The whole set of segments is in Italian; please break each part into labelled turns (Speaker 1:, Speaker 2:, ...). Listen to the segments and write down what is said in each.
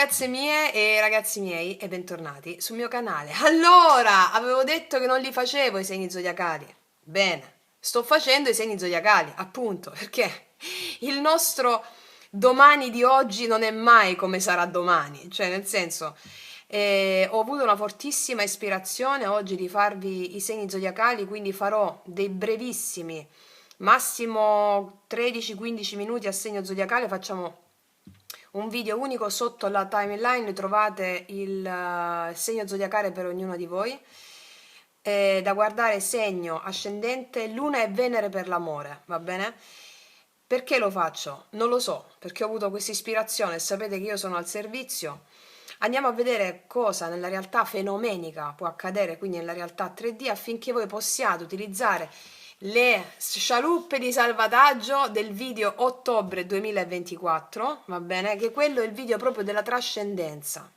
Speaker 1: ragazze mie e ragazzi miei e bentornati sul mio canale. Allora, avevo detto che non li facevo i segni zodiacali. Bene, sto facendo i segni zodiacali, appunto, perché il nostro domani di oggi non è mai come sarà domani. Cioè, nel senso, ho avuto una fortissima ispirazione oggi di farvi i segni zodiacali, quindi farò dei brevissimi, massimo 13-15 minuti a segno zodiacale, facciamo un video unico. Sotto la timeline trovate il segno zodiacale per ognuno di voi, da guardare segno ascendente, luna e Venere per l'amore, va bene? Perché lo faccio? Non lo so, perché ho avuto questa ispirazione e sapete che io sono al servizio. Andiamo a vedere cosa nella realtà fenomenica può accadere, quindi nella realtà 3D, affinché voi possiate utilizzare le scialuppe di salvataggio del video ottobre 2024, va bene? Che quello è il video proprio della trascendenza.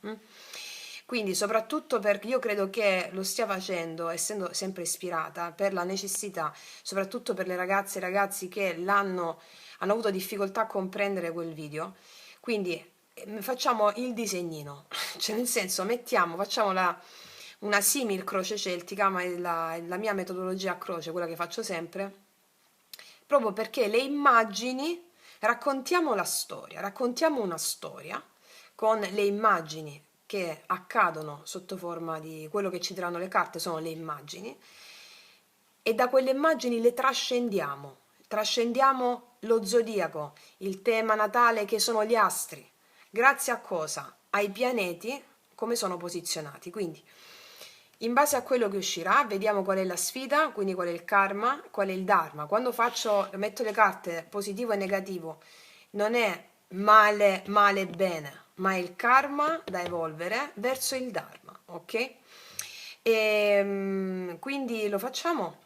Speaker 1: Quindi soprattutto perché io credo che lo stia facendo, essendo sempre ispirata, per la necessità, soprattutto per le ragazze e ragazzi che hanno avuto difficoltà a comprendere quel video. Quindi facciamo il disegnino, cioè nel senso facciamo una simil croce celtica, ma è la mia metodologia a croce, quella che faccio sempre, proprio perché le immagini, raccontiamo la storia, raccontiamo una storia con le immagini che accadono sotto forma di quello che ci diranno le carte, sono le immagini, e da quelle immagini le trascendiamo lo zodiaco, il tema natale che sono gli astri, grazie a cosa? Ai pianeti, come sono posizionati. Quindi in base a quello che uscirà vediamo qual è la sfida, quindi qual è il karma, qual è il dharma. Quando metto le carte positivo e negativo, non è male, male, bene, ma è il karma da evolvere verso il dharma, ok? Quindi lo facciamo.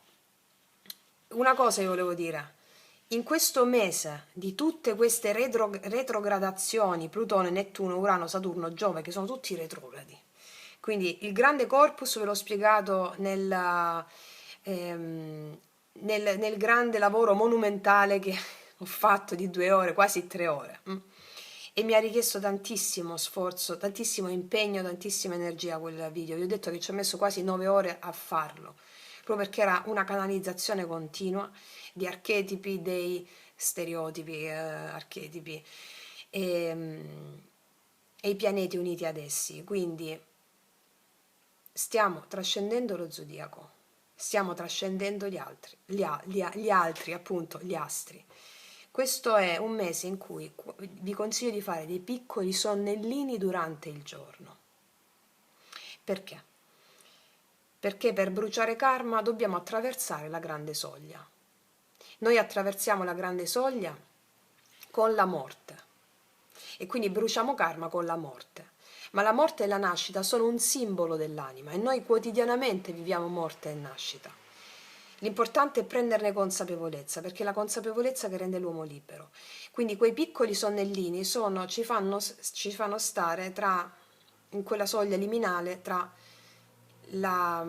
Speaker 1: Una cosa io volevo dire: in questo mese di tutte queste retrogradazioni, Plutone, Nettuno, Urano, Saturno, Giove, che sono tutti retrogradi, quindi il grande corpus ve l'ho spiegato nel grande lavoro monumentale che ho fatto di 2 ore, quasi 3 ore, e mi ha richiesto tantissimo sforzo, tantissimo impegno, tantissima energia quel video. Vi ho detto che ci ho messo quasi 9 ore a farlo, proprio perché era una canalizzazione continua di archetipi, dei stereotipi, archetipi e i pianeti uniti ad essi. Quindi stiamo trascendendo lo zodiaco, stiamo trascendendo gli altri, appunto, gli astri. Questo è un mese in cui vi consiglio di fare dei piccoli sonnellini durante il giorno. Perché? Perché per bruciare karma dobbiamo attraversare la grande soglia. Noi attraversiamo la grande soglia con la morte e quindi bruciamo karma con la morte. Ma la morte e la nascita sono un simbolo dell'anima e noi quotidianamente viviamo morte e nascita. L'importante è prenderne consapevolezza, perché è la consapevolezza che rende l'uomo libero. Quindi quei piccoli sonnellini ci fanno stare in quella soglia liminale tra la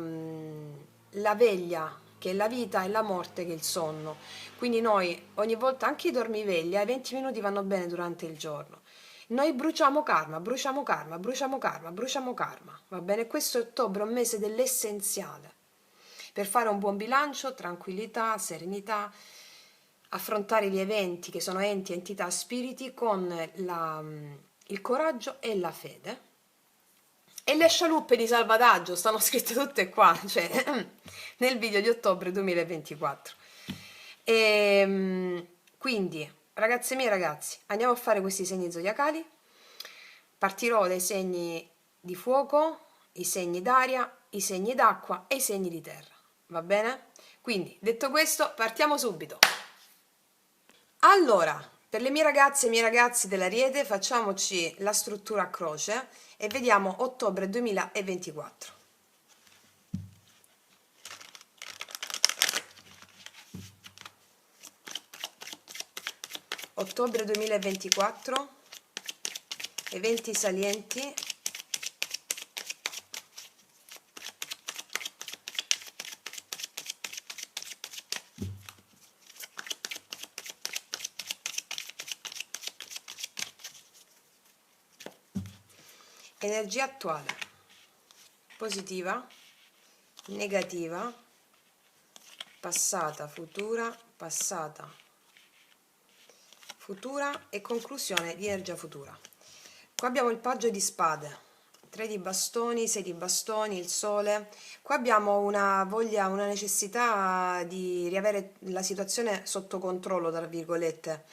Speaker 1: veglia, che è la vita, e la morte, che è il sonno. Quindi noi ogni volta, anche i dormiveglia, ai 20 minuti vanno bene durante il giorno. Noi bruciamo karma, bruciamo karma, bruciamo karma, bruciamo karma, va bene? Questo è ottobre, un mese dell'essenziale per fare un buon bilancio, tranquillità, serenità, affrontare gli eventi che sono enti, entità, spiriti con il coraggio e la fede. E le scialuppe di salvataggio stanno scritte tutte qua, cioè nel video di ottobre 2024. Quindi, ragazze mie e ragazzi, andiamo a fare questi segni zodiacali. Partirò dai segni di fuoco, i segni d'aria, i segni d'acqua e i segni di terra. Va bene? Quindi, detto questo, partiamo subito. Allora, per le mie ragazze e i miei ragazzi dell'Ariete, facciamoci la struttura a croce e vediamo ottobre 2024. Ottobre 2024, eventi salienti. energia attuale, positiva, negativa, passata, futura e conclusione di energia futura. Qua abbiamo il paggio di spade, 3 di bastoni, 6 di bastoni, il sole. Qua abbiamo una voglia, una necessità di riavere la situazione sotto controllo, tra virgolette.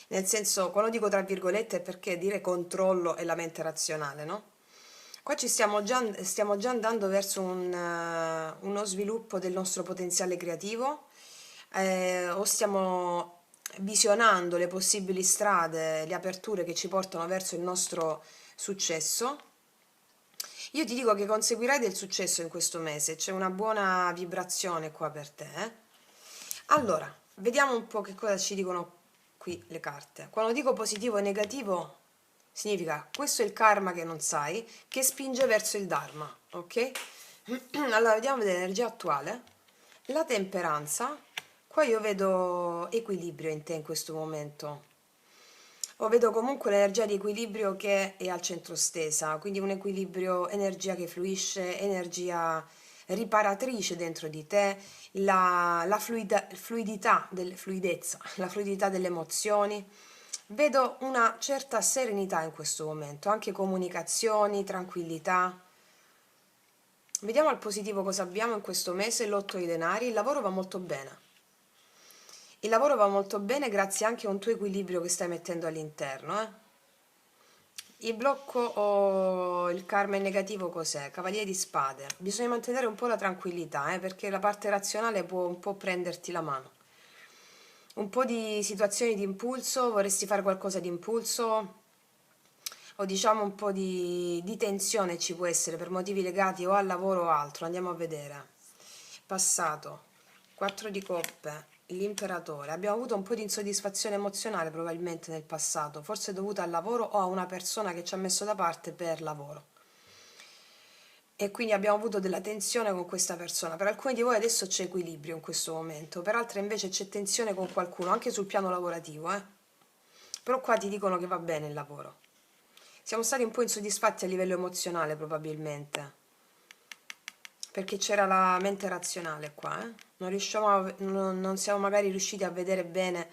Speaker 1: Nel senso, quando dico tra virgolette è perché dire controllo è la mente razionale, no? Qua stiamo già andando verso uno sviluppo del nostro potenziale creativo, o stiamo visionando le possibili strade, le aperture che ci portano verso il nostro successo. Io ti dico che conseguirai del successo in questo mese, c'è una buona vibrazione qua per te. Allora, vediamo un po' che cosa ci dicono qui le carte. Quando dico positivo e negativo, significa questo è il karma che non sai, che spinge verso il dharma, ok? Allora, vediamo l'energia attuale. La temperanza, qua io vedo equilibrio in te in questo momento. O vedo comunque l'energia di equilibrio che è al centro stesa, quindi un equilibrio, energia che fluisce, energia riparatrice dentro di te, fluidezza, la fluidità delle emozioni. Vedo una certa serenità in questo momento, anche comunicazioni, tranquillità. Vediamo al positivo cosa abbiamo in questo mese, l'8 di denari, il lavoro va molto bene. Il lavoro va molto bene grazie anche a un tuo equilibrio che stai mettendo all'interno. Il blocco o il karma in negativo cos'è? Cavaliere di spade. Bisogna mantenere un po' la tranquillità, perché la parte razionale può un po' prenderti la mano. Un po' di situazioni di impulso, vorresti fare qualcosa di impulso, o diciamo un po' di tensione ci può essere per motivi legati o al lavoro o altro. Andiamo a vedere. Passato, 4 di coppe, l'imperatore. Abbiamo avuto un po' di insoddisfazione emozionale probabilmente nel passato, forse dovuta al lavoro o a una persona che ci ha messo da parte per lavoro. E quindi abbiamo avuto della tensione con questa persona. Per alcuni di voi adesso c'è equilibrio in questo momento, per altri invece c'è tensione con qualcuno, anche sul piano lavorativo, Però qua ti dicono che va bene il lavoro. Siamo stati un po' insoddisfatti a livello emozionale probabilmente, perché c'era la mente razionale qua, non siamo magari riusciti a vedere bene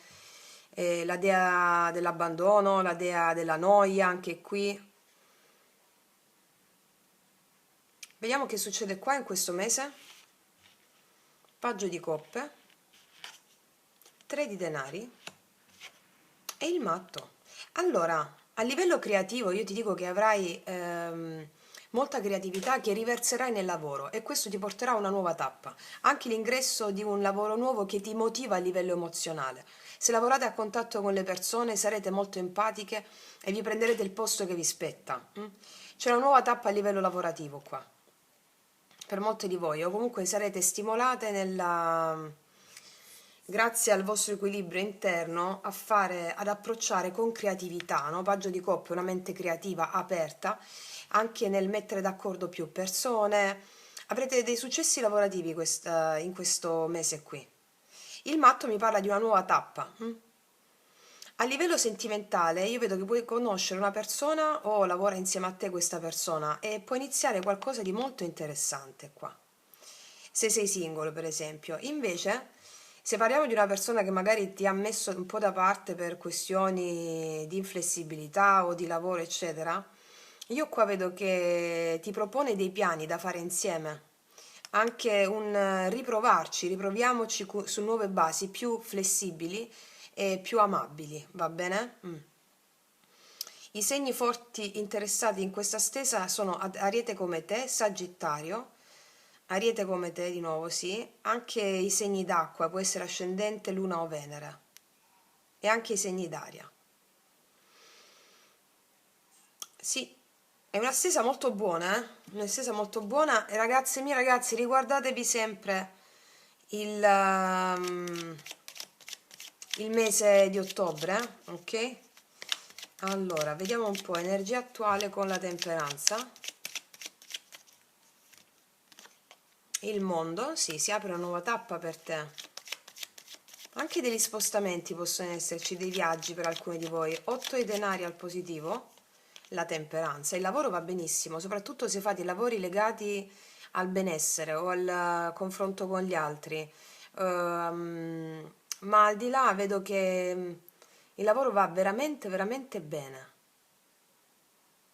Speaker 1: la dea dell'abbandono, la dea della noia, anche qui. Vediamo che succede qua in questo mese. Paggio di coppe, 3 di denari e il matto. Allora, a livello creativo io ti dico che avrai molta creatività che riverserai nel lavoro e questo ti porterà a una nuova tappa. Anche l'ingresso di un lavoro nuovo che ti motiva a livello emozionale. Se lavorate a contatto con le persone sarete molto empatiche e vi prenderete il posto che vi spetta. C'è una nuova tappa a livello lavorativo qua, per molte di voi, o comunque sarete stimolate grazie al vostro equilibrio interno ad approcciare con creatività, no? Paggio di coppe, una mente creativa, aperta, anche nel mettere d'accordo più persone. Avrete dei successi lavorativi in questo mese qui. Il matto mi parla di una nuova tappa. A livello sentimentale io vedo che puoi conoscere una persona o lavora insieme a te questa persona e può iniziare qualcosa di molto interessante qua. Se sei singolo, per esempio. Invece, se parliamo di una persona che magari ti ha messo un po' da parte per questioni di inflessibilità o di lavoro, eccetera, io qua vedo che ti propone dei piani da fare insieme. Anche un riproviamoci su nuove basi più flessibili e più amabili, va bene? I segni forti interessati in questa stesa sono Ariete come te, Sagittario, Ariete come te di nuovo, sì, anche i segni d'acqua, può essere ascendente, Luna o Venere, e anche i segni d'aria. Sì, è una stesa molto buona, Una stesa molto buona, e ragazze mie, ragazzi, riguardatevi sempre il mese di ottobre, ok? Allora, vediamo un po', energia attuale con la temperanza. Il mondo, sì, si apre una nuova tappa per te. Anche degli spostamenti possono esserci, dei viaggi per alcuni di voi. 8 di denari al positivo, la temperanza. Il lavoro va benissimo, soprattutto se fate i lavori legati al benessere o al confronto con gli altri. Ma al di là vedo che il lavoro va veramente, veramente bene.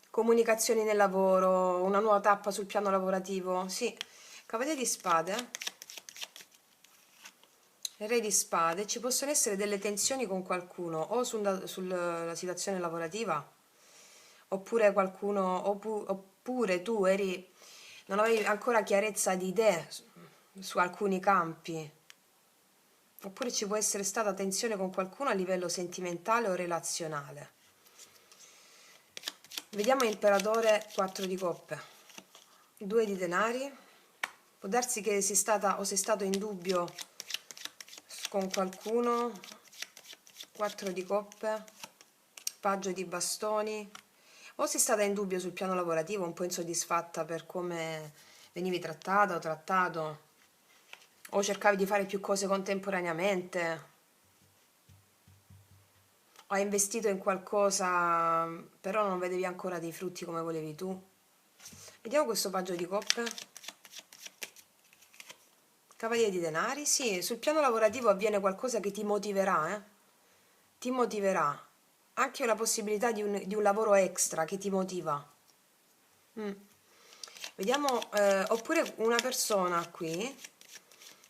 Speaker 1: Comunicazioni nel lavoro, una nuova tappa sul piano lavorativo. Sì, Cavaliere di Spade, Re di Spade, ci possono essere delle tensioni con qualcuno o sulla situazione lavorativa, oppure qualcuno, oppure tu non avevi ancora chiarezza di idee su alcuni campi, oppure ci può essere stata tensione con qualcuno a livello sentimentale o relazionale. Vediamo Imperatore, 4 di coppe, 2 di denari. Può darsi che sei stata o sei stato in dubbio con qualcuno, 4 di coppe, paggio di bastoni, o sei stata in dubbio sul piano lavorativo, un po' insoddisfatta per come venivi trattata o trattato, o cercavi di fare più cose contemporaneamente, o hai investito in qualcosa però non vedevi ancora dei frutti come volevi tu. Vediamo questo paggio di coppe. Cavaliere di denari, sì, sul piano lavorativo avviene qualcosa che ti motiverà, ti motiverà. Anche la possibilità di un lavoro extra che ti motiva. Mm. Vediamo, oppure una persona qui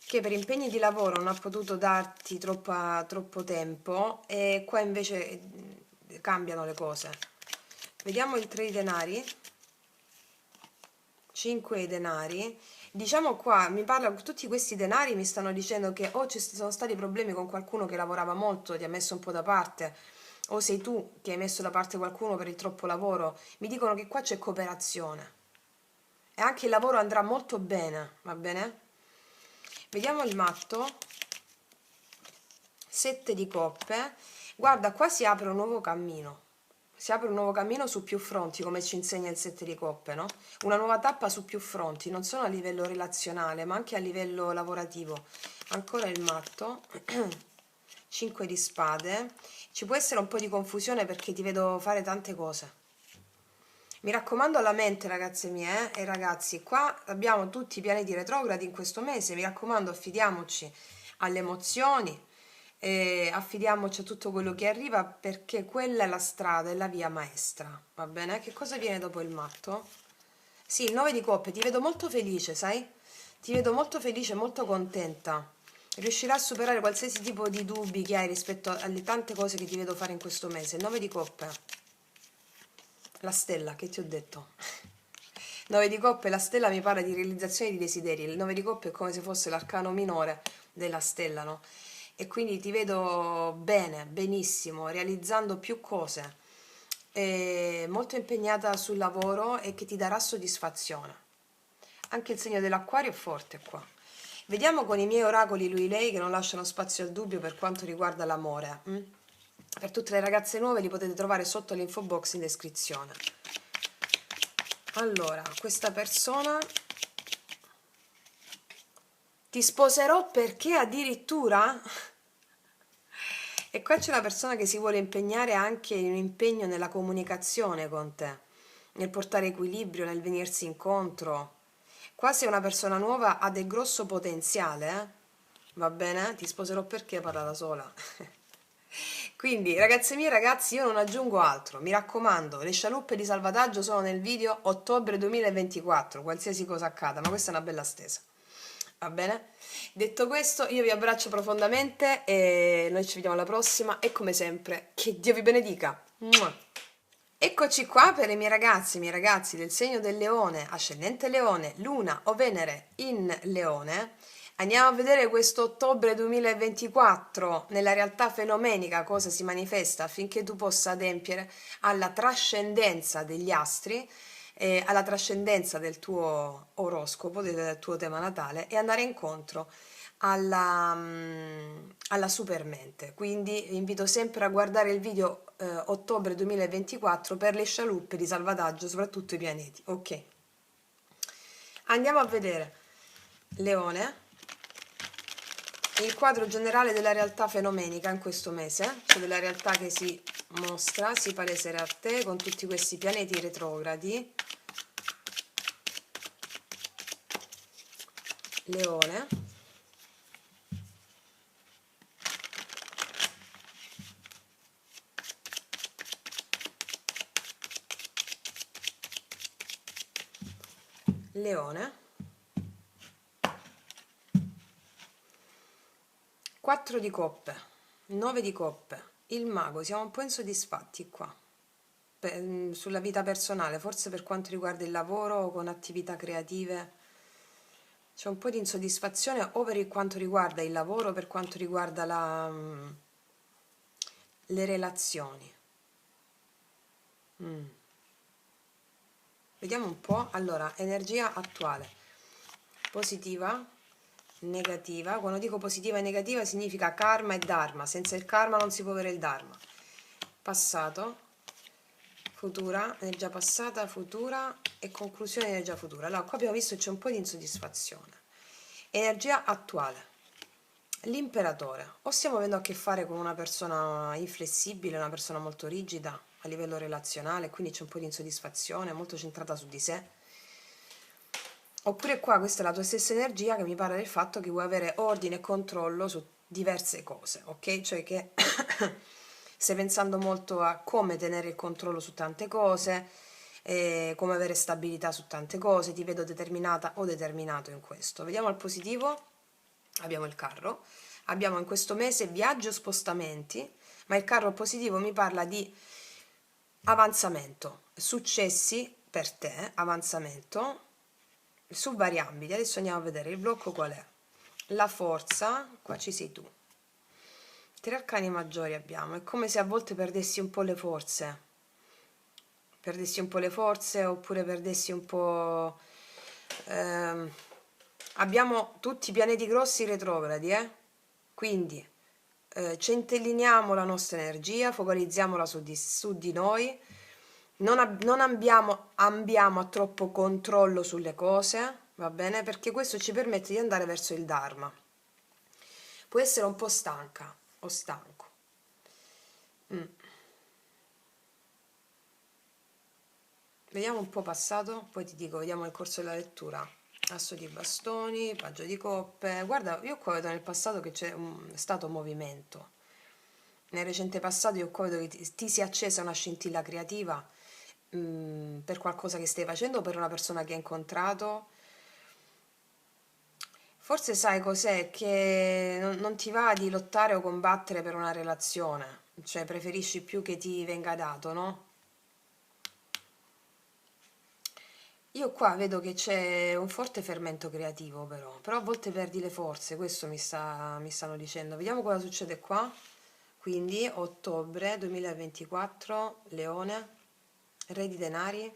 Speaker 1: che per impegni di lavoro non ha potuto darti troppo tempo e qua invece cambiano le cose. Vediamo il 3 di denari, 5 di denari. Diciamo qua, mi parla, tutti questi denari mi stanno dicendo che o ci sono stati problemi con qualcuno che lavorava molto, ti ha messo un po' da parte, o sei tu che hai messo da parte qualcuno per il troppo lavoro. Mi dicono che qua c'è cooperazione e anche il lavoro andrà molto bene, va bene? Vediamo il matto, 7 di coppe. Guarda, qua si apre un nuovo cammino. Si apre un nuovo cammino su più fronti, come ci insegna il 7 di coppe, no? Una nuova tappa su più fronti, non solo a livello relazionale, ma anche a livello lavorativo. Ancora il matto, 5 di spade. Ci può essere un po' di confusione perché ti vedo fare tante cose. Mi raccomando alla mente, ragazze mie, e ragazzi, qua abbiamo tutti i pianeti retrogradi in questo mese, mi raccomando, affidiamoci alle emozioni, affidiamoci a tutto quello che arriva perché quella è la strada, è la via maestra, va bene? Che cosa viene dopo il matto? Sì, il 9 di coppe, ti vedo molto felice, sai? Ti vedo molto felice, molto contenta. Riuscirai a superare qualsiasi tipo di dubbi che hai rispetto alle tante cose che ti vedo fare in questo mese. Il 9 di coppe, la stella, che ti ho detto? 9 di coppe, la stella mi parla di realizzazione di desideri. Il 9 di coppe è come se fosse l'arcano minore della stella, no? E quindi ti vedo bene, benissimo, realizzando più cose, molto impegnata sul lavoro e che ti darà soddisfazione. Anche il segno dell'acquario è forte qua. Vediamo con i miei oracoli lui lei che non lasciano spazio al dubbio per quanto riguarda l'amore. Per tutte le ragazze nuove li potete trovare sotto l'info box in descrizione. Allora, questa persona: ti sposerò perché addirittura? E qua c'è una persona che si vuole impegnare anche in un impegno nella comunicazione con te, nel portare equilibrio, nel venirsi incontro. Qua se una persona nuova ha del grosso potenziale, va bene? Ti sposerò perché parla da sola. Quindi, ragazze mie, ragazzi, io non aggiungo altro. Mi raccomando, le scialuppe di salvataggio sono nel video ottobre 2024, qualsiasi cosa accada, ma questa è una bella stesa. Va bene? Detto questo, io vi abbraccio profondamente e noi ci vediamo alla prossima e come sempre, che Dio vi benedica. Mua. Eccoci qua per i miei ragazzi del segno del leone, ascendente leone, luna o venere in leone. Andiamo a vedere questo ottobre 2024 nella realtà fenomenica cosa si manifesta affinché tu possa adempiere alla trascendenza degli astri, alla trascendenza del tuo oroscopo, del tuo tema natale e andare incontro alla supermente. Quindi vi invito sempre a guardare il video ottobre 2024 per le scialuppe di salvataggio, soprattutto i pianeti. Ok, andiamo a vedere leone, il quadro generale della realtà fenomenica in questo mese, cioè della realtà che si mostra si paleserà a te con tutti questi pianeti retrogradi. Leone. Leone. 4 di coppe, 9 di coppe, il mago, siamo un po' insoddisfatti qua, sulla vita personale, forse per quanto riguarda il lavoro o con attività creative, c'è un po' di insoddisfazione o per quanto riguarda il lavoro o per quanto riguarda le relazioni. Vediamo un po', allora, energia attuale, positiva, negativa. Quando dico positiva e negativa significa karma e dharma, senza il karma non si può avere il dharma. Passato, futura, energia passata, futura e conclusione energia futura. Allora, qua abbiamo visto che c'è un po' di insoddisfazione. Energia attuale, l'imperatore. O stiamo avendo a che fare con una persona inflessibile, una persona molto rigida a livello relazionale, quindi c'è un po' di insoddisfazione, molto centrata su di sé. Oppure qua questa è la tua stessa energia che mi parla del fatto che vuoi avere ordine e controllo su diverse cose, ok? Cioè che stai pensando molto a come tenere il controllo su tante cose, come avere stabilità su tante cose, ti vedo determinata o determinato in questo. Vediamo al positivo, abbiamo il carro, abbiamo in questo mese viaggio, spostamenti, ma il carro positivo mi parla di avanzamento, successi per te, avanzamento su vari ambiti. Adesso andiamo a vedere il blocco qual è. La forza, qua ci sei tu. 3 arcani maggiori abbiamo, è come se a volte perdessi un po' le forze. Perdessi un po' le forze oppure perdessi un po'... abbiamo tutti i pianeti grossi retrogradi, quindi centelliniamo la nostra energia, focalizziamola su di noi, non ambiamo a troppo controllo sulle cose, va bene? Perché questo ci permette di andare verso il Dharma. Può essere un po' stanca o stanco. Vediamo un po' passato, poi ti dico, vediamo il corso della lettura. Asso di bastoni, paggio di coppe. Guarda, io qua vedo nel passato che c'è stato movimento. Nel recente passato io qua vedo che ti si è accesa una scintilla creativa per qualcosa che stai facendo o per una persona che hai incontrato. Forse sai cos'è? Che non ti va di lottare o combattere per una relazione, cioè preferisci più che ti venga dato, no? Io qua vedo che c'è un forte fermento creativo però a volte perdi le forze, questo mi stanno dicendo. Vediamo cosa succede qua. Quindi ottobre 2024, Leone, Re di denari,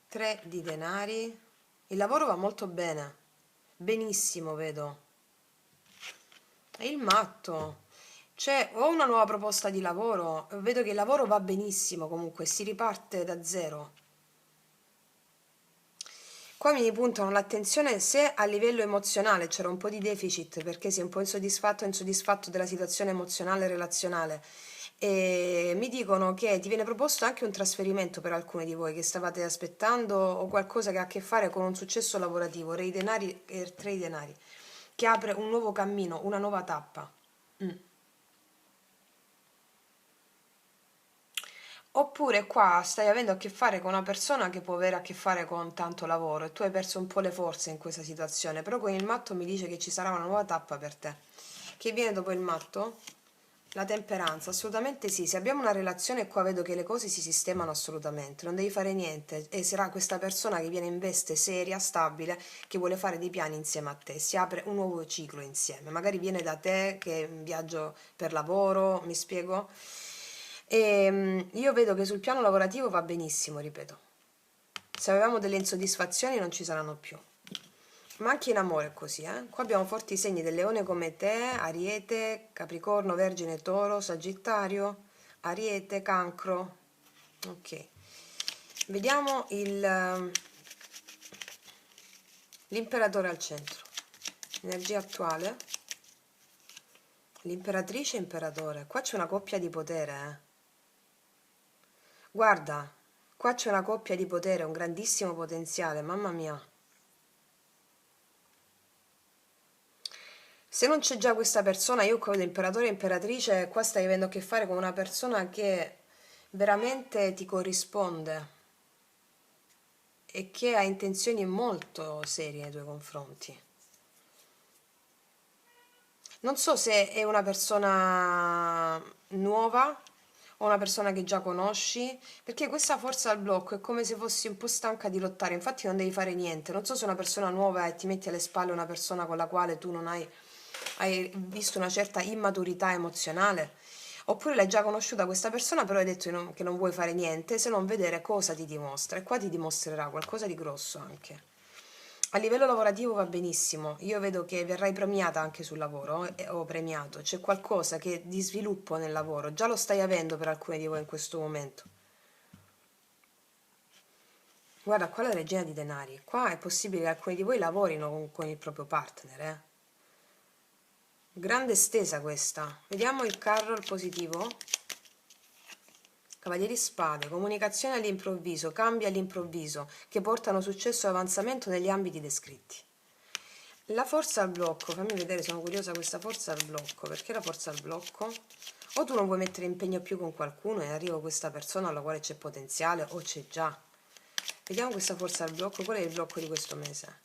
Speaker 1: 3 di denari. Il lavoro va molto bene, benissimo vedo. E il matto. C'è o una nuova proposta di lavoro, vedo che il lavoro va benissimo comunque, si riparte da zero. Qua mi puntano l'attenzione se a livello emozionale c'era un po' di deficit perché sei un po' insoddisfatto della situazione emozionale e relazionale. E mi dicono che ti viene proposto anche un trasferimento per alcuni di voi che stavate aspettando o qualcosa che ha a che fare con un successo lavorativo, Re i denari e 3 i denari, che apre un nuovo cammino, una nuova tappa. Oppure qua stai avendo a che fare con una persona che può avere a che fare con tanto lavoro e tu hai perso un po' le forze in questa situazione, però con il matto mi dice che ci sarà una nuova tappa per te. Che viene dopo il matto? La temperanza, assolutamente sì. Se abbiamo una relazione qua vedo che le cose si sistemano assolutamente, non devi fare niente e sarà questa persona che viene in veste seria, stabile, che vuole fare dei piani insieme a te, si apre un nuovo ciclo insieme, magari viene da te che è in viaggio per lavoro, mi spiego? Io vedo che sul piano lavorativo va benissimo, ripeto. Se avevamo delle insoddisfazioni non ci saranno più. Ma anche in amore è così, eh? Qua abbiamo forti segni del leone come te, Ariete, Capricorno, Vergine, Toro, Sagittario, Ariete, Cancro. Ok. Vediamo l'imperatore al centro. Energia attuale. l'imperatrice e imperatore. Qua c'è una coppia di potere, Guarda, qua c'è una coppia di potere, un grandissimo potenziale, mamma mia. Se non c'è già questa persona, io qua vedo imperatore e imperatrice, qua stai avendo a che fare con una persona che veramente ti corrisponde e che ha intenzioni molto serie nei tuoi confronti. Non so se è una persona nuova o una persona che già conosci, perché questa forza al blocco è come se fossi un po' stanca di lottare, infatti non devi fare niente. Non so se è una persona nuova e ti metti alle spalle una persona con la quale tu non hai visto una certa immaturità emozionale, oppure l'hai già conosciuta questa persona, però hai detto che non vuoi fare niente se non vedere cosa ti dimostra, e qua ti dimostrerà qualcosa di grosso anche. A livello lavorativo va benissimo, io vedo che verrai premiata anche sul lavoro, o premiato, c'è qualcosa che di sviluppo nel lavoro, già lo stai avendo per alcuni di voi in questo momento. Guarda, qua la regina di denari, qua è possibile che alcuni di voi lavorino con il proprio partner, Grande stesa questa. Vediamo il carro, il positivo. Cavalieri spade, comunicazione all'improvviso, cambi all'improvviso, che portano successo e avanzamento negli ambiti descritti. La forza al blocco, fammi vedere, sono curiosa questa forza al blocco, perché la forza al blocco? O tu non vuoi mettere impegno più con qualcuno e arriva questa persona alla quale c'è potenziale o c'è già. Vediamo questa forza al blocco, qual è il blocco di questo mese?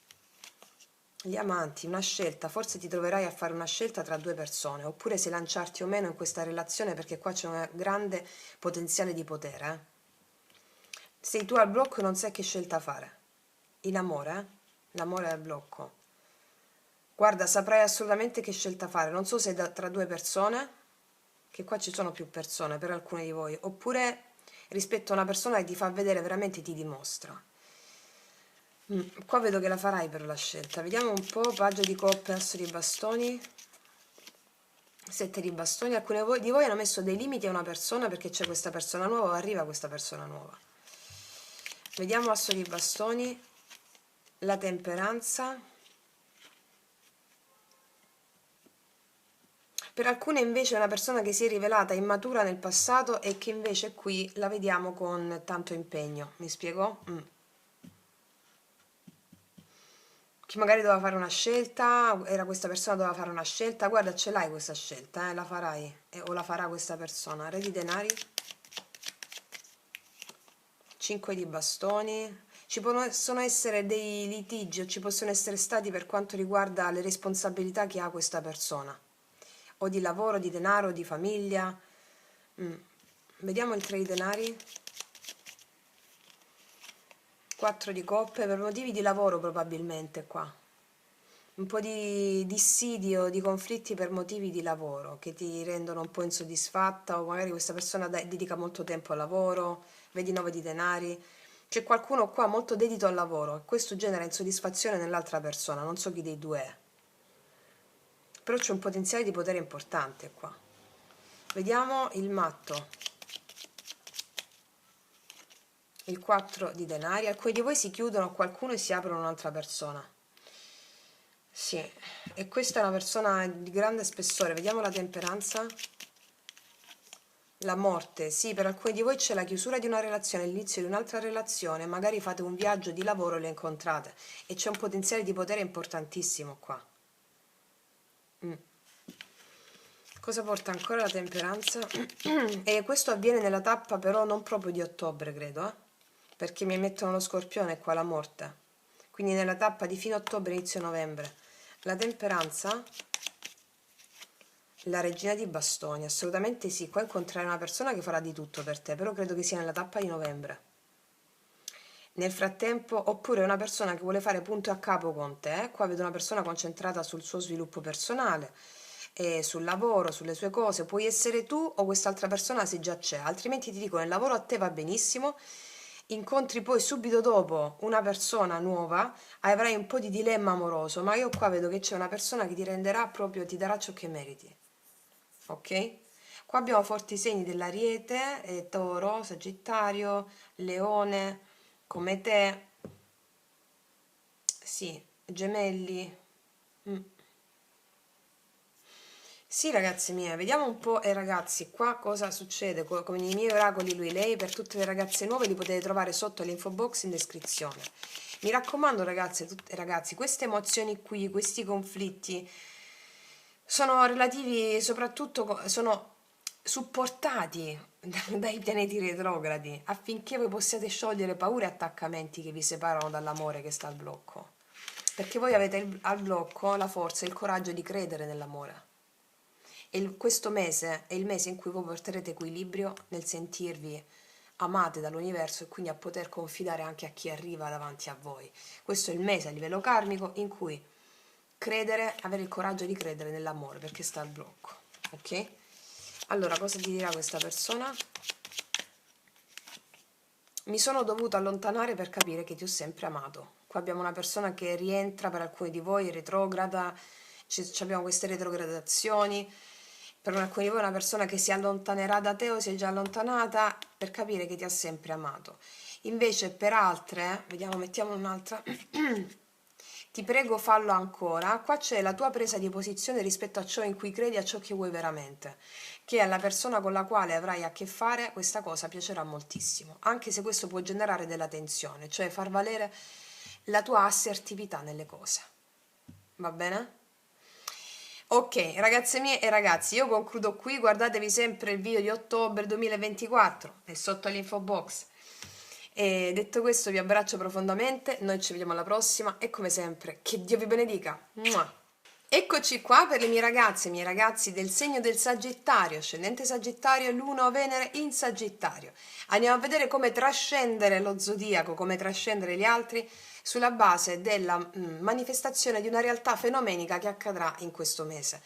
Speaker 1: Gli amanti, una scelta, forse ti troverai a fare una scelta tra due persone, oppure se lanciarti o meno in questa relazione perché qua c'è un grande potenziale di potere. Sei tu al blocco e non sai che scelta fare. In amore? L'amore è al blocco. Guarda, saprai assolutamente che scelta fare. Non so se tra due persone, che qua ci sono più persone per alcuni di voi, oppure rispetto a una persona che ti fa vedere veramente ti dimostra. Qua vedo che la farai per la scelta. Vediamo un po', paggio di coppe, asso di bastoni, sette di bastoni. Alcuni di voi hanno messo dei limiti a una persona perché c'è questa persona nuova o arriva questa persona nuova. Vediamo asso di bastoni, la temperanza. Per alcune invece è una persona che si è rivelata immatura nel passato e che invece qui la vediamo con tanto impegno. Mi spiego? Che magari doveva fare una scelta, era questa persona che doveva fare una scelta. Guarda, ce l'hai questa scelta, la farai, o la farà questa persona. Re di denari, 5 di bastoni. Ci possono essere dei litigi o ci possono essere stati per quanto riguarda le responsabilità che ha questa persona, o di lavoro, di denaro, di famiglia. Vediamo il 3 di denari, 4 di coppe, per motivi di lavoro probabilmente qua. Un po' di dissidio, di conflitti per motivi di lavoro che ti rendono un po' insoddisfatta, o magari questa persona dedica molto tempo al lavoro, vedi 9 di denari. C'è qualcuno qua molto dedito al lavoro e questo genera insoddisfazione nell'altra persona, non so chi dei due è. Però c'è un potenziale di potere importante qua. Vediamo il matto. Il 4 di denari. Alcuni di voi si chiudono a qualcuno e si aprono a un'altra persona. Sì, e questa è una persona di grande spessore. Vediamo la temperanza. La morte, sì, per alcuni di voi c'è la chiusura di una relazione, l'inizio di un'altra relazione, magari fate un viaggio di lavoro e le incontrate e c'è un potenziale di potere importantissimo qua. Cosa porta ancora la temperanza? E questo avviene nella tappa però non proprio di ottobre, credo, perché mi mettono lo scorpione qua, la morte. Quindi nella tappa di fine ottobre, inizio novembre. La temperanza, la regina di bastoni, assolutamente sì. Qua incontrerai una persona che farà di tutto per te, però credo che sia nella tappa di novembre. Nel frattempo, oppure una persona che vuole fare punto a capo con te, qua vedo una persona concentrata sul suo sviluppo personale, e sul lavoro, sulle sue cose, puoi essere tu o quest'altra persona se già c'è, altrimenti ti dico nel lavoro a te va benissimo, incontri poi subito dopo una persona nuova, avrai un po' di dilemma amoroso, ma io qua vedo che c'è una persona che ti renderà proprio, ti darà ciò che meriti, ok? Qua abbiamo forti segni dell'Ariete, Toro, Sagittario, Leone, come te, sì, Gemelli. Sì, ragazzi miei, vediamo un po', ragazzi, qua cosa succede come nei miei oracoli lui, lei, per tutte le ragazze nuove li potete trovare sotto l'info box in descrizione. Mi raccomando, ragazze, ragazzi, queste emozioni qui, questi conflitti sono relativi soprattutto, sono supportati dai pianeti retrogradi affinché voi possiate sciogliere paure e attaccamenti che vi separano dall'amore che sta al blocco. Perché voi avete al blocco la forza e il coraggio di credere nell'amore. E questo mese è il mese in cui voi porterete equilibrio nel sentirvi amate dall'universo e quindi a poter confidare anche a chi arriva davanti a voi. Questo è il mese a livello karmico in cui credere, avere il coraggio di credere nell'amore perché sta al blocco. Ok? Allora, cosa ti dirà questa persona? Mi sono dovuto allontanare per capire che ti ho sempre amato. Qua abbiamo una persona che rientra per alcuni di voi, retrograda, abbiamo queste retrogradazioni. Per alcuni di voi è una persona che si allontanerà da te o si è già allontanata per capire che ti ha sempre amato. Invece per altre, vediamo, mettiamo un'altra. Ti prego, fallo ancora. Qua c'è la tua presa di posizione rispetto a ciò in cui credi, a ciò che vuoi veramente. Che alla persona con la quale avrai a che fare questa cosa piacerà moltissimo, anche se questo può generare della tensione, cioè far valere la tua assertività nelle cose. Va bene? Ok, ragazze mie e ragazzi, io concludo qui, guardatevi sempre il video di ottobre 2024, è sotto l'info box. E detto questo vi abbraccio profondamente, noi ci vediamo alla prossima e come sempre, che Dio vi benedica. Mua. Eccoci qua per le mie ragazze e i miei ragazzi del segno del Sagittario, ascendente Sagittario, Luna Venere in Sagittario. Andiamo a vedere come trascendere lo zodiaco, come trascendere gli altri sulla base della manifestazione di una realtà fenomenica che accadrà in questo mese.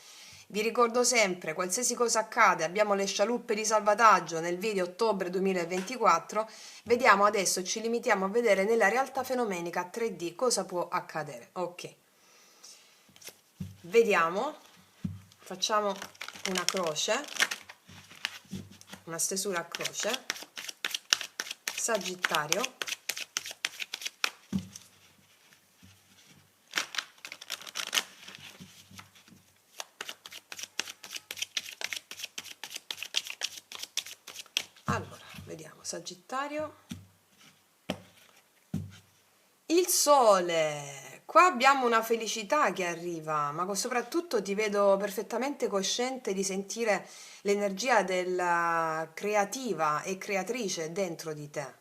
Speaker 1: Vi ricordo sempre, qualsiasi cosa accade, abbiamo le scialuppe di salvataggio nel video ottobre 2024, vediamo adesso, ci limitiamo a vedere nella realtà fenomenica 3D cosa può accadere. Ok. Vediamo, facciamo una croce, una stesura a croce, Sagittario, allora, vediamo, Sagittario, il Sole, qua abbiamo una felicità che arriva, ma soprattutto ti vedo perfettamente cosciente di sentire l'energia della creativa e creatrice dentro di te.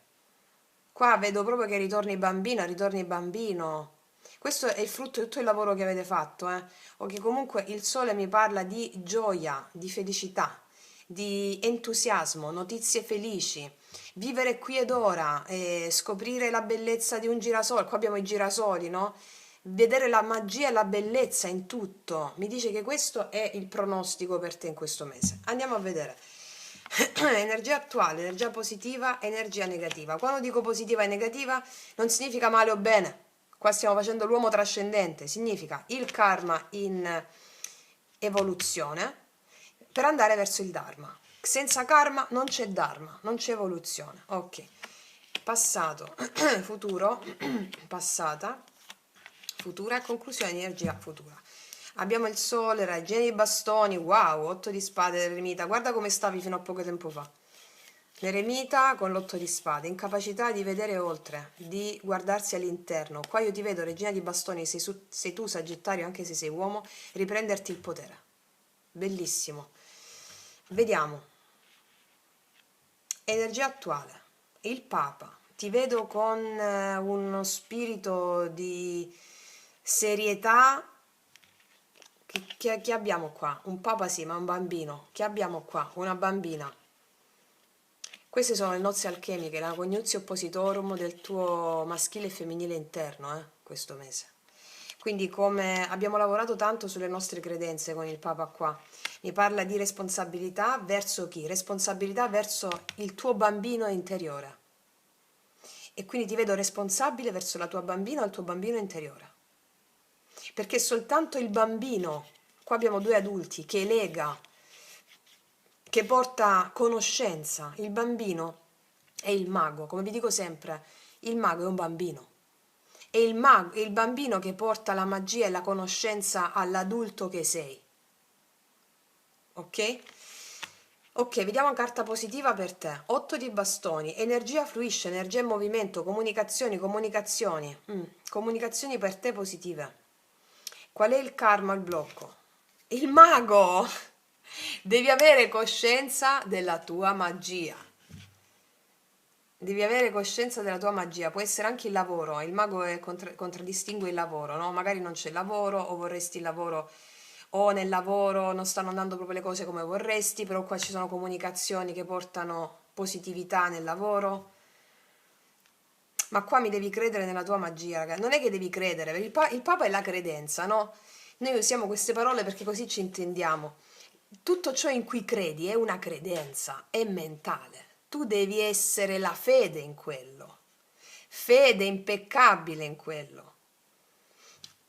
Speaker 1: Qua vedo proprio che ritorni bambina, ritorni bambino. Questo è il frutto di tutto il lavoro che avete fatto, o che comunque il sole mi parla di gioia, di felicità, di entusiasmo, notizie felici, vivere qui ed ora, scoprire la bellezza di un girasole. Qua abbiamo i girasoli, no? Vedere la magia e la bellezza in tutto. Mi dice che questo è il pronostico per te in questo mese. Andiamo a vedere. Energia attuale, energia positiva, energia negativa. Quando dico positiva e negativa non significa male o bene. Qua stiamo facendo l'uomo trascendente, significa il karma in evoluzione per andare verso il dharma. Senza karma non c'è dharma, non c'è evoluzione. Ok. Passato, futuro, passata, futura e conclusione di energia futura. Abbiamo il sole, regina di bastoni, wow, 8 di spade dell'eremita, guarda come stavi fino a poco tempo fa. L'eremita con l'8 di spade, incapacità di vedere oltre, di guardarsi all'interno. Qua io ti vedo, regina di bastoni, sei tu Sagittario, anche se sei uomo, riprenderti il potere. Bellissimo. Vediamo. Energia attuale. Il Papa. Ti vedo con uno spirito di serietà. Che abbiamo qua? Un papa sì, ma un bambino. Che abbiamo qua? Una bambina. Queste sono le nozze alchemiche, la congiunzio oppositorum del tuo maschile e femminile interno, questo mese. Quindi come abbiamo lavorato tanto sulle nostre credenze con il Papa qua, mi parla di responsabilità verso chi? Responsabilità verso il tuo bambino interiore. E quindi ti vedo responsabile verso la tua bambina o il tuo bambino interiore. Perché soltanto il bambino, qua abbiamo due adulti, che lega, che porta conoscenza. Il bambino è il mago, come vi dico sempre, il mago è un bambino. È il bambino che porta la magia e la conoscenza all'adulto che sei. ok? Ok, vediamo carta positiva per te. 8 di bastoni, energia fluisce, energia in movimento, comunicazioni, comunicazioni. Comunicazioni per te positive. Qual è il karma, il blocco? Il mago! Devi avere coscienza della tua magia. Devi avere coscienza della tua magia, può essere anche il lavoro, il mago contraddistingue il lavoro, no? Magari non c'è il lavoro o vorresti il lavoro o nel lavoro non stanno andando proprio le cose come vorresti, però qua ci sono comunicazioni che portano positività nel lavoro. Ma qua mi devi credere nella tua magia, raga. Non è che devi credere, perché il Papa è la credenza, no? Noi usiamo queste parole perché così ci intendiamo. Tutto ciò in cui credi è una credenza, è mentale. Tu devi essere la fede in quello, fede impeccabile in quello.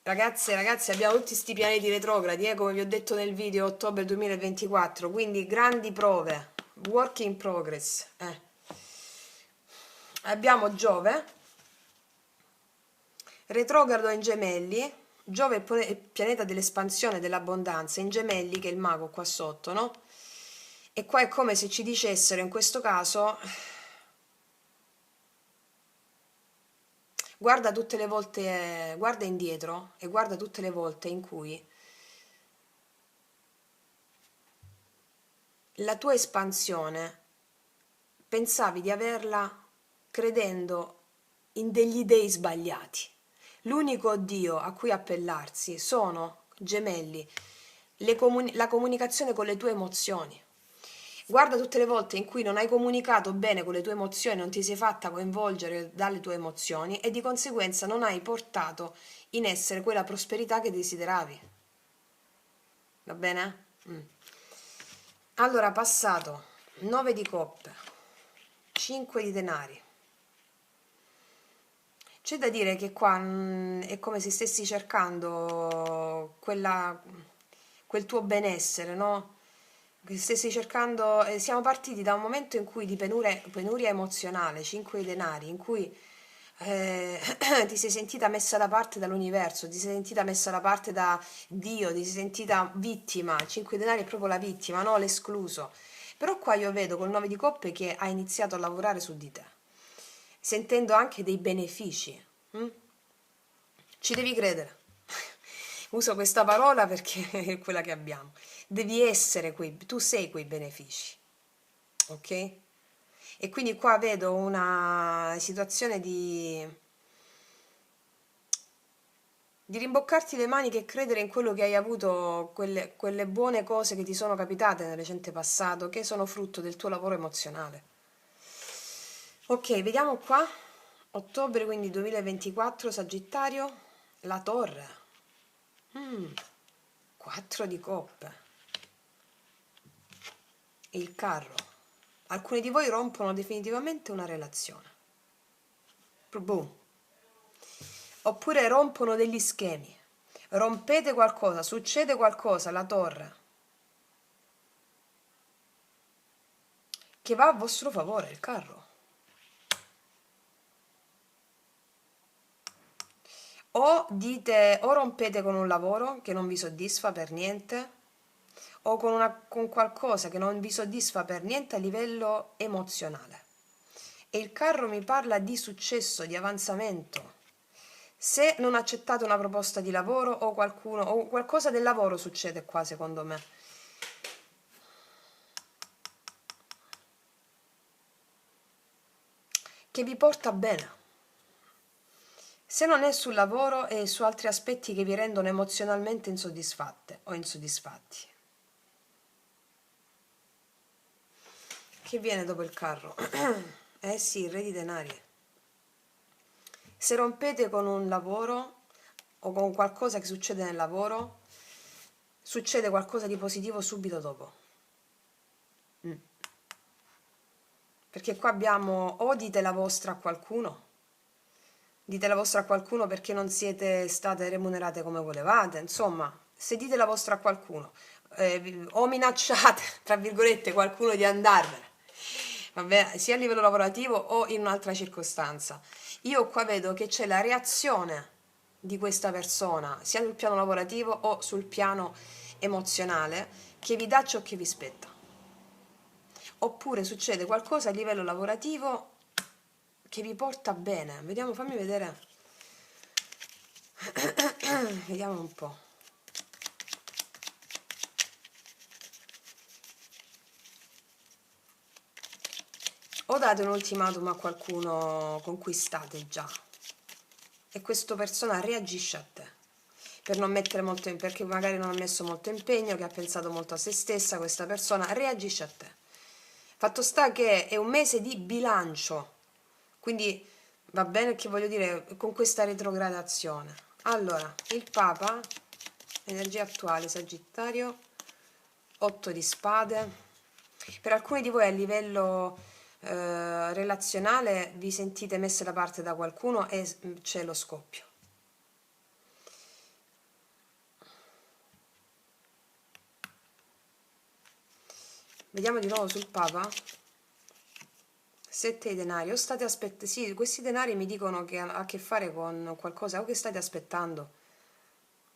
Speaker 1: Ragazze e ragazzi, abbiamo tutti sti pianeti retrogradi, come vi ho detto nel video ottobre 2024, quindi grandi prove, work in progress. Abbiamo Giove, retrogrado in Gemelli. Giove è il pianeta dell'espansione, dell'abbondanza, in Gemelli, che è il mago qua sotto, no? E qua è come se ci dicessero, in questo caso, guarda tutte le volte, guarda indietro e guarda tutte le volte in cui la tua espansione pensavi di averla credendo in degli dei sbagliati. L'unico Dio a cui appellarsi sono gemelli, la comunicazione con le tue emozioni. Guarda tutte le volte in cui non hai comunicato bene con le tue emozioni, non ti sei fatta coinvolgere dalle tue emozioni e di conseguenza non hai portato in essere quella prosperità che desideravi. Va bene? Allora, passato 9 di coppe, 5 di denari. C'è da dire che qua è come se stessi cercando quel tuo benessere, no? Che stessi cercando, siamo partiti da un momento in cui di penuria emozionale, 5 di denari, in cui ti sei sentita messa da parte dall'universo, ti sei sentita messa da parte da Dio, ti sei sentita vittima. 5 denari è proprio la vittima, no? L'escluso. Però qua io vedo col 9 di coppe che hai iniziato a lavorare su di te, sentendo anche dei benefici. mm? Ci devi credere. Uso questa parola perché è quella che abbiamo. Devi essere tu sei quei benefici, ok? E quindi qua vedo una situazione di rimboccarti le maniche e credere in quello che hai avuto, quelle buone cose che ti sono capitate nel recente passato, che sono frutto del tuo lavoro emozionale. Ok, vediamo qua. Ottobre, quindi 2024, Sagittario, la torre. 4 di coppe. Il carro. Alcuni di voi rompono definitivamente una relazione. Boom. Oppure rompono degli schemi. Rompete qualcosa, succede qualcosa, la torre, che va a vostro favore, il carro. O rompete con un lavoro che non vi soddisfa per niente, o con qualcosa che non vi soddisfa per niente a livello emozionale. E il carro mi parla di successo, di avanzamento. Se non accettate una proposta di lavoro o qualcosa del lavoro succede qua, secondo me. Che vi porta bene. Se non è sul lavoro è su altri aspetti che vi rendono emozionalmente insoddisfatte o insoddisfatti. Che viene dopo il carro? Eh sì, il re di denari. Se rompete con un lavoro o con qualcosa che succede nel lavoro, succede qualcosa di positivo subito dopo. Perché qua abbiamo o dite la vostra a qualcuno, dite la vostra a qualcuno perché non siete state remunerate come volevate, insomma, se dite la vostra a qualcuno o minacciate, tra virgolette, qualcuno di andarvene, vabbè, sia a livello lavorativo o in un'altra circostanza. Io qua vedo che c'è la reazione di questa persona, sia sul piano lavorativo o sul piano emozionale, che vi dà ciò che vi spetta. Oppure succede qualcosa a livello lavorativo che vi porta bene. Vediamo, fammi vedere. Vediamo un po'. O date un ultimatum a qualcuno con cui state già e questa persona reagisce a te per non mettere molto perché magari non ha messo molto impegno, che ha pensato molto a se stessa, questa persona reagisce a te. Fatto sta che è un mese di bilancio, quindi va bene, che voglio dire, con questa retrogradazione. Allora, il Papa, energia attuale, Sagittario, 8 di spade. Per alcuni di voi a livello relazionale vi sentite messe da parte da qualcuno e c'è lo scoppio. Vediamo di nuovo sul Papa. 7 di denari, o state aspettando, sì, questi denari mi dicono che ha a che fare con qualcosa o che state aspettando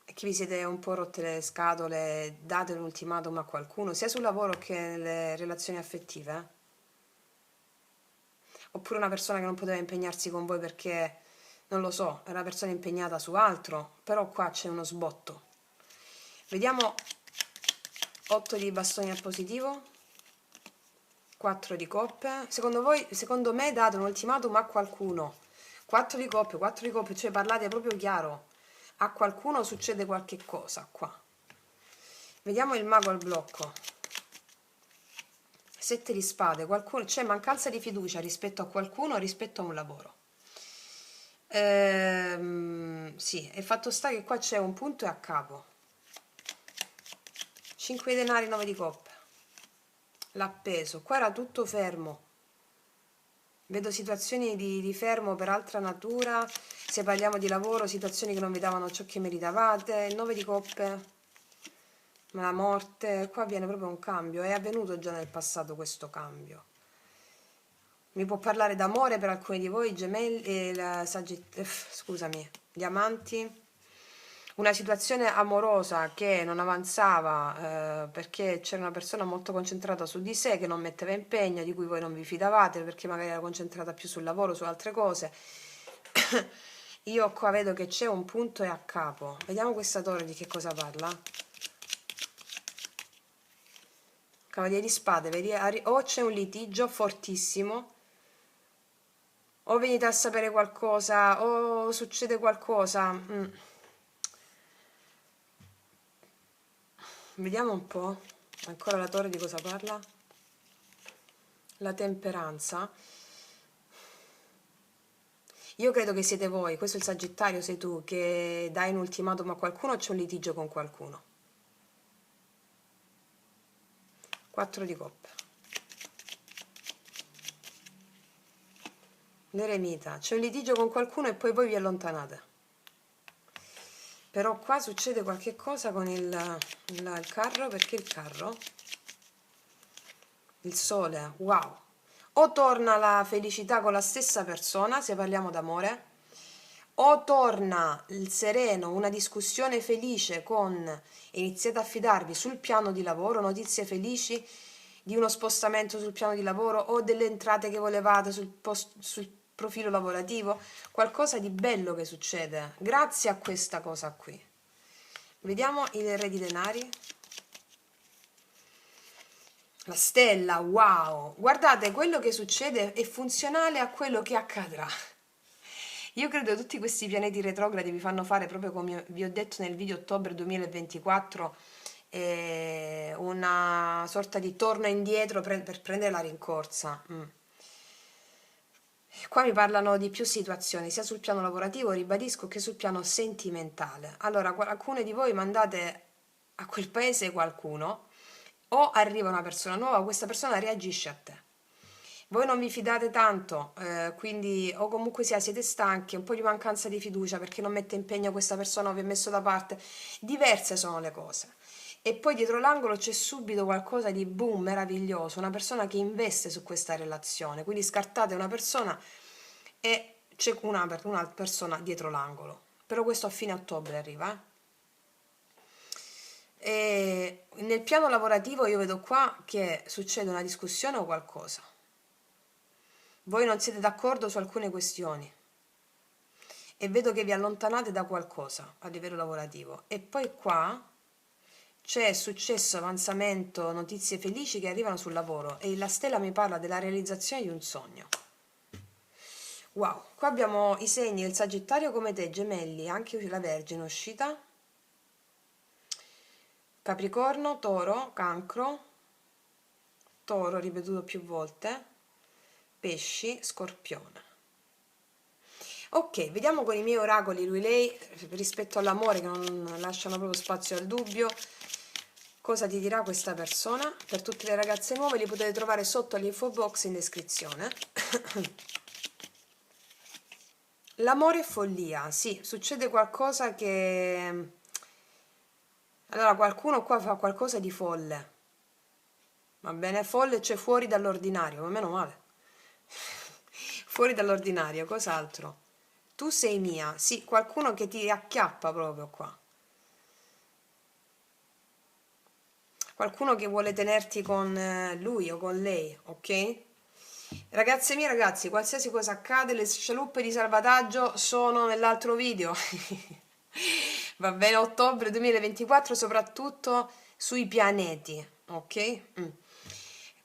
Speaker 1: e che vi siete un po' rotte le scatole, date un ultimatum a qualcuno, sia sul lavoro che nelle relazioni affettive. Oppure una persona che non poteva impegnarsi con voi perché, non lo so, era una persona impegnata su altro, però qua c'è uno sbotto. Vediamo 8 di bastoni al positivo, 4 di coppe. Secondo voi, secondo me date un ultimatum a qualcuno. 4 di coppe, cioè parlate proprio chiaro. A qualcuno succede qualche cosa qua. Vediamo il mago al blocco. 7 di spade, c'è mancanza di fiducia rispetto a qualcuno, rispetto a un lavoro. Sì, è fatto sta che qua c'è un punto e a capo. 5 di denari, 9 di coppe. L'appeso, qua era tutto fermo. Vedo situazioni di fermo per altra natura, se parliamo di lavoro, situazioni che non vi davano ciò che meritavate. Il 9 di coppe, la morte, qua viene proprio un cambio, è avvenuto già nel passato questo cambio. Mi può parlare d'amore per alcuni di voi, gemelli, scusami, gli amanti, una situazione amorosa che non avanzava perché c'era una persona molto concentrata su di sé, che non metteva impegno, di cui voi non vi fidavate perché magari era concentrata più sul lavoro, su altre cose. Io qua vedo che c'è un punto e a capo. Vediamo questa torre di che cosa parla. Cavaliere di spade, vedi? O c'è un litigio fortissimo, o venite a sapere qualcosa, o succede qualcosa. Vediamo un po'. Ancora la torre di cosa parla? La temperanza. Io credo che siete voi, questo è il Sagittario, sei tu, che dai un ultimatum a qualcuno o c'è un litigio con qualcuno. 4 di coppe. L'eremita, c'è un litigio con qualcuno e poi voi vi allontanate. Però qua succede qualche cosa con il carro, perché il carro? Il sole, wow. O torna la felicità con la stessa persona, se parliamo d'amore, o torna il sereno, una discussione felice con, iniziate a fidarvi sul piano di lavoro, notizie felici di uno spostamento sul piano di lavoro o delle entrate che volevate sul profilo lavorativo, qualcosa di bello che succede grazie a questa cosa qui. Vediamo il re di denari. La stella, wow! Guardate, quello che succede è funzionale a quello che accadrà. Io credo che tutti questi pianeti retrogradi vi fanno fare, proprio come vi ho detto nel video ottobre 2024, una sorta di torno indietro per prendere la rincorsa. Qua mi parlano di più situazioni, sia sul piano lavorativo, ribadisco, che sul piano sentimentale. Allora, alcune di voi mandate a quel paese qualcuno, o arriva una persona nuova, questa persona reagisce a te. Voi non vi fidate tanto, quindi o comunque sia siete stanchi, un po' di mancanza di fiducia perché non mette impegno questa persona o vi ha messo da parte. Diverse sono le cose. E poi dietro l'angolo c'è subito qualcosa di boom, meraviglioso, una persona che investe su questa relazione. Quindi scartate una persona e c'è una persona dietro l'angolo. Però questo a fine ottobre arriva. E nel piano lavorativo io vedo qua che succede una discussione o qualcosa. Voi non siete d'accordo su alcune questioni e vedo che vi allontanate da qualcosa a livello lavorativo. E poi qua c'è successo, avanzamento, notizie felici che arrivano sul lavoro e la stella mi parla della realizzazione di un sogno. Wow, qua abbiamo i segni del Sagittario come te, Gemelli, anche la Vergine uscita, Capricorno, Toro, Cancro, Toro ripetuto più volte, Pesci, Scorpione. Ok, vediamo con i miei oracoli lui-lei rispetto all'amore che non lasciano proprio spazio al dubbio. Cosa ti dirà questa persona? Per tutte le ragazze nuove li potete trovare sotto all'info box in descrizione. L'amore è follia, sì, succede qualcosa che... Allora qualcuno qua fa qualcosa di folle, va bene? Folle c'è fuori dall'ordinario, ma meno male. Fuori dall'ordinario, cos'altro? Tu sei mia, sì, qualcuno che ti acchiappa proprio qua. Qualcuno che vuole tenerti con lui o con lei, ok? Ragazze mie, ragazzi, qualsiasi cosa accade, le scialuppe di salvataggio sono nell'altro video. Va bene, ottobre 2024, soprattutto sui pianeti, ok?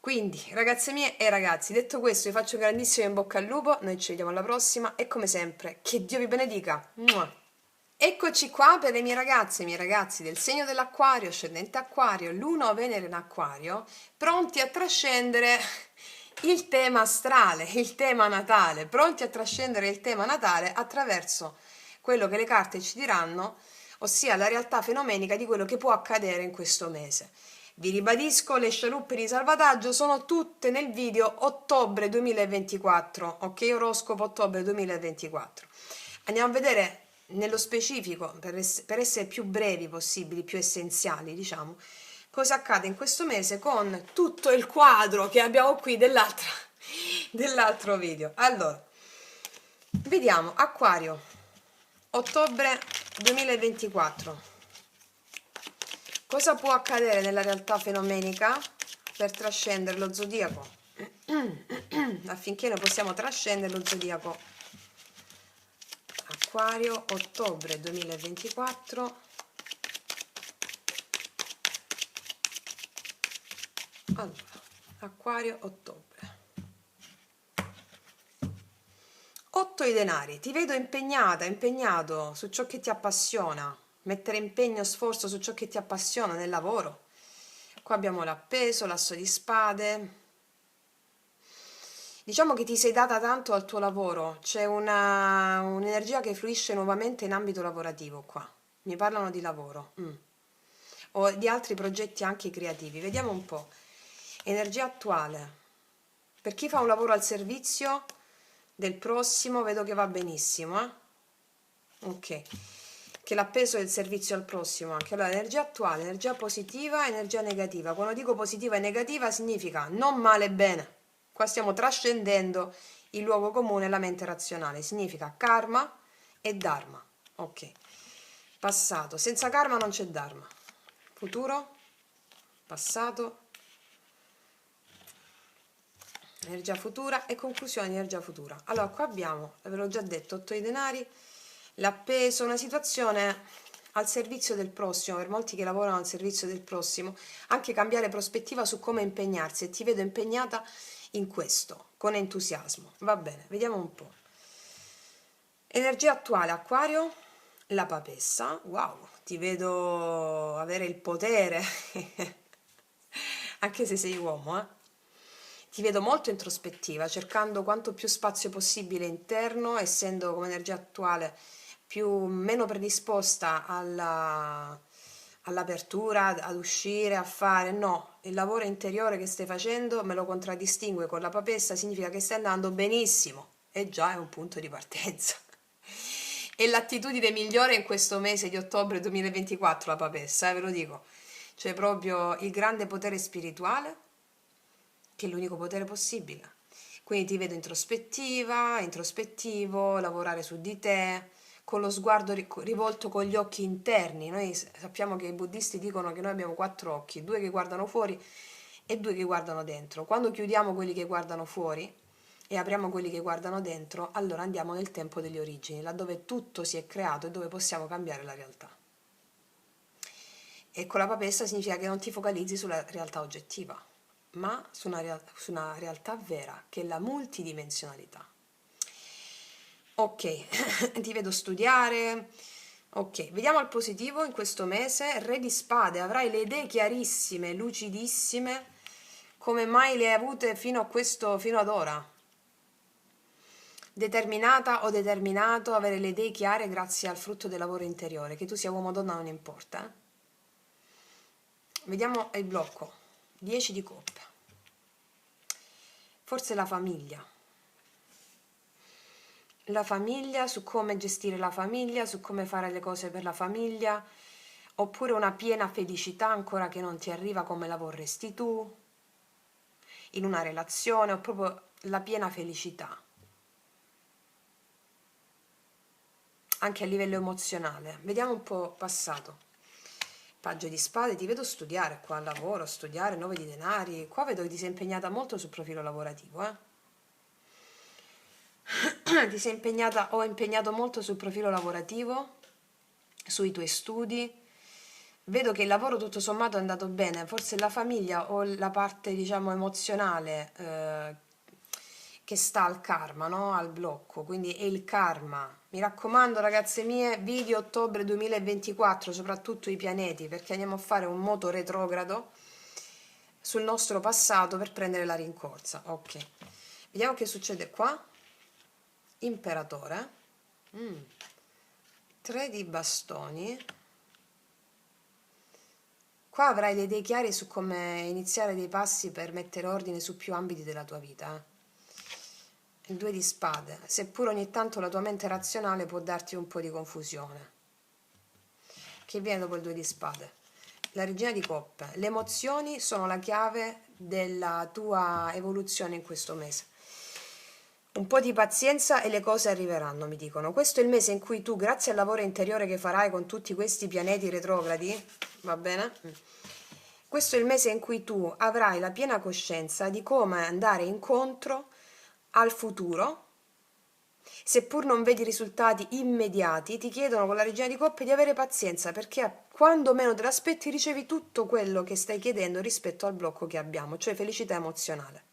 Speaker 1: Quindi, ragazze mie e ragazzi, detto questo, vi faccio un grandissimo in bocca al lupo, noi ci vediamo alla prossima e come sempre, che Dio vi benedica. Mua. Eccoci qua per le mie ragazze e i miei ragazzi del segno dell'Acquario, ascendente Acquario, Luna o Venere in Acquario, pronti a trascendere il tema astrale, il tema natale, pronti a trascendere il tema natale attraverso quello che le carte ci diranno, ossia la realtà fenomenica di quello che può accadere in questo mese. Vi ribadisco, le scialuppe di salvataggio sono tutte nel video ottobre 2024, ok? Oroscopo ottobre 2024. Andiamo a vedere nello specifico, per essere più brevi possibili, più essenziali, diciamo, cosa accade in questo mese con tutto il quadro che abbiamo qui dell'altro video. Allora, vediamo, Acquario, ottobre 2024. Cosa può accadere nella realtà fenomenica per trascendere lo zodiaco? Affinché noi possiamo trascendere lo zodiaco. Acquario, ottobre 2024. Allora, Acquario, ottobre. 8 i denari. Ti vedo impegnata, impegnato su ciò che ti appassiona. Mettere impegno, sforzo su ciò che ti appassiona nel lavoro. Qua abbiamo l'appeso, l'asso di spade. Diciamo che ti sei data tanto al tuo lavoro, c'è un'energia che fluisce nuovamente in ambito lavorativo qua. Mi parlano di lavoro. O di altri progetti anche creativi. Vediamo un po'. Energia attuale. Per chi fa un lavoro al servizio del prossimo, vedo che va benissimo, ok. Che l'appeso è il servizio al prossimo anche. Allora, energia attuale, energia positiva, energia negativa. Quando dico positiva e negativa significa non male e bene. Qua stiamo trascendendo il luogo comune e la mente razionale. Significa karma e dharma. Ok. Passato. Senza karma non c'è dharma. Futuro. Passato. Energia futura e conclusione di energia futura. Allora, qua abbiamo, ve l'ho già detto, 8 i denari, l'appeso, una situazione al servizio del prossimo, per molti che lavorano al servizio del prossimo, anche cambiare prospettiva su come impegnarsi e ti vedo impegnata in questo, con entusiasmo. Va bene, vediamo un po'. Energia attuale, Acquario, la papessa, wow, ti vedo avere il potere, anche se sei uomo, Ti vedo molto introspettiva, cercando quanto più spazio possibile interno, essendo come energia attuale meno predisposta all'apertura, ad uscire, a fare. No, il lavoro interiore che stai facendo me lo contraddistingue con la papessa, significa che stai andando benissimo e già è un punto di partenza. E l'attitudine migliore in questo mese di ottobre 2024, la papessa, ve lo dico. C'è proprio il grande potere spirituale, che è l'unico potere possibile. Quindi ti vedo introspettiva, introspettivo, lavorare su di te, con lo sguardo rivolto con gli occhi interni. Noi sappiamo che i buddisti dicono che noi abbiamo 4 occhi, 2 che guardano fuori e 2 che guardano dentro. Quando chiudiamo quelli che guardano fuori e apriamo quelli che guardano dentro, allora andiamo nel tempo delle origini, laddove tutto si è creato e dove possiamo cambiare la realtà. E con la papessa significa che non ti focalizzi sulla realtà oggettiva, ma su una realtà vera, che è la multidimensionalità. Ok, ti vedo studiare. Ok, vediamo il positivo in questo mese. Re di spade, avrai le idee chiarissime, lucidissime, come mai le hai avute fino ad ora. Determinata o determinato, avere le idee chiare grazie al frutto del lavoro interiore, che tu sia uomo o donna non importa. Vediamo il blocco. 10 di coppe. Forse la famiglia. La famiglia, su come gestire la famiglia, su come fare le cose per la famiglia, oppure una piena felicità ancora che non ti arriva come la vorresti tu, in una relazione, o proprio la piena felicità, anche a livello emozionale. Vediamo un po' passato. Paggio di spade, ti vedo studiare qua al lavoro, studiare, 9 di denari, qua vedo che ti sei impegnata molto sul profilo lavorativo, ti sei impegnata o impegnato molto sul profilo lavorativo, sui tuoi studi. Vedo che il lavoro tutto sommato è andato bene, forse la famiglia o la parte diciamo emozionale che sta al karma, no? Al blocco, quindi è il karma. Mi raccomando ragazze mie, video ottobre 2024, soprattutto i pianeti, perché andiamo a fare un moto retrogrado sul nostro passato per prendere la rincorsa. Ok, vediamo che succede qua. Imperatore, 3 di bastoni. Qua avrai le idee chiare su come iniziare dei passi per mettere ordine su più ambiti della tua vita. Il 2 di spade, seppur ogni tanto la tua mente razionale può darti un po' di confusione. Che viene dopo il 2 di spade? La regina di coppe. Le emozioni sono la chiave della tua evoluzione in questo mese. Un po' di pazienza e le cose arriveranno, mi dicono. Questo è il mese in cui tu, grazie al lavoro interiore che farai con tutti questi pianeti retrogradi, va bene? Questo è il mese in cui tu avrai la piena coscienza di come andare incontro al futuro. Seppur non vedi risultati immediati, ti chiedono con la regina di coppe di avere pazienza, perché quando meno te l'aspetti ricevi tutto quello che stai chiedendo rispetto al blocco che abbiamo, cioè felicità emozionale.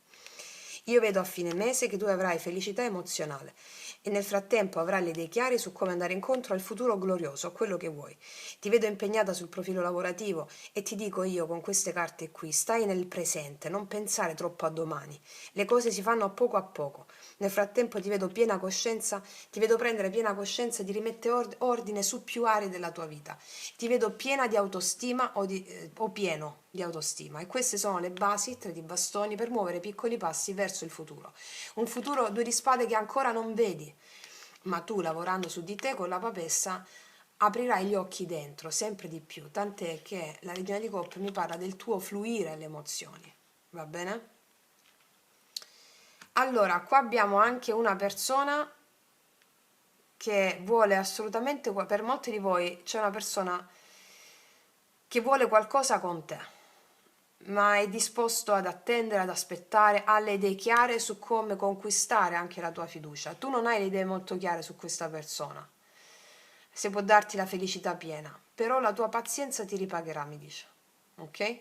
Speaker 1: Io vedo a fine mese che tu avrai felicità emozionale e nel frattempo avrai le idee chiare su come andare incontro al futuro glorioso, a quello che vuoi. Ti vedo impegnata sul profilo lavorativo e ti dico io con queste carte qui, stai nel presente, non pensare troppo a domani. Le cose si fanno a poco a poco. Nel frattempo ti vedo piena coscienza, ti vedo prendere piena coscienza di rimettere ordine su più aree della tua vita. Ti vedo piena di autostima o pieno di autostima, e queste sono le basi, 3 di bastoni, per muovere piccoli passi verso il futuro. Un futuro 2 di spade che ancora non vedi, ma tu lavorando su di te con la papessa aprirai gli occhi dentro sempre di più, tant'è che la regina di coppe mi parla del tuo fluire alle emozioni, va bene? Allora, qua abbiamo anche una persona che vuole assolutamente, per molti di voi c'è una persona che vuole qualcosa con te, ma è disposto ad attendere, ad aspettare, ha le idee chiare su come conquistare anche la tua fiducia. Tu non hai le idee molto chiare su questa persona, se può darti la felicità piena, però la tua pazienza ti ripagherà, mi dice. Ok?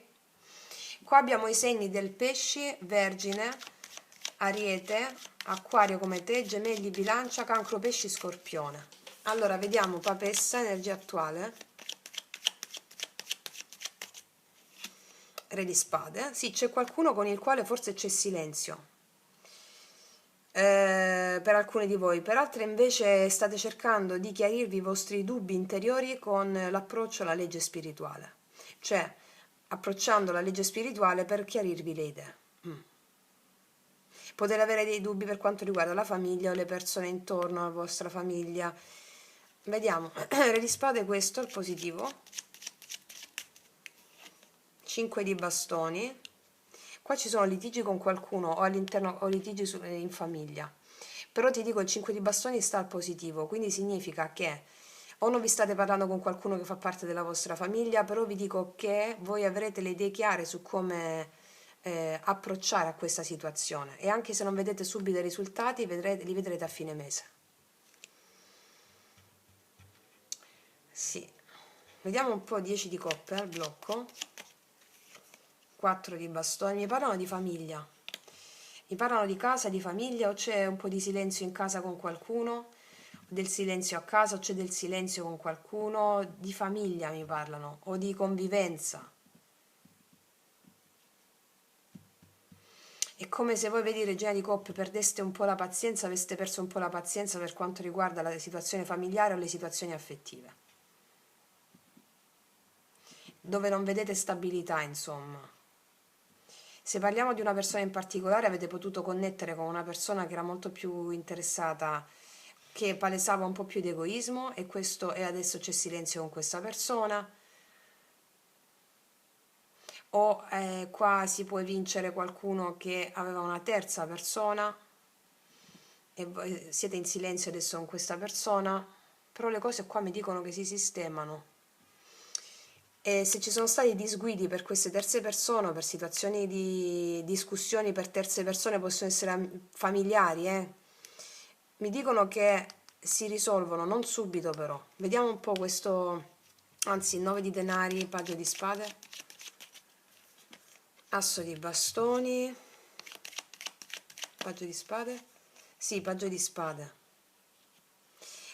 Speaker 1: Qua abbiamo i segni del pesci, vergine, ariete, acquario come te, gemelli, bilancia, cancro, pesci, scorpione. Allora, vediamo papessa, energia attuale. Re di spade. Sì, c'è qualcuno con il quale forse c'è silenzio. Per alcuni di voi, per altri invece state cercando di chiarirvi i vostri dubbi interiori con l'approccio alla legge spirituale, cioè approcciando la legge spirituale per chiarirvi le idee. Potete avere dei dubbi per quanto riguarda la famiglia o le persone intorno alla vostra famiglia. Vediamo, Re di spade, questo è il positivo. 5 di bastoni. Qua ci sono litigi con qualcuno o all'interno o litigi in famiglia, Però ti dico, il 5 di bastoni sta al positivo, quindi significa che o non vi state parlando con qualcuno che fa parte della vostra famiglia, però vi dico che voi avrete le idee chiare su come approcciare a questa situazione, e anche se non vedete subito i risultati, li vedrete a fine mese. Sì, vediamo un po'. 10 di coppe al blocco, 4 di bastoni, mi parlano di famiglia, mi parlano di casa, di famiglia, o c'è un po' di silenzio in casa con qualcuno, del silenzio a casa, o c'è del silenzio con qualcuno, di famiglia mi parlano, o di convivenza. È come se voi, vedi, Regina di Coppe, perdeste un po' la pazienza, aveste perso un po' la pazienza per quanto riguarda la situazione familiare o le situazioni affettive, dove non vedete stabilità, insomma. Se parliamo di una persona in particolare, avete potuto connettere con una persona che era molto più interessata, che palesava un po' più di egoismo, e adesso c'è silenzio con questa persona. O qua si può vincere qualcuno che aveva una terza persona e voi siete in silenzio adesso con questa persona, però le cose qua mi dicono che si sistemano. E se ci sono stati disguidi per queste terze persone, o per situazioni di discussioni per terze persone, possono essere familiari, mi dicono che si risolvono, non subito però. Vediamo un po' questo, anzi, 9 di denari, paggio di spade, asso di bastoni, paggio di spade, sì, paggio di spade.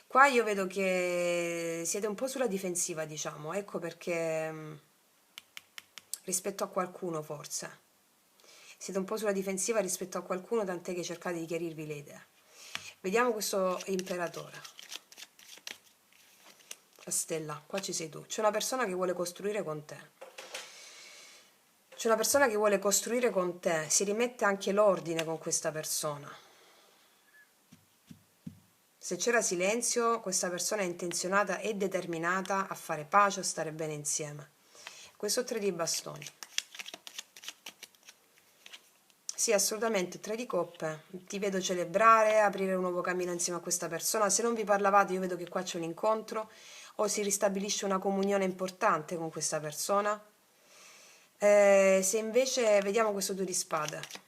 Speaker 1: Qua io vedo che siete un po' sulla difensiva, diciamo, ecco perché, rispetto a qualcuno forse. Siete un po' sulla difensiva rispetto a qualcuno, tant'è che cercate di chiarirvi le idee. Vediamo questo imperatore. La stella, qua ci sei tu. C'è una persona che vuole costruire con te. C'è una persona che vuole costruire con te. Si rimette anche l'ordine con questa persona. Se c'era silenzio, questa persona è intenzionata e determinata a fare pace, a stare bene insieme. Questo 3 di bastoni. Sì, assolutamente, 3 di coppe. Ti vedo celebrare, aprire un nuovo cammino insieme a questa persona. Se non vi parlavate, io vedo che qua c'è un incontro, o si ristabilisce una comunione importante con questa persona. Se invece vediamo questo 2 di spade.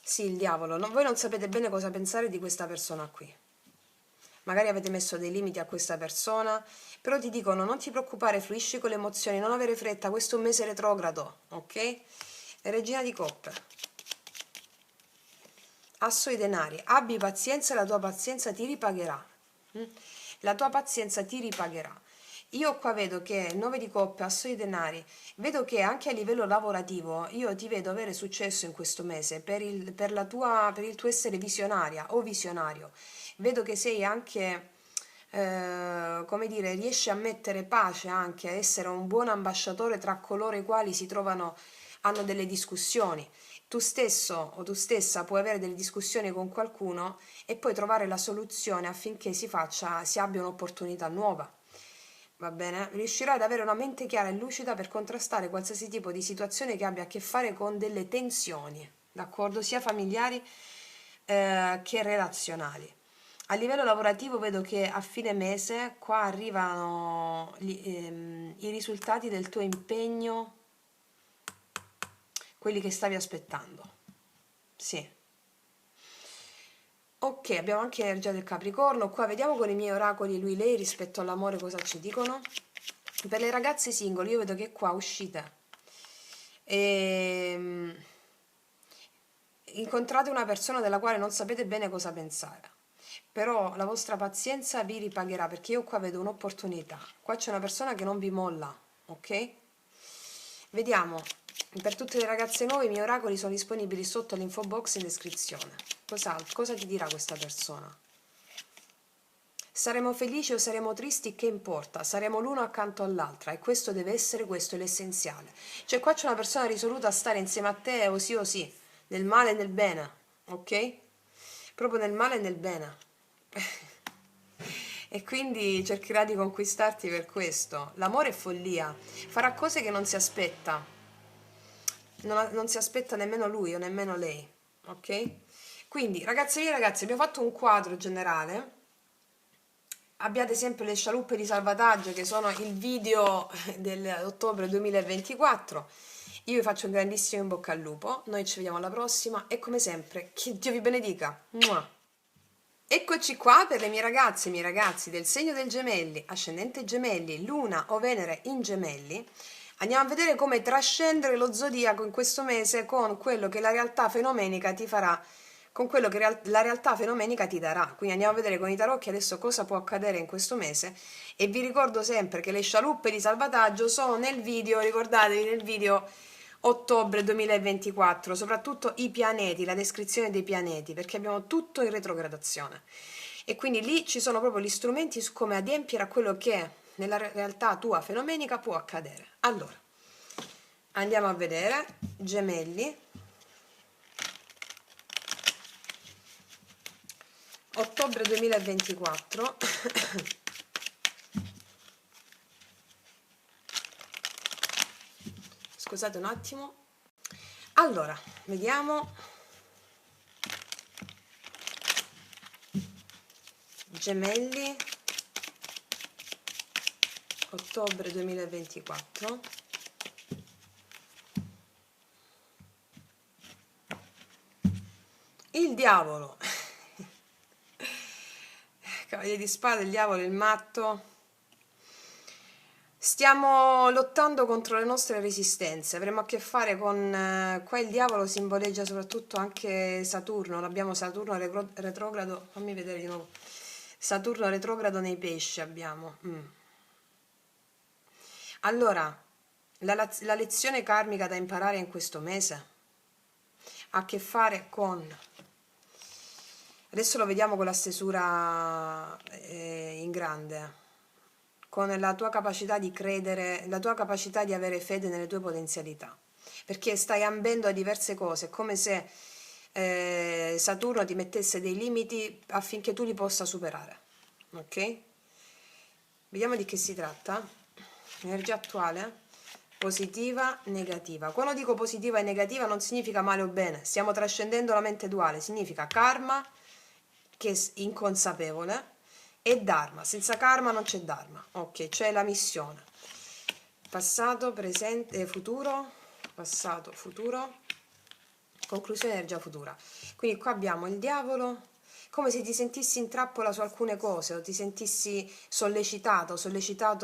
Speaker 1: Sì, il diavolo. Voi non sapete bene cosa pensare di questa persona qui. Magari avete messo dei limiti a questa persona, però ti dicono non ti preoccupare, fluisci con le emozioni, non avere fretta, questo è un mese retrogrado, ok? Regina di coppe, asso di denari, abbi pazienza e la tua pazienza ti ripagherà. La tua pazienza ti ripagherà. Io qua vedo che 9 di coppe, asso di denari, vedo che anche a livello lavorativo io ti vedo avere successo in questo mese per il tuo essere visionaria o visionario. Vedo che sei anche, come dire, riesci a mettere pace, anche a essere un buon ambasciatore tra coloro i quali si trovano, hanno delle discussioni. Tu stesso o tu stessa puoi avere delle discussioni con qualcuno e poi trovare la soluzione affinché si abbia un'opportunità nuova. Va bene? Riuscirai ad avere una mente chiara e lucida per contrastare qualsiasi tipo di situazione che abbia a che fare con delle tensioni, d'accordo? Sia familiari che relazionali. A livello lavorativo vedo che a fine mese qua arrivano i risultati del tuo impegno, quelli che stavi aspettando. Sì. Ok, abbiamo anche l'energia del Capricorno. Qua vediamo con i miei oracoli lui lei rispetto all'amore cosa ci dicono. Per le ragazze single io vedo che qua uscite e incontrate una persona della quale non sapete bene cosa pensare, però la vostra pazienza vi ripagherà, perché io qua vedo un'opportunità. Qua c'è una persona che non vi molla, ok? Vediamo, per tutte le ragazze nuove i miei oracoli sono disponibili sotto l'info box in descrizione. Cosa ti dirà questa persona? Saremo felici o saremo tristi, che importa? Saremo l'uno accanto all'altra, e questo deve essere, questo è l'essenziale. Cioè qua c'è una persona risoluta a stare insieme a te o sì, nel male e nel bene, ok? Proprio nel male e nel bene. E quindi cercherà di conquistarti per questo. L'amore è follia, farà cose che non si aspetta, non si aspetta nemmeno lui o nemmeno lei, ok? Quindi, ragazzi e ragazzi, abbiamo fatto un quadro generale. Abbiate sempre le scialuppe di salvataggio che sono il video dell'ottobre 2024. Io vi faccio un grandissimo in bocca al lupo. Noi ci vediamo alla prossima e come sempre, che Dio vi benedica. Mua. Eccoci qua per le mie ragazze e i miei ragazzi del segno del Gemelli, ascendente Gemelli, Luna o Venere in Gemelli. Andiamo a vedere come trascendere lo zodiaco in questo mese con quello che la realtà fenomenica ti farà, con quello che la realtà fenomenica ti darà. Quindi andiamo a vedere con i tarocchi adesso cosa può accadere in questo mese e vi ricordo sempre che le scialuppe di salvataggio sono nel video, ricordatevi nel video ottobre 2024, soprattutto i pianeti, la descrizione dei pianeti, perché abbiamo tutto in retrogradazione. E quindi lì ci sono proprio gli strumenti su come adempiere a quello che nella realtà tua fenomenica può accadere. Allora, andiamo a vedere Gemelli, ottobre 2024. Scusate un attimo. Allora, vediamo Gemelli, ottobre 2024. Il diavolo. Cavaliere di spade, il diavolo, il matto. Stiamo lottando contro le nostre resistenze, avremo a che fare con... qua il diavolo simboleggia soprattutto anche Saturno, l'abbiamo Saturno retrogrado, fammi vedere di nuovo, Saturno retrogrado nei pesci abbiamo. Allora, la lezione karmica da imparare in questo mese ha a che fare con... Adesso lo vediamo con la stesura in grande, con la tua capacità di credere, la tua capacità di avere fede nelle tue potenzialità, perché stai ambendo a diverse cose, è come se Saturno ti mettesse dei limiti affinché tu li possa superare, ok? Vediamo di che si tratta. Energia attuale, positiva, negativa. Quando dico positiva e negativa non significa male o bene, stiamo trascendendo la mente duale, significa karma, che è inconsapevole, e dharma. Senza karma non c'è dharma. Ok, c'è la missione. Passato, presente, futuro, passato, futuro, conclusione energia futura. Quindi qua abbiamo il diavolo, come se ti sentissi in trappola su alcune cose o ti sentissi sollecitato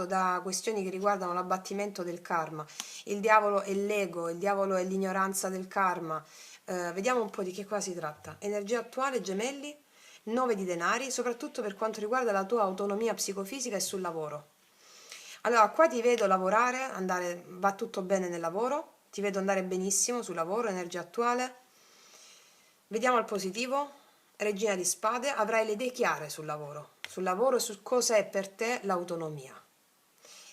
Speaker 1: da questioni che riguardano l'abbattimento del karma. Il diavolo è l'ego, il diavolo è l'ignoranza del karma. Vediamo un po' di che cosa si tratta. Energia attuale, Gemelli, 9 di denari, soprattutto per quanto riguarda la tua autonomia psicofisica e sul lavoro. Allora, qua ti vedo lavorare, va tutto bene nel lavoro, ti vedo andare benissimo sul lavoro, energia attuale. Vediamo il positivo, regina di spade, avrai le idee chiare sul lavoro e su cosa è per te l'autonomia.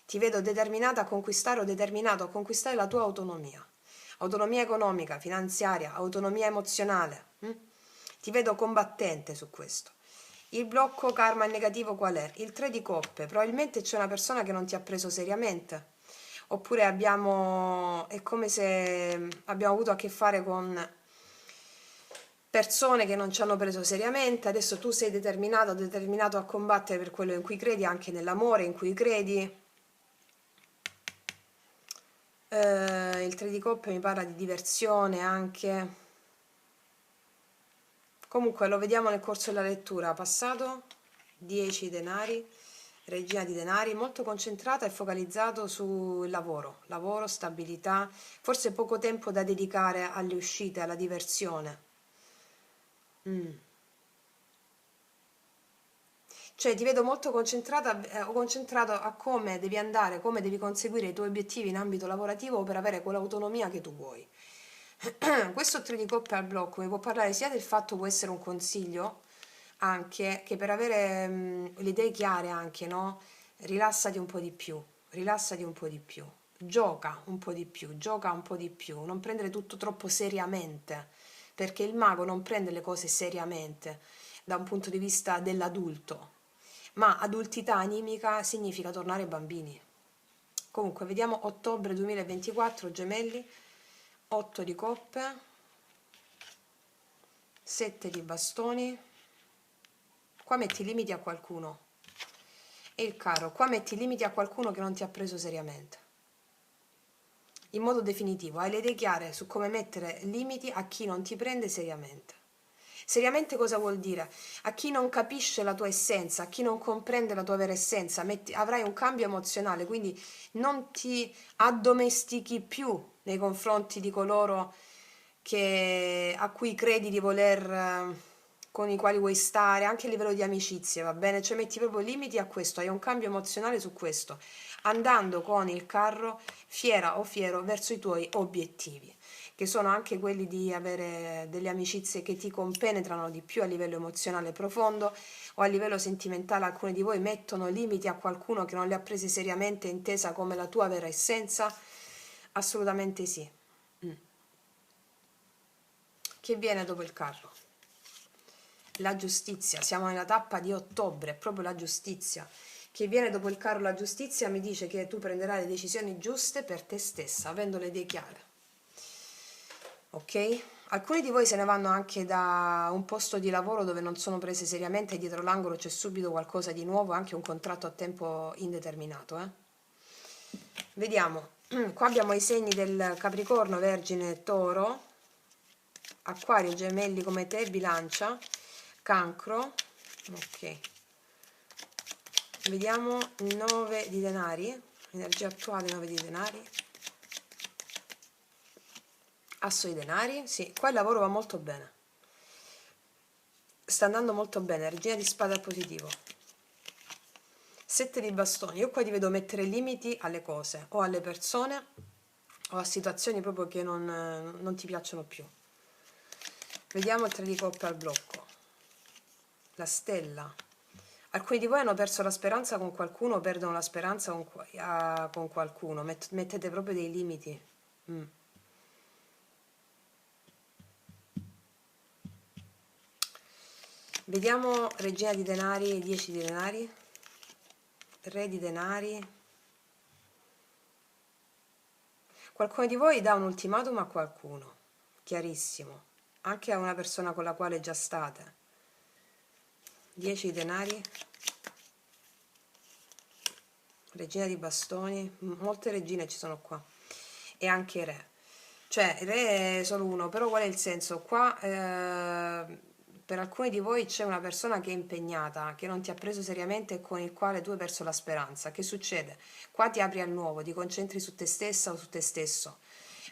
Speaker 1: Ti vedo determinata a conquistare o determinato a conquistare la tua autonomia. Autonomia economica, finanziaria, autonomia emozionale. Ti vedo combattente su questo. Il blocco karma negativo qual è? Il 3 di coppe. Probabilmente c'è una persona che non ti ha preso seriamente. Oppure è come se abbiamo avuto a che fare con persone che non ci hanno preso seriamente. Adesso tu sei determinato a combattere per quello in cui credi, anche nell'amore in cui credi. Il 3 di coppe mi parla di diversione anche. Comunque lo vediamo nel corso della lettura. Passato, 10 denari, regina di denari, molto concentrata e focalizzato sul lavoro, stabilità, forse poco tempo da dedicare alle uscite, alla diversione. Cioè ti vedo molto concentrato a come devi andare, come devi conseguire i tuoi obiettivi in ambito lavorativo per avere quell'autonomia che tu vuoi. Questo 3 di coppe al blocco mi può parlare sia del fatto, può essere un consiglio anche che per avere le idee chiare anche, no? Rilassati un po' di più, rilassati un po' di più, gioca un po' di più, gioca un po' di più, non prendere tutto troppo seriamente, perché il mago non prende le cose seriamente da un punto di vista dell'adulto, ma adultità animica significa tornare bambini. Comunque, vediamo ottobre 2024, Gemelli, 8 di coppe, 7 di bastoni, qua metti limiti a qualcuno, e il carro, qua metti limiti a qualcuno che non ti ha preso seriamente, in modo definitivo, hai le idee chiare su come mettere limiti a chi non ti prende seriamente. Seriamente cosa vuol dire? A chi non capisce la tua essenza, a chi non comprende la tua vera essenza, avrai un cambio emozionale, quindi non ti addomestichi più nei confronti di coloro a cui credi di con i quali vuoi stare, anche a livello di amicizie, va bene? Cioè metti proprio limiti a questo, hai un cambio emozionale su questo, andando con il carro fiera o fiero verso i tuoi obiettivi, che sono anche quelli di avere delle amicizie che ti compenetrano di più a livello emozionale profondo o a livello sentimentale. Alcuni di voi mettono limiti a qualcuno che non le ha prese seriamente, intesa come la tua vera essenza? Assolutamente sì. Che viene dopo il carro? La giustizia, siamo nella tappa di ottobre, è proprio la giustizia. Che viene dopo il carro, la giustizia mi dice che tu prenderai le decisioni giuste per te stessa, avendo le idee chiare. Ok? Alcuni di voi se ne vanno anche da un posto di lavoro dove non sono prese seriamente e dietro l'angolo c'è subito qualcosa di nuovo, anche un contratto a tempo indeterminato. Vediamo, qua abbiamo i segni del Capricorno, Vergine, Toro, Acquario, Gemelli come te, Bilancia, Cancro. Ok, vediamo 9 di denari, energia attuale 9 di denari, Asso di denari, sì, qua il lavoro va molto bene, sta andando molto bene, regina di spade al positivo, 7 di bastoni, io qua ti vedo mettere limiti alle cose, o alle persone, o a situazioni proprio che non ti piacciono più. Vediamo il 3 di coppe al blocco, la stella. Alcuni di voi hanno perso la speranza con qualcuno, perdono la speranza con qualcuno, mettete proprio dei limiti. Vediamo regina di denari e 10 di denari, re di denari. Qualcuno di voi dà un ultimatum a qualcuno, chiarissimo, anche a una persona con la quale già state. 10 di denari, regina di bastoni, molte regine ci sono qua, e anche re. Cioè, il re è solo uno, però qual è il senso? Qua per alcuni di voi c'è una persona che è impegnata, che non ti ha preso seriamente e con il quale tu hai perso la speranza. Che succede? Qua ti apri al nuovo, ti concentri su te stessa o su te stesso.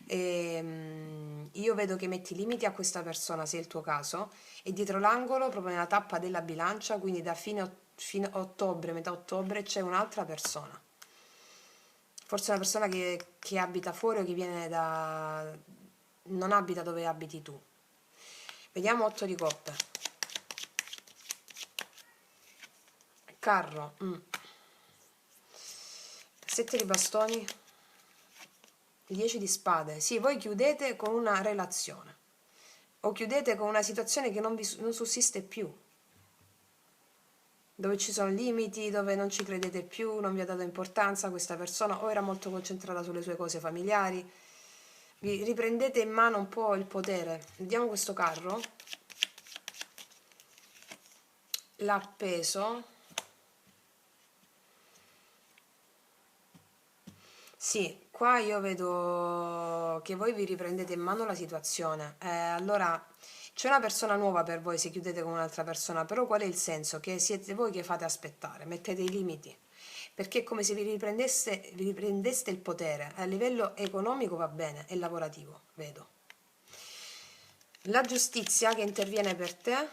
Speaker 1: Io vedo che metti limiti a questa persona, se è il tuo caso, e dietro l'angolo, proprio nella tappa della bilancia, quindi da fine ottobre, metà ottobre, c'è un'altra persona. Forse una persona che abita fuori o che viene da... non abita dove abiti tu. Vediamo 8 di coppe. Carro. 7 di bastoni. 10 di spade. Sì, voi chiudete con una relazione. O chiudete con una situazione che non sussiste più. Dove ci sono limiti, dove non ci credete più, non vi ha dato importanza questa persona, o era molto concentrata sulle sue cose familiari. Vi riprendete in mano un po' il potere. Vediamo questo carro. L'appeso. Sì, qua io vedo che voi vi riprendete in mano la situazione. Allora, c'è una persona nuova per voi se chiudete con un'altra persona, però qual è il senso? Che siete voi che fate aspettare, mettete i limiti, perché è come se vi riprendeste il potere. A livello economico va bene, è lavorativo, vedo. La giustizia che interviene per te,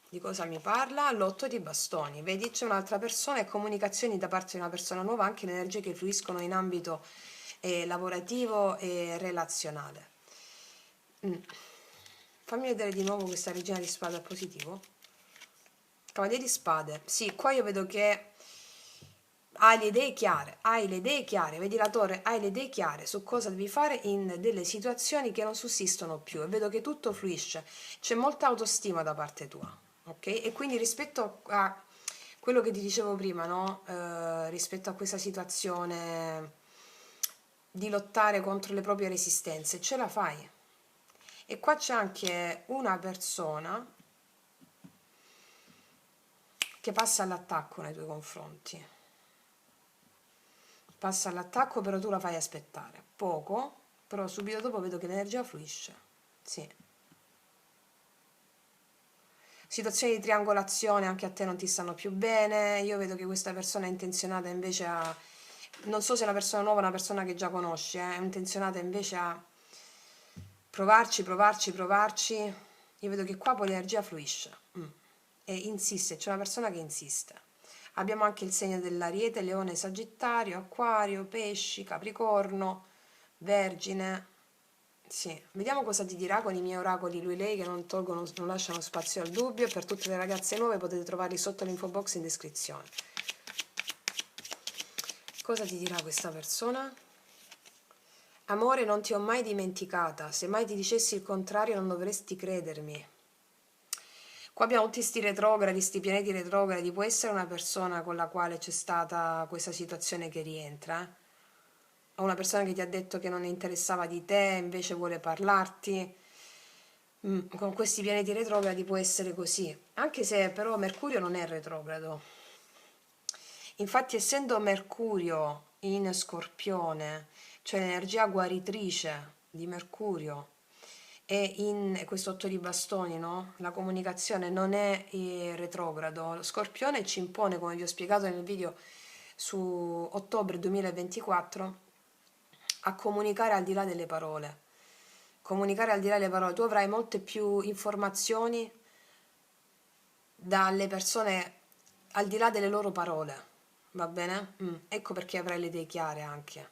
Speaker 1: di cosa mi parla? L'8 di bastoni, vedi c'è un'altra persona e comunicazioni da parte di una persona nuova, anche le energie che fluiscono in ambito lavorativo e relazionale. Fammi vedere di nuovo questa regina di spade al positivo. Cavaliere di spade, sì, qua io vedo che hai le idee chiare, vedi la torre, hai le idee chiare su cosa devi fare in delle situazioni che non sussistono più e vedo che tutto fluisce, c'è molta autostima da parte tua, ok? E quindi rispetto a quello che ti dicevo prima, no? Rispetto a questa situazione di lottare contro le proprie resistenze, ce la fai E qua c'è anche una persona che passa all'attacco nei tuoi confronti. Passa all'attacco, però tu la fai aspettare. Poco, però subito dopo vedo che l'energia fluisce. Sì. Situazioni di triangolazione anche a te non ti stanno più bene. Io vedo che questa persona è intenzionata invece a... Non so se è una persona nuova o una persona che già conosci, è intenzionata invece a provarci, provarci, provarci. Io vedo che qua poi l'energia fluisce. E insiste, c'è una persona che insiste. Abbiamo anche il segno dell'Ariete, Leone, Sagittario, Acquario, Pesci, Capricorno, Vergine. Sì, vediamo cosa ti dirà con i miei oracoli lui lei che non tolgono, non lasciano spazio al dubbio. Per tutte le ragazze nuove potete trovarli sotto l'info box in descrizione. Cosa ti dirà questa persona? Amore, non ti ho mai dimenticata. Se mai ti dicessi il contrario non dovresti credermi. Qua abbiamo tutti sti retrogradi, sti pianeti retrogradi. Può essere una persona con la quale c'è stata questa situazione che rientra, o una persona che ti ha detto che non ne interessava di te, invece vuole parlarti. Con questi pianeti retrogradi può essere così, anche se però Mercurio non è retrogrado. Infatti, essendo Mercurio in Scorpione, cioè l'energia guaritrice di Mercurio, e in questo 8 di bastoni, no? La comunicazione non è retrogrado. Lo Scorpione ci impone, come vi ho spiegato nel video su ottobre 2024, a comunicare al di là delle parole. Comunicare al di là delle parole. Tu avrai molte più informazioni dalle persone al di là delle loro parole. Va bene? Ecco perché avrai le idee chiare anche.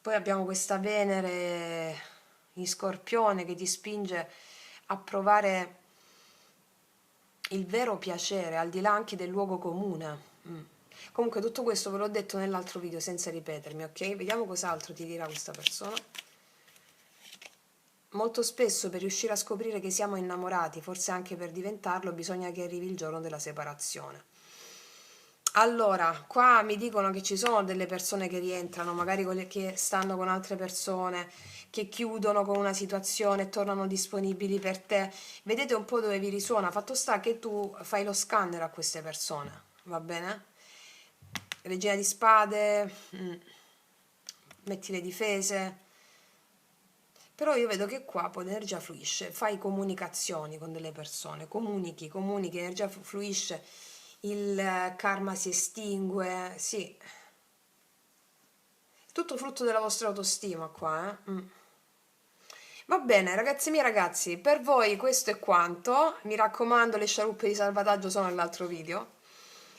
Speaker 1: Poi abbiamo questa Venere in Scorpione che ti spinge a provare il vero piacere, al di là anche del luogo comune. Comunque tutto questo ve l'ho detto nell'altro video senza ripetermi, ok? Vediamo cos'altro ti dirà questa persona. Molto spesso per riuscire a scoprire che siamo innamorati, forse anche per diventarlo, bisogna che arrivi il giorno della separazione. Allora, qua mi dicono che ci sono delle persone che rientrano, magari quelle che stanno con altre persone, che chiudono con una situazione e tornano disponibili per te. Vedete un po' dove vi risuona. Fatto sta che tu fai lo scanner a queste persone, va bene? Regina di spade, metti le difese. Però io vedo che qua poi l'energia fluisce, fai comunicazioni con delle persone, comunichi, l'energia fluisce, il karma si estingue, sì. Tutto frutto della vostra autostima qua, eh? Va bene, ragazzi miei ragazzi, per voi questo è quanto. Mi raccomando, le sciaruppe di salvataggio sono nell'altro video.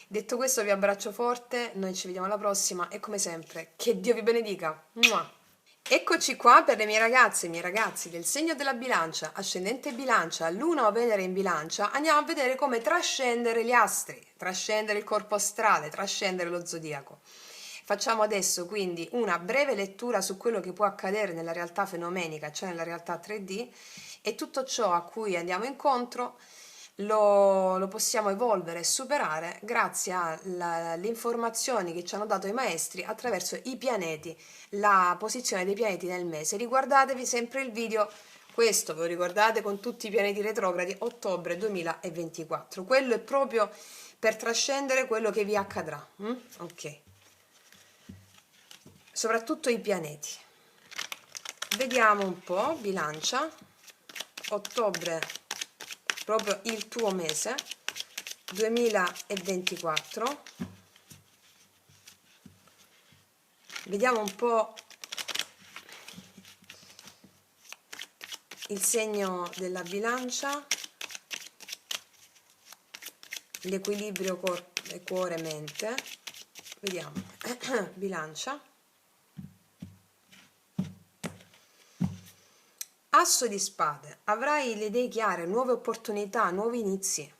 Speaker 1: Detto questo, vi abbraccio forte, noi ci vediamo alla prossima e come sempre, che Dio vi benedica. Mua! Eccoci qua per le mie ragazze e i miei ragazzi del segno della bilancia, ascendente bilancia, luna o Venere in bilancia. Andiamo a vedere come trascendere gli astri, trascendere il corpo astrale, trascendere lo zodiaco. Facciamo adesso quindi una breve lettura su quello che può accadere nella realtà fenomenica, cioè nella realtà 3D, e tutto ciò a cui andiamo incontro lo possiamo evolvere e superare grazie alle informazioni che ci hanno dato i maestri attraverso i pianeti, la posizione dei pianeti nel mese. Riguardatevi sempre il video, questo ve lo ricordate, con tutti i pianeti retrogradi, ottobre 2024. Quello è proprio per trascendere quello che vi accadrà. Ok. Soprattutto i pianeti. Vediamo un po', bilancia, ottobre, proprio il tuo mese, 2024. Vediamo un po' il segno della bilancia, l'equilibrio cuore-mente. Vediamo, bilancia. Asso di spade, avrai le idee chiare, nuove opportunità, nuovi inizi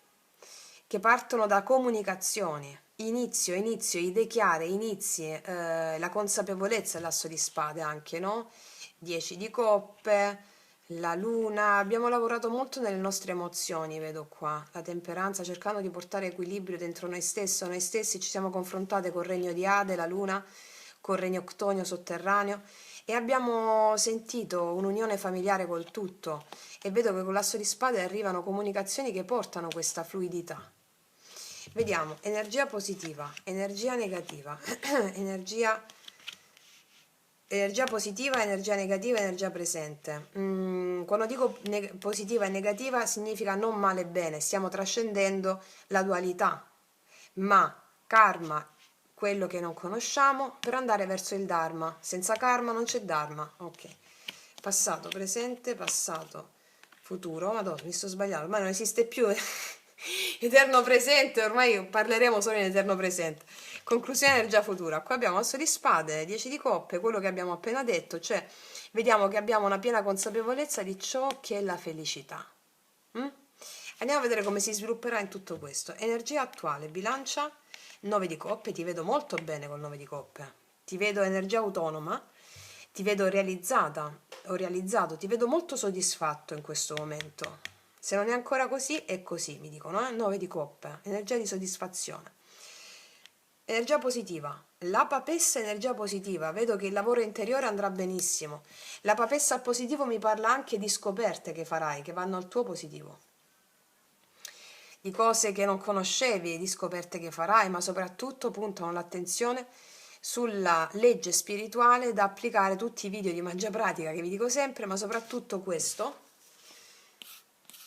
Speaker 1: che partono da comunicazioni, inizio, idee chiare, inizi, la consapevolezza dell'asso di spade anche, no? 10 di coppe, la luna, abbiamo lavorato molto nelle nostre emozioni, vedo qua, la temperanza, cercando di portare equilibrio dentro noi stessi ci siamo confrontate col regno di Ade, la luna, col regno Octonio sotterraneo, e abbiamo sentito un'unione familiare col tutto e vedo che con l'asso di spade arrivano comunicazioni che portano questa fluidità. Vediamo, energia positiva, energia negativa, energia, energia positiva, energia negativa, energia presente. Quando dico positiva e negativa significa non male e bene, stiamo trascendendo la dualità, ma karma, quello che non conosciamo, per andare verso il dharma. Senza karma non c'è dharma. Ok. Passato, presente, passato, futuro. Madonna, mi sto sbagliando, ormai non esiste più eterno presente, ormai parleremo solo in eterno presente. Conclusione energia futura. Qua abbiamo asso di spade, 10 di coppe, quello che abbiamo appena detto, cioè vediamo che abbiamo una piena consapevolezza di ciò che è la felicità. Mm? Andiamo a vedere come si svilupperà in tutto questo. Energia attuale, bilancia, 9 di coppe, ti vedo molto bene col 9 di coppe. Ti vedo energia autonoma, ti vedo realizzata, ho realizzato, ti vedo molto soddisfatto in questo momento. Se non è ancora così, è così, mi dicono, 9 di coppe, energia di soddisfazione. Energia positiva, la papessa energia positiva, vedo che il lavoro interiore andrà benissimo. La papessa al positivo mi parla anche di scoperte che farai, che vanno al tuo positivo, di cose che non conoscevi, di scoperte che farai, ma soprattutto puntano l'attenzione sulla legge spirituale da applicare tutti i video di magia pratica che vi dico sempre, ma soprattutto questo,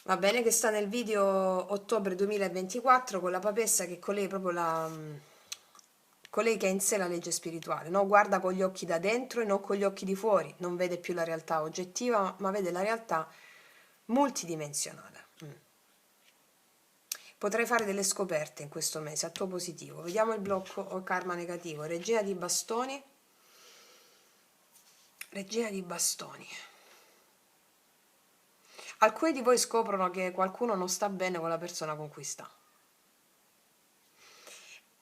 Speaker 1: va bene, che sta nel video ottobre 2024 con la papessa, che con lei proprio colei che ha in sé la legge spirituale, no? Guarda con gli occhi da dentro e non con gli occhi di fuori, non vede più la realtà oggettiva, ma vede la realtà multidimensionale. Potrai fare delle scoperte in questo mese a tuo positivo. Vediamo il blocco o karma negativo. Regina di bastoni. Regina di bastoni. Alcuni di voi scoprono che qualcuno non sta bene con la persona con cui sta.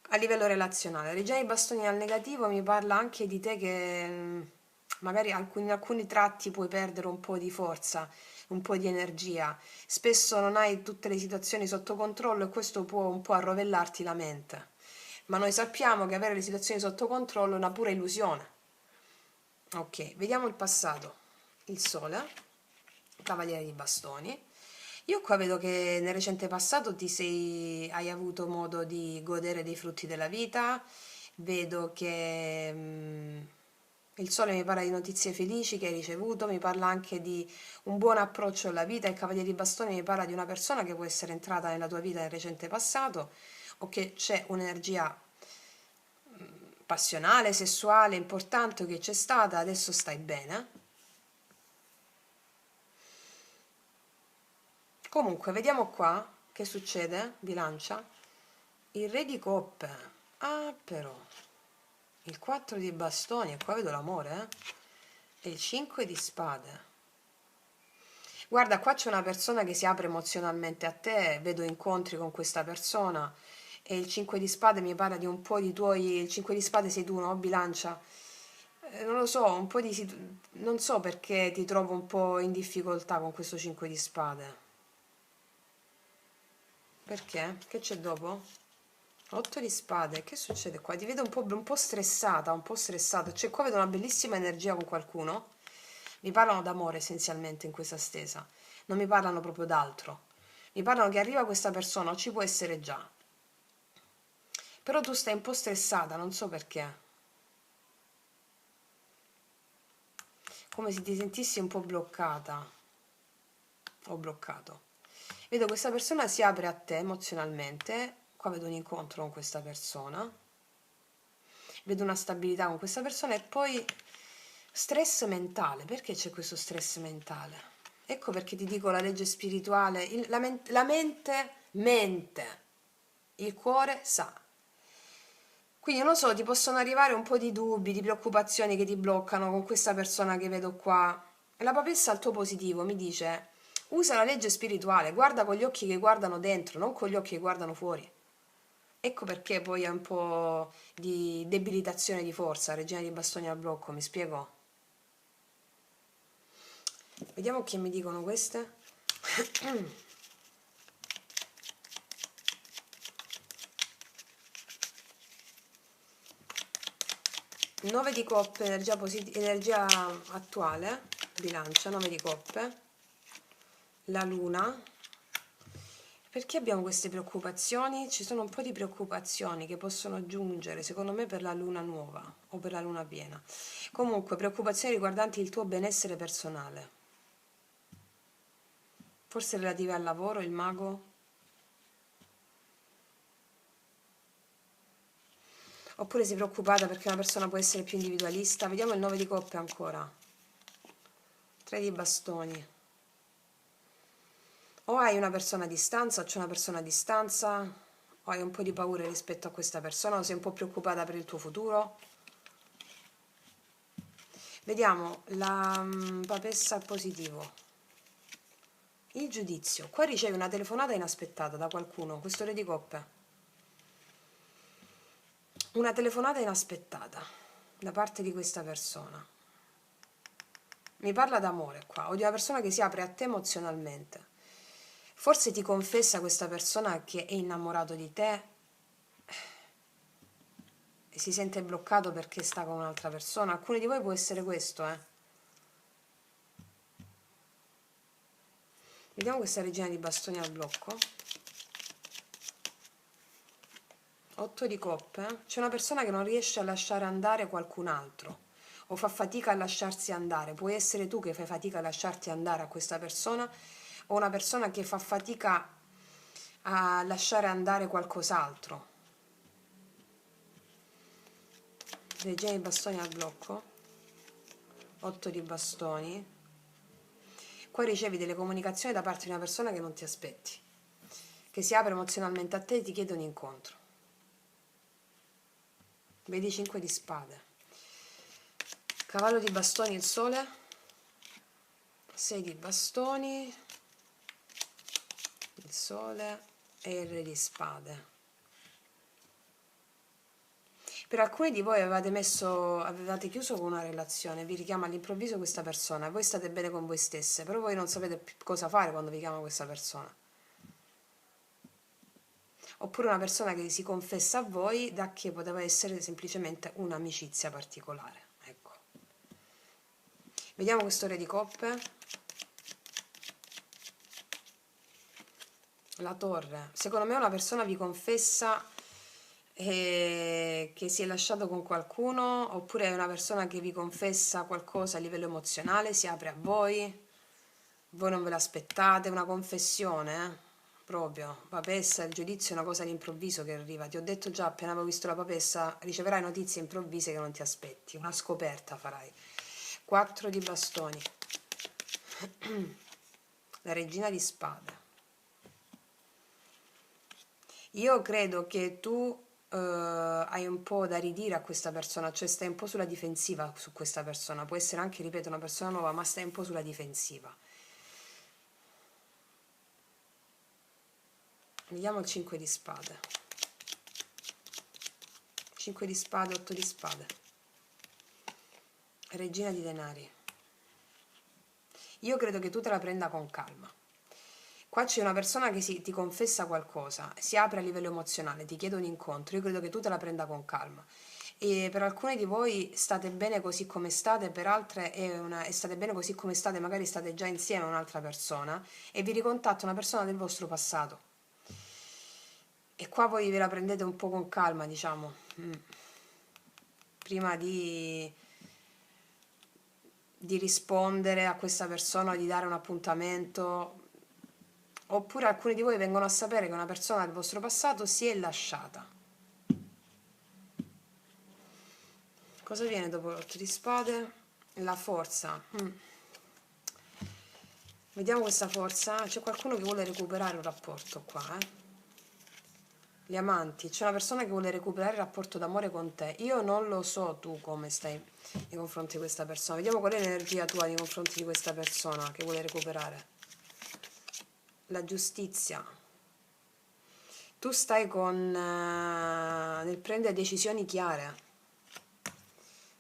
Speaker 1: A livello relazionale, regina di bastoni al negativo mi parla anche di te che magari in alcuni tratti puoi perdere un po' di forza, un po' di energia. Spesso non hai tutte le situazioni sotto controllo e questo può un po' arrovellarti la mente. Ma noi sappiamo che avere le situazioni sotto controllo è una pura illusione. Ok, vediamo il passato. Il sole, cavaliere di bastoni. Io qua vedo che nel recente passato hai avuto modo di godere dei frutti della vita, vedo che il sole mi parla di notizie felici che hai ricevuto, mi parla anche di un buon approccio alla vita, il cavaliere di bastoni mi parla di una persona che può essere entrata nella tua vita nel recente passato o che c'è un'energia passionale, sessuale, importante che c'è stata, adesso stai bene. Comunque, vediamo qua che succede, bilancia. Il re di coppe. Ah, però. Il 4 di bastoni, e qua vedo l'amore, E il 5 di spade. Guarda, qua c'è una persona che si apre emozionalmente a te, vedo incontri con questa persona e il 5 di spade mi parla di un po' di tuoi... Il 5 di spade sei tu, no? Bilancia. Non lo so, un po' di... Non so perché ti trovo un po' in difficoltà con questo 5 di spade. Perché? Che c'è dopo? 8 di spade, che succede qua? Ti vedo un po' stressata, un po' stressato. Cioè qua vedo una bellissima energia con qualcuno. Mi parlano d'amore essenzialmente in questa stesa. Non mi parlano proprio d'altro. Mi parlano che arriva questa persona, o ci può essere già. Però tu stai un po' stressata, non so perché. Come se ti sentissi un po' bloccata. O bloccato. Vedo questa persona si apre a te emozionalmente. Qua vedo un incontro con questa persona. Vedo una stabilità con questa persona e poi stress mentale. Perché c'è questo stress mentale? Ecco perché ti dico la legge spirituale. La mente mente, il cuore sa. Quindi non lo so, ti possono arrivare un po' di dubbi, di preoccupazioni che ti bloccano con questa persona che vedo qua. E la papessa al tuo positivo mi dice: usa la legge spirituale, guarda con gli occhi che guardano dentro, non con gli occhi che guardano fuori. Ecco perché poi è un po' di debilitazione di forza, regina di bastoni al blocco, mi spiego? Vediamo che mi dicono queste. 9 di coppe, energia attuale, bilancia, 9 di coppe, la luna. Perché abbiamo queste preoccupazioni? Ci sono un po' di preoccupazioni che possono giungere, secondo me, per la luna nuova o per la luna piena. Comunque, preoccupazioni riguardanti il tuo benessere personale. Forse relative al lavoro, il mago. Oppure sei preoccupata perché una persona può essere più individualista. Vediamo il 9 di coppe ancora. 3 di bastoni. O hai una persona a distanza, o c'è una persona a distanza, o hai un po' di paura rispetto a questa persona, o sei un po' preoccupata per il tuo futuro. Vediamo la papessa al positivo. Il giudizio. Qua ricevi una telefonata inaspettata da qualcuno, questo re di coppe. Una telefonata inaspettata da parte di questa persona. Mi parla d'amore qua, o di una persona che si apre a te emozionalmente. Forse ti confessa questa persona che è innamorato di te e si sente bloccato perché sta con un'altra persona. Alcuni di voi può essere questo, Vediamo questa regina di bastoni al blocco. 8 di coppe. C'è una persona che non riesce a lasciare andare qualcun altro o fa fatica a lasciarsi andare. Puoi essere tu che fai fatica a lasciarti andare a questa persona o una persona che fa fatica a lasciare andare qualcos'altro. Regina di bastoni al blocco. 8 di bastoni. Qua ricevi delle comunicazioni da parte di una persona che non ti aspetti, che si apre emozionalmente a te e ti chiede un incontro. Vedi 5 di spade. Cavallo di bastoni, il sole. 6 di bastoni, il sole e il re di spade. Per alcuni di voi avevate chiuso con una relazione, vi richiama all'improvviso questa persona, voi state bene con voi stesse, però voi non sapete più cosa fare quando vi chiama questa persona. Oppure una persona che si confessa a voi da che poteva essere semplicemente un'amicizia particolare. Ecco. Vediamo questo re di coppe. La torre. Secondo me una persona vi confessa che si è lasciato con qualcuno, oppure è una persona che vi confessa qualcosa a livello emozionale, si apre a voi non ve l'aspettate, una confessione, proprio. Papessa, il giudizio è una cosa all'improvviso che arriva. Ti ho detto già, appena avevo visto la papessa, riceverai notizie improvvise che non ti aspetti, una scoperta farai. 4 di bastoni. La regina di spade. Io credo che tu hai un po' da ridire a questa persona, cioè stai un po' sulla difensiva su questa persona. Può essere anche, ripeto, una persona nuova, ma stai un po' sulla difensiva. Vediamo il 5 di spade. 5 di spade, 8 di spade. Regina di denari. Io credo che tu te la prenda con calma. Qua c'è una persona che ti confessa qualcosa, si apre a livello emozionale, ti chiede un incontro, io credo che tu te la prenda con calma. E per alcuni di voi state bene così come state, per altre state bene così come state, magari state già insieme a un'altra persona e vi ricontatta una persona del vostro passato. E qua voi ve la prendete un po' con calma, diciamo, prima di rispondere a questa persona, di dare un appuntamento. Oppure alcuni di voi vengono a sapere che una persona del vostro passato si è lasciata. Cosa viene dopo l'8 di spade? La forza. Vediamo questa forza. C'è qualcuno che vuole recuperare un rapporto qua, Gli amanti. C'è una persona che vuole recuperare il rapporto d'amore con te. Io non lo so tu come stai nei confronti di questa persona. Vediamo qual è l'energia tua nei confronti di questa persona che vuole recuperare. La giustizia. Tu stai nel prendere decisioni chiare.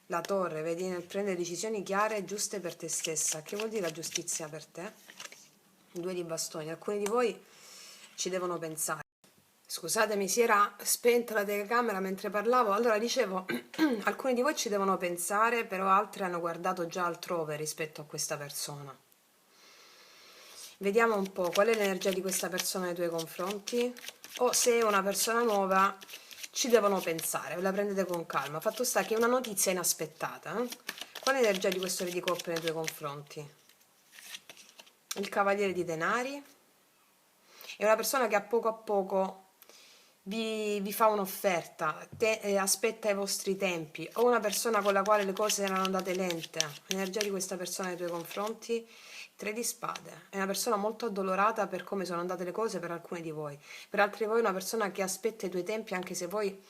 Speaker 1: La torre, vedi, nel prendere decisioni chiare e giuste per te stessa. Che vuol dire la giustizia per te? 2 di bastoni. Alcuni di voi ci devono pensare. Scusatemi, si era spenta la telecamera mentre parlavo. Allora, dicevo, alcuni di voi ci devono pensare, però altri hanno guardato già altrove rispetto a questa persona. Vediamo un po' qual è l'energia di questa persona nei tuoi confronti, o se è una persona nuova ci devono pensare, ve la prendete con calma. Fatto sta che è una notizia inaspettata. Qual è l'energia di questo re di coppe nei tuoi confronti? Il cavaliere di denari. È una persona che a poco vi fa un'offerta, aspetta i vostri tempi, o una persona con la quale le cose erano andate lente. L'energia di questa persona nei tuoi confronti, tre di spade. È una persona molto addolorata per come sono andate le cose per alcuni di voi. Per altri di voi è una persona che aspetta i tuoi tempi anche se voi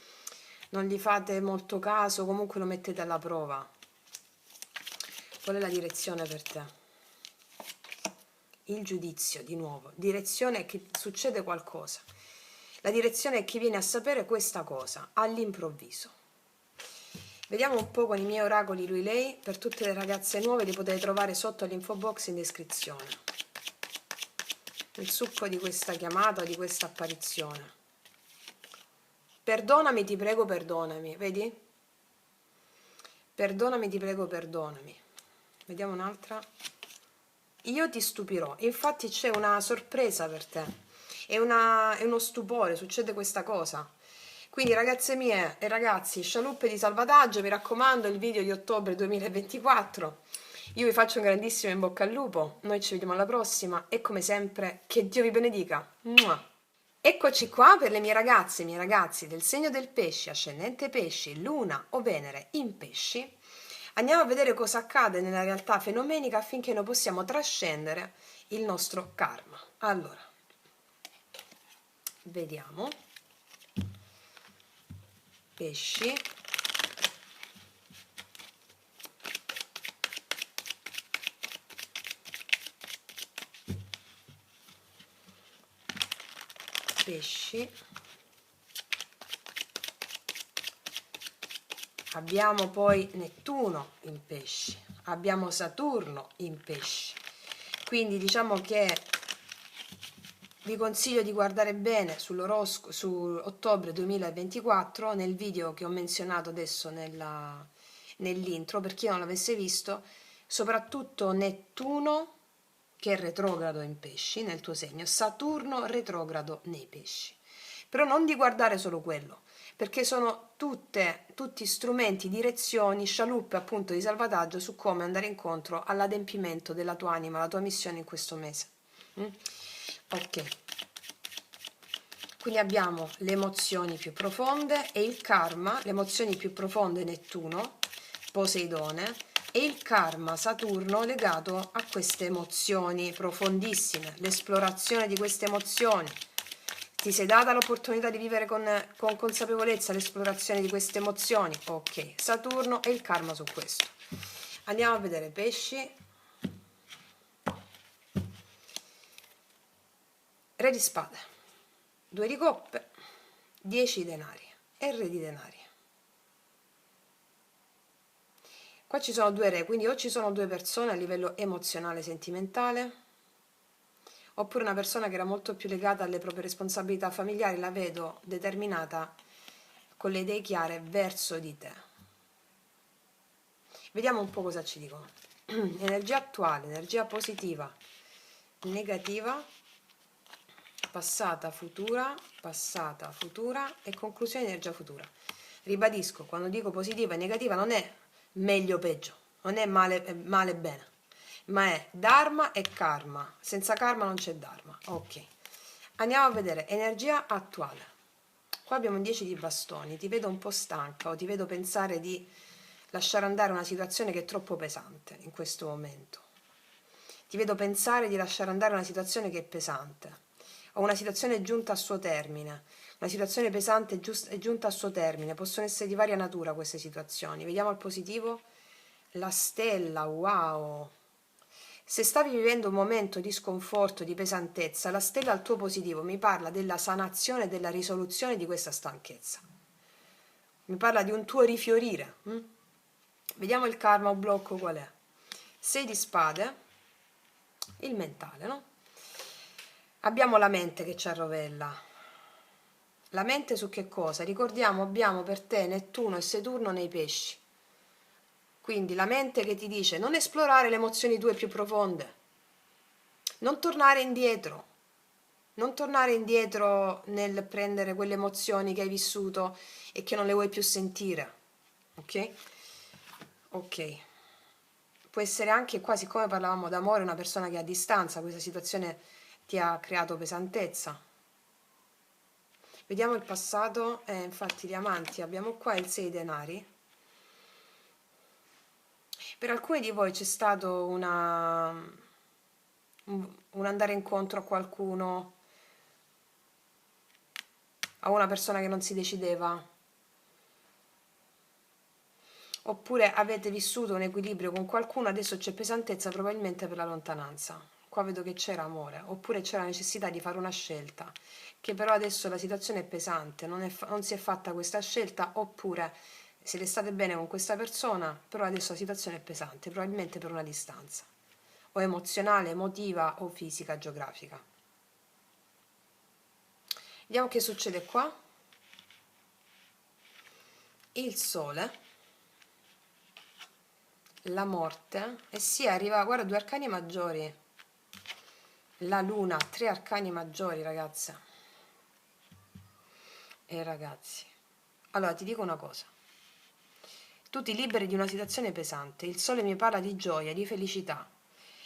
Speaker 1: non gli fate molto caso, comunque lo mettete alla prova. Qual è la direzione per te? Il giudizio, di nuovo. Direzione è che succede qualcosa. La direzione è che viene a sapere questa cosa all'improvviso. Vediamo un po' con i miei oracoli lui-lei. Per tutte le ragazze nuove li potete trovare sotto all'info box in descrizione. Il succo di questa chiamata, di questa apparizione. Perdonami, ti prego, perdonami. Vedi? Perdonami, ti prego, perdonami. Vediamo un'altra. Io ti stupirò. Infatti c'è una sorpresa per te. È uno stupore, succede questa cosa. Quindi ragazze mie e ragazzi, scialuppe di salvataggio, mi raccomando, il video di ottobre 2024. Io vi faccio un grandissimo in bocca al lupo, noi ci vediamo alla prossima e come sempre che Dio vi benedica. Mua. Eccoci qua per le mie ragazze e i miei ragazzi del segno del pesci, ascendente pesci, luna o Venere in pesci. Andiamo a vedere cosa accade nella realtà fenomenica affinché noi possiamo trascendere il nostro karma. Allora, vediamo. Pesci. Pesci. Abbiamo poi Nettuno in pesci, abbiamo Saturno in pesci, quindi diciamo che vi consiglio di guardare bene sull'oroscopo su ottobre 2024 nel video che ho menzionato adesso nell'intro, per chi non l'avesse visto, soprattutto Nettuno che è retrogrado in pesci nel tuo segno, Saturno retrogrado nei pesci. Però non di guardare solo quello, perché sono tutti strumenti, direzioni, scialuppe appunto di salvataggio su come andare incontro all'adempimento della tua anima, la tua missione in questo mese. Ok, quindi abbiamo le emozioni più profonde e il karma, le emozioni più profonde Nettuno, Poseidone, e il karma Saturno legato a queste emozioni profondissime, l'esplorazione di queste emozioni. Ti sei data l'opportunità di vivere con consapevolezza l'esplorazione di queste emozioni? Ok, Saturno e il karma su questo. Andiamo a vedere pesci. Re di spade, 2 di coppe, 10 di denari e re di denari. Qua ci sono due re, quindi o ci sono due persone a livello emozionale sentimentale, oppure una persona che era molto più legata alle proprie responsabilità familiari, la vedo determinata con le idee chiare verso di te. Vediamo un po' cosa ci dicono. Energia attuale, energia positiva, negativa, passata, futura e conclusione energia futura. Ribadisco, quando dico positiva e negativa non è meglio o peggio, non è male e bene, ma è dharma e karma. Senza karma non c'è dharma. Ok. Andiamo a vedere energia attuale. Qua abbiamo un 10 di bastoni, ti vedo un po' stanca o ti vedo pensare di lasciare andare una situazione che è troppo pesante in questo momento. Ti vedo pensare di lasciare andare una situazione che è pesante o una situazione giunta al suo termine. Una situazione pesante è giunta al suo termine, possono essere di varia natura queste situazioni. Vediamo il positivo. La stella, wow! Se stavi vivendo un momento di sconforto, di pesantezza, la stella al tuo positivo mi parla della sanazione e della risoluzione di questa stanchezza. Mi parla di un tuo rifiorire. Vediamo il karma o blocco qual è. 6 di spade, il mentale, no? Abbiamo la mente che ci arrovella. La mente su che cosa? Ricordiamo, abbiamo per te Nettuno e Saturno nei pesci. Quindi la mente che ti dice non esplorare le emozioni tue più profonde, non tornare indietro, non tornare indietro nel prendere quelle emozioni che hai vissuto e che non le vuoi più sentire. Ok? Ok. Può essere anche qua, siccome parlavamo d'amore, una persona che è a distanza, questa situazione ti ha creato pesantezza. Vediamo il passato, infatti diamanti, abbiamo qua il 6 denari. Per alcuni di voi c'è stato un andare incontro a qualcuno, a una persona che non si decideva, oppure avete vissuto un equilibrio con qualcuno, adesso c'è pesantezza probabilmente per la lontananza. Qua vedo che c'era amore, oppure c'era la necessità di fare una scelta, che però adesso la situazione è pesante, non si è fatta questa scelta, oppure siete state bene con questa persona, però adesso la situazione è pesante, probabilmente per una distanza, o emozionale, emotiva o fisica, geografica. Vediamo che succede qua. Il sole, la morte, e si arriva, guarda, 2 arcani maggiori, la luna, 3 arcani maggiori, ragazze e ragazzi. Allora ti dico una cosa, tu ti liberi di una situazione pesante, il sole mi parla di gioia, di felicità.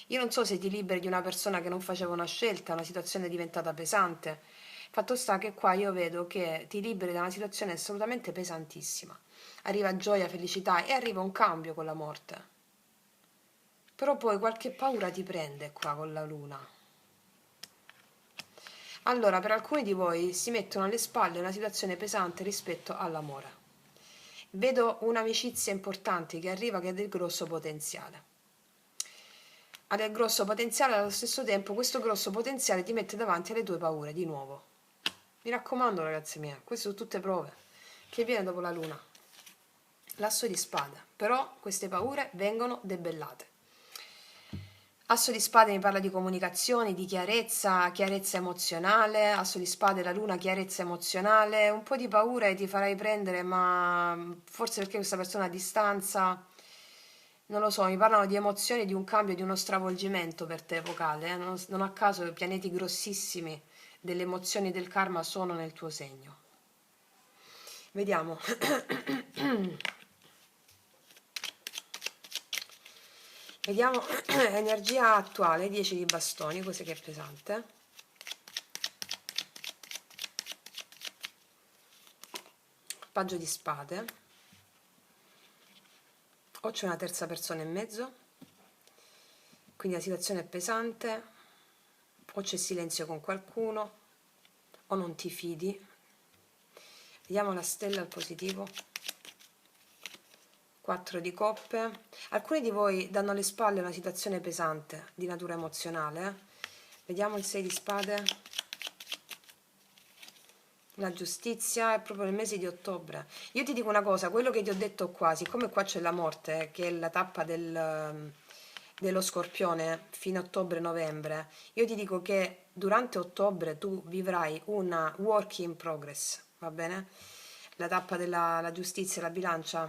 Speaker 1: Io non so se ti liberi di una persona che non faceva una scelta, una situazione è diventata pesante. Fatto sta che qua io vedo che ti liberi da una situazione assolutamente pesantissima. Arriva gioia, felicità e arriva un cambio con la morte. Però poi qualche paura ti prende qua con la luna. Allora, per alcuni di voi si mettono alle spalle una situazione pesante rispetto all'amore. Vedo un'amicizia importante che arriva che ha del grosso potenziale. Ha del grosso potenziale, allo stesso tempo questo grosso potenziale ti mette davanti alle tue paure di nuovo. Mi raccomando, ragazzi miei, queste sono tutte prove. Che viene dopo la luna? L'asso di spada. Però queste paure vengono debellate. Asso di spade mi parla di comunicazioni, di chiarezza, chiarezza emozionale. Asso di spade, la luna, chiarezza emozionale. Un po' di paura ti farai prendere, ma forse perché questa persona a distanza, non lo so, mi parlano di emozioni, di un cambio, di uno stravolgimento per te vocale. Non a caso i pianeti grossissimi delle emozioni del karma sono nel tuo segno. Vediamo. Vediamo energia attuale, 10 di bastoni, così che è pesante. Paggio di spade. O c'è una terza persona in mezzo, quindi la situazione è pesante, o c'è silenzio con qualcuno, o non ti fidi. Vediamo la stella al positivo. 4 di coppe. Alcuni di voi danno alle spalle una situazione pesante di natura emozionale. Vediamo il 6 di spade. La giustizia è proprio nel mese di ottobre. Io ti dico una cosa, quello che ti ho detto qua, siccome qua c'è la morte, che è la tappa dello scorpione fino a ottobre-novembre, io ti dico che durante ottobre tu vivrai una work in progress, va bene? La tappa della la giustizia e la bilancia.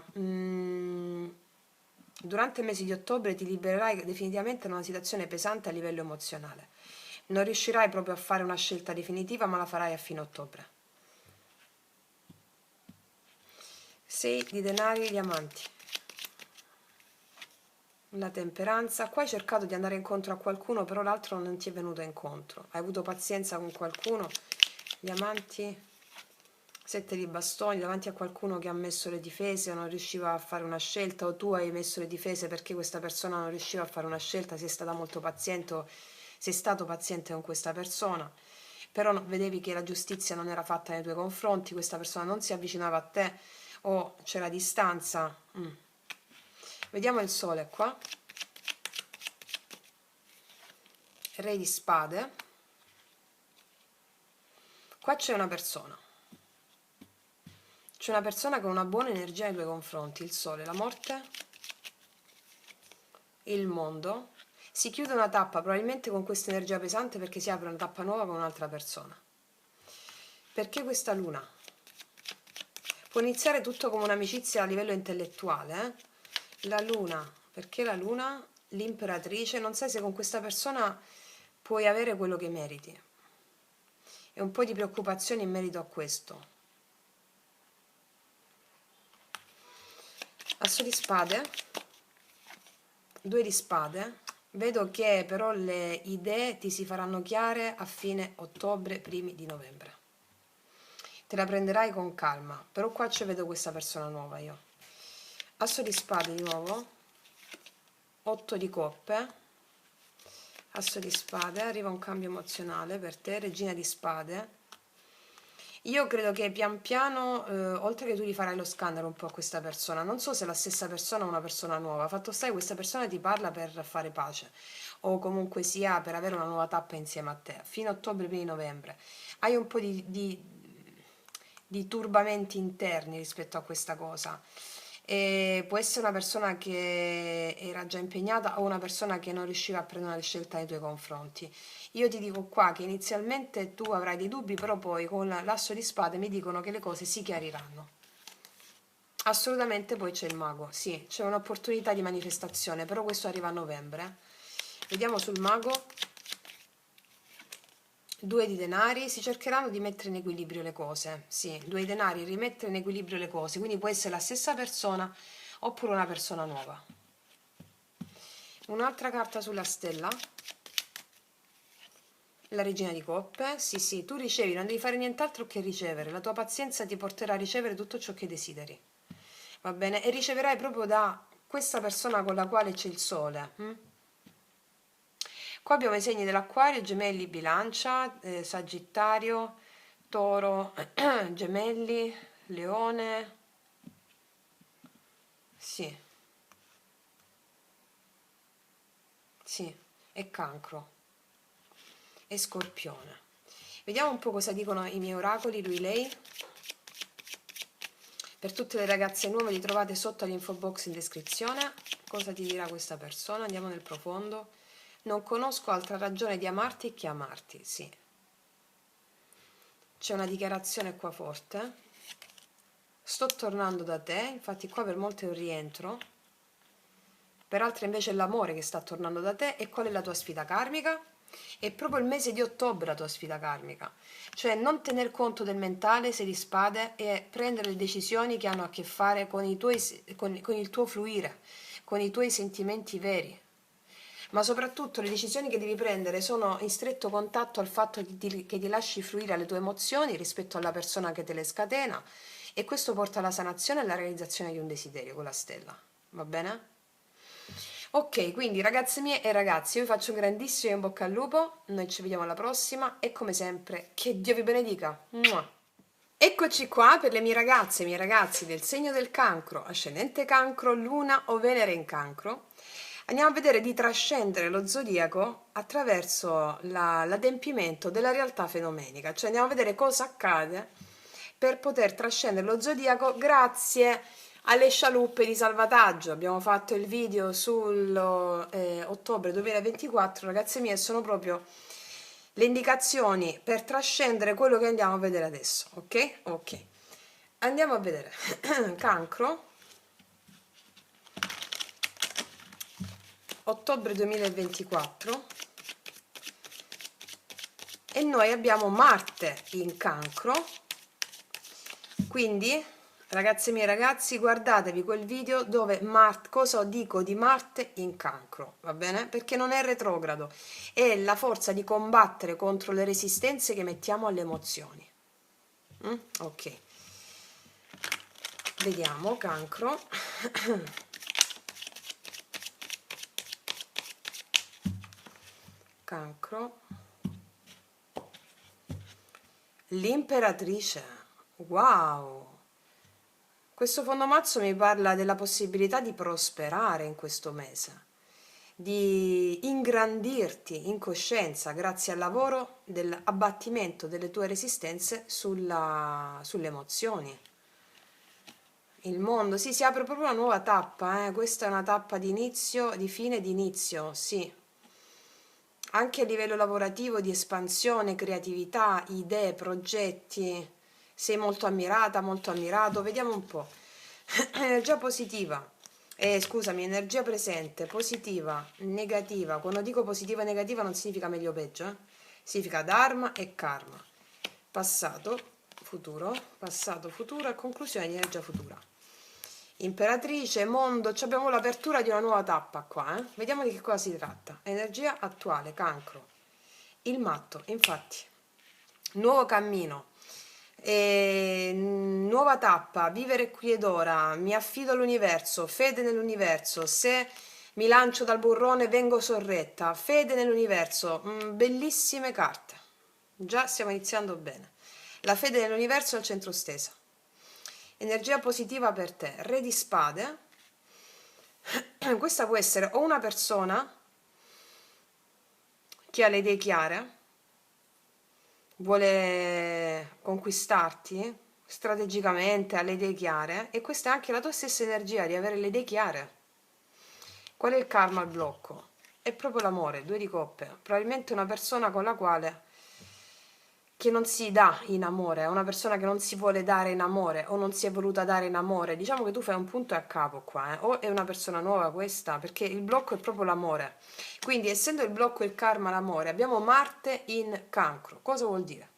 Speaker 1: Durante il mese di ottobre ti libererai definitivamente da una situazione pesante a livello emozionale. Non riuscirai proprio a fare una scelta definitiva, ma la farai a fine ottobre. 6 di denari e diamanti. La temperanza. Qua hai cercato di andare incontro a qualcuno, però l'altro non ti è venuto incontro. Hai avuto pazienza con qualcuno. Diamanti. 7 di bastoni davanti a qualcuno che ha messo le difese o non riusciva a fare una scelta, o tu hai messo le difese perché questa persona non riusciva a fare una scelta, sei stata molto paziente o sei stato paziente con questa persona, però vedevi che la giustizia non era fatta nei tuoi confronti, questa persona non si avvicinava a te o c'era distanza. Vediamo il sole qua. Re di spade. Qua c'è una persona. C'è una persona con una buona energia nei tuoi confronti, il sole, la morte, il mondo. Si chiude una tappa probabilmente con questa energia pesante perché si apre una tappa nuova con un'altra persona. Perché questa luna? Può iniziare tutto come un'amicizia a livello intellettuale, La luna, perché la luna? L'imperatrice, non sai se con questa persona puoi avere quello che meriti. E un po' di preoccupazione in merito a questo. Asso di spade, 2 di spade. Vedo che però le idee ti si faranno chiare a fine ottobre, primi di novembre. Te la prenderai con calma, però qua ci vedo questa persona nuova io. Asso di spade di nuovo, 8 di coppe, asso di spade, arriva un cambio emozionale per te, regina di spade. Io credo che pian piano, oltre che tu gli farai lo scandalo un po' a questa persona, non so se è la stessa persona o una persona nuova, fatto sta che questa persona ti parla per fare pace, o comunque sia per avere una nuova tappa insieme a te, fino a ottobre, primi novembre. Hai un po' di turbamenti interni rispetto a questa cosa. E può essere una persona che era già impegnata o una persona che non riusciva a prendere una scelta nei tuoi confronti. Io ti dico qua che inizialmente tu avrai dei dubbi, però poi con l'asso di spade mi dicono che le cose si chiariranno. Assolutamente poi c'è il mago, sì, c'è un'opportunità di manifestazione, però questo arriva a novembre. Vediamo sul mago. 2 di denari, si cercheranno di mettere in equilibrio le cose, sì, 2 di denari, rimettere in equilibrio le cose, quindi può essere la stessa persona oppure una persona nuova. Un'altra carta sulla stella, la regina di coppe, sì sì, tu ricevi, non devi fare nient'altro che ricevere, la tua pazienza ti porterà a ricevere tutto ciò che desideri, va bene? E riceverai proprio da questa persona con la quale c'è il sole. Qua abbiamo i segni dell'Acquario, Gemelli, Bilancia, Sagittario, Toro, Gemelli, Leone, sì, sì, e Cancro, e Scorpione. Vediamo un po' cosa dicono i miei oracoli, lui, lei. Per tutte le ragazze nuove li trovate sotto all'info box in descrizione. Cosa ti dirà questa persona? Andiamo nel profondo. Non conosco altra ragione di amarti che amarti, sì. C'è una dichiarazione qua forte. Sto tornando da te, infatti qua per molte è un rientro, per altre invece è l'amore che sta tornando da te. E qual è la tua sfida karmica? È proprio il mese di ottobre la tua sfida karmica, cioè non tener conto del mentale, 6 di spade, e prendere le decisioni che hanno a che fare con con il tuo fluire, con i tuoi sentimenti veri. Ma soprattutto le decisioni che devi prendere sono in stretto contatto al fatto che ti lasci fluire alle tue emozioni rispetto alla persona che te le scatena, e questo porta alla sanazione e alla realizzazione di un desiderio con la stella. Va bene? Ok, quindi ragazze mie e ragazzi, io vi faccio un grandissimo in bocca al lupo, noi ci vediamo alla prossima e come sempre, che Dio vi benedica. Mua. Eccoci qua per le mie ragazze e i miei ragazzi del segno del cancro, ascendente cancro, luna o Venere in cancro. Andiamo a vedere di trascendere lo zodiaco attraverso l'adempimento della realtà fenomenica, cioè andiamo a vedere cosa accade per poter trascendere lo zodiaco grazie alle scialuppe di salvataggio. Abbiamo fatto il video sull'ottobre 2024, ragazze mie, sono proprio le indicazioni per trascendere quello che andiamo a vedere adesso, ok? Ok. Andiamo a vedere. Cancro, ottobre 2024, e noi abbiamo Marte in cancro, quindi ragazze mie ragazzi, guardatevi quel video dove cosa dico di Marte in cancro, va bene? Perché non è retrogrado, è la forza di combattere contro le resistenze che mettiamo alle emozioni. Ok, vediamo cancro. Cancro, l'imperatrice, wow, questo fondomazzo mi parla della possibilità di prosperare in questo mese, di ingrandirti in coscienza grazie al lavoro dell'abbattimento delle tue resistenze sulle emozioni. Il mondo, sì, si apre proprio una nuova tappa, questa è una tappa di inizio, di fine, di inizio, sì. anche a livello lavorativo, di espansione, creatività, idee, progetti. Sei molto ammirata, molto ammirato. Vediamo un po'. Energia positiva. Scusami, energia presente, positiva, negativa. Quando dico positiva e negativa non significa meglio o peggio, eh? Significa dharma e karma. Passato, futuro e conclusione di energia futura. Imperatrice, mondo, abbiamo l'apertura di una nuova tappa qua, eh? Vediamo di che cosa si tratta. Energia attuale, cancro. Il matto, infatti. Nuovo cammino. Nuova tappa, vivere qui ed ora, mi affido all'universo, fede nell'universo, se mi lancio dal burrone vengo sorretta, fede nell'universo, bellissime carte. Già stiamo iniziando bene. La fede nell'universo al centro stesa. Energia positiva per te, re di spade. Questa può essere o una persona che ha le idee chiare, vuole conquistarti strategicamente, ha le idee chiare, e questa è anche la tua stessa energia di avere le idee chiare. Qual è il karma al blocco? È proprio l'amore, 2 di coppe. Probabilmente una persona con la quale che non si dà in amore, è una persona che non si vuole dare in amore o non si è voluta dare in amore. Diciamo che tu fai un punto a capo qua, o è una persona nuova questa, perché il blocco è proprio l'amore. Quindi, essendo il blocco il karma l'amore, abbiamo Marte in cancro. Cosa vuol dire?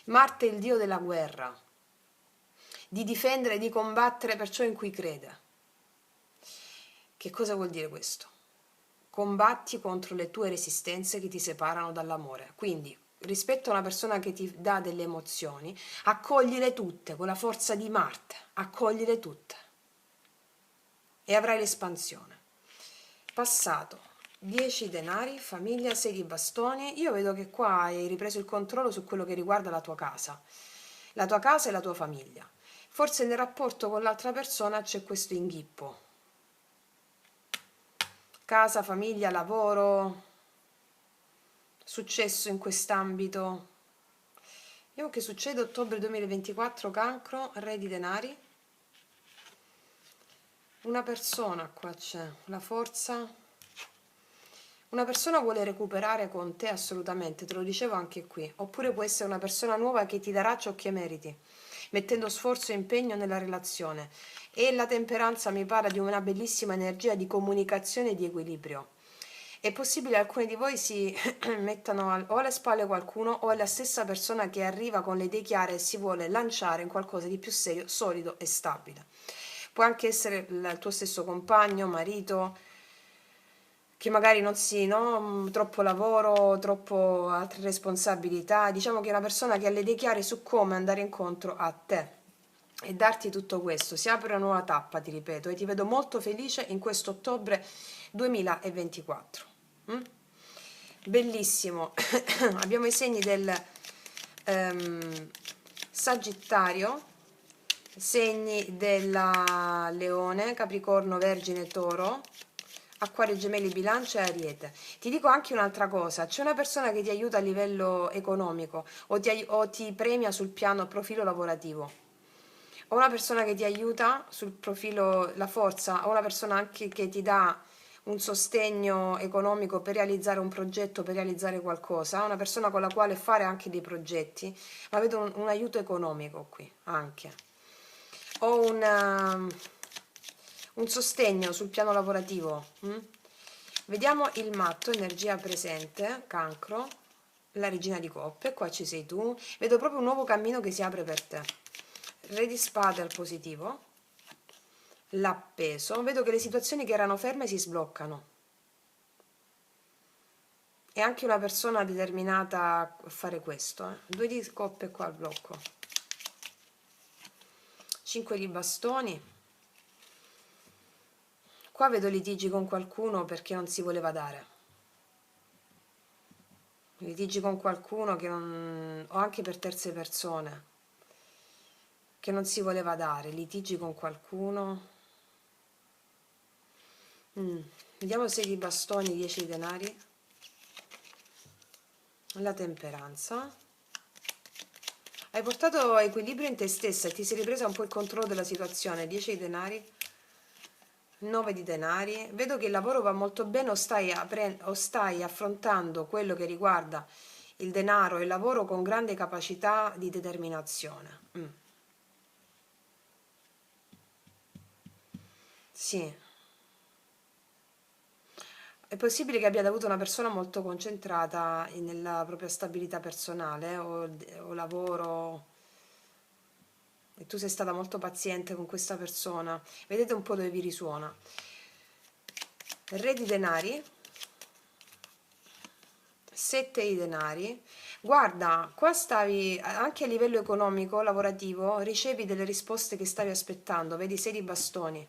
Speaker 1: Marte è il dio della guerra, di difendere, di combattere per ciò in cui crede. Che cosa vuol dire questo? Combatti contro le tue resistenze che ti separano dall'amore. Quindi, rispetto a una persona che ti dà delle emozioni, accoglile tutte con la forza di Marte, accoglile tutte e avrai l'espansione. Passato, 10 denari, famiglia, 6 di bastoni. Io vedo che qua hai ripreso il controllo su quello che riguarda la tua casa e la tua famiglia. Forse nel rapporto con l'altra persona c'è questo inghippo. Casa, famiglia, lavoro, successo in quest'ambito. Vediamo che succede ottobre 2024, cancro, re di denari. Una persona, qua c'è la forza. Una persona vuole recuperare con te assolutamente, te lo dicevo anche qui. Oppure può essere una persona nuova che ti darà ciò che meriti, mettendo sforzo e impegno nella relazione. E la temperanza mi parla di una bellissima energia di comunicazione e di equilibrio. È possibile che alcuni di voi si mettano o alle spalle qualcuno o è la stessa persona che arriva con le idee chiare e si vuole lanciare in qualcosa di più serio, solido e stabile. Può anche essere il tuo stesso compagno, marito, che magari non si, no? Troppo lavoro, troppo altre responsabilità. Diciamo che è una persona che ha le idee chiare su come andare incontro a te e darti tutto questo. Si apre una nuova tappa, ti ripeto, e ti vedo molto felice in questo ottobre 2024. Mm? Bellissimo. Abbiamo i segni del Sagittario, segni della Leone, Capricorno, Vergine, Toro, Acquario, Gemelli, Bilancia e Ariete. Ti dico anche un'altra cosa: c'è una persona che ti aiuta a livello economico o ti premia sul piano profilo lavorativo, o una persona che ti aiuta sul profilo la forza, o una persona anche che ti dà un sostegno economico per realizzare un progetto, per realizzare qualcosa, una persona con la quale fare anche dei progetti, ma vedo un aiuto economico qui anche, o un sostegno sul piano lavorativo. Vediamo il matto, energia presente, cancro, la regina di coppe, qua ci sei tu, vedo proprio un nuovo cammino che si apre per te. Re di spade al positivo, l'appeso, vedo che le situazioni che erano ferme si sbloccano. È anche una persona determinata a fare questo. 2 di coppe qua al blocco. 5 di bastoni. Qua vedo litigi con qualcuno perché non si voleva dare. Litigi con qualcuno che non, o anche per terze persone, che non si voleva dare. Litigi con qualcuno. Vediamo 6 di bastoni, 10 di denari. La temperanza. Hai portato equilibrio in te stessa e ti sei ripresa un po' il controllo della situazione. 10 di denari. 9 di denari, vedo che il lavoro va molto bene o stai affrontando quello che riguarda il denaro e il lavoro con grande capacità di determinazione. Sì, è possibile che abbiate avuto una persona molto concentrata nella propria stabilità personale o lavoro e tu sei stata molto paziente con questa persona. Vedete un po' dove vi risuona. Re di denari, 7 di denari. Guarda, qua stavi anche a livello economico, lavorativo, ricevi delle risposte che stavi aspettando. Vedi 6 di bastoni.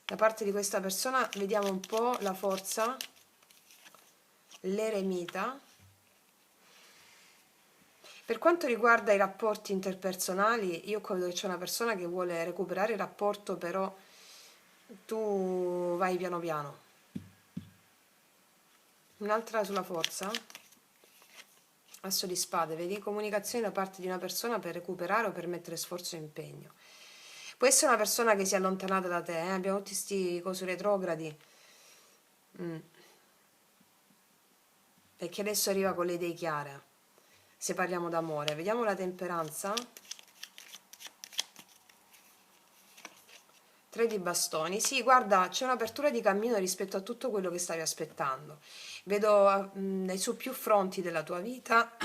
Speaker 1: Da parte di questa persona vediamo un po' la forza, l'eremita. Per quanto riguarda i rapporti interpersonali, io credo che c'è una persona che vuole recuperare il rapporto, però tu vai piano piano. Un'altra sulla forza, asso di spade, vedi comunicazione da parte di una persona per recuperare o per mettere sforzo e impegno. Può essere una persona che si è allontanata da te, abbiamo tutti questi cosi retrogradi, perché adesso arriva con le idee chiare, se parliamo d'amore. Vediamo la temperanza. 3 di bastoni. Sì, guarda, c'è un'apertura di cammino rispetto a tutto quello che stavi aspettando. Vedo su più fronti della tua vita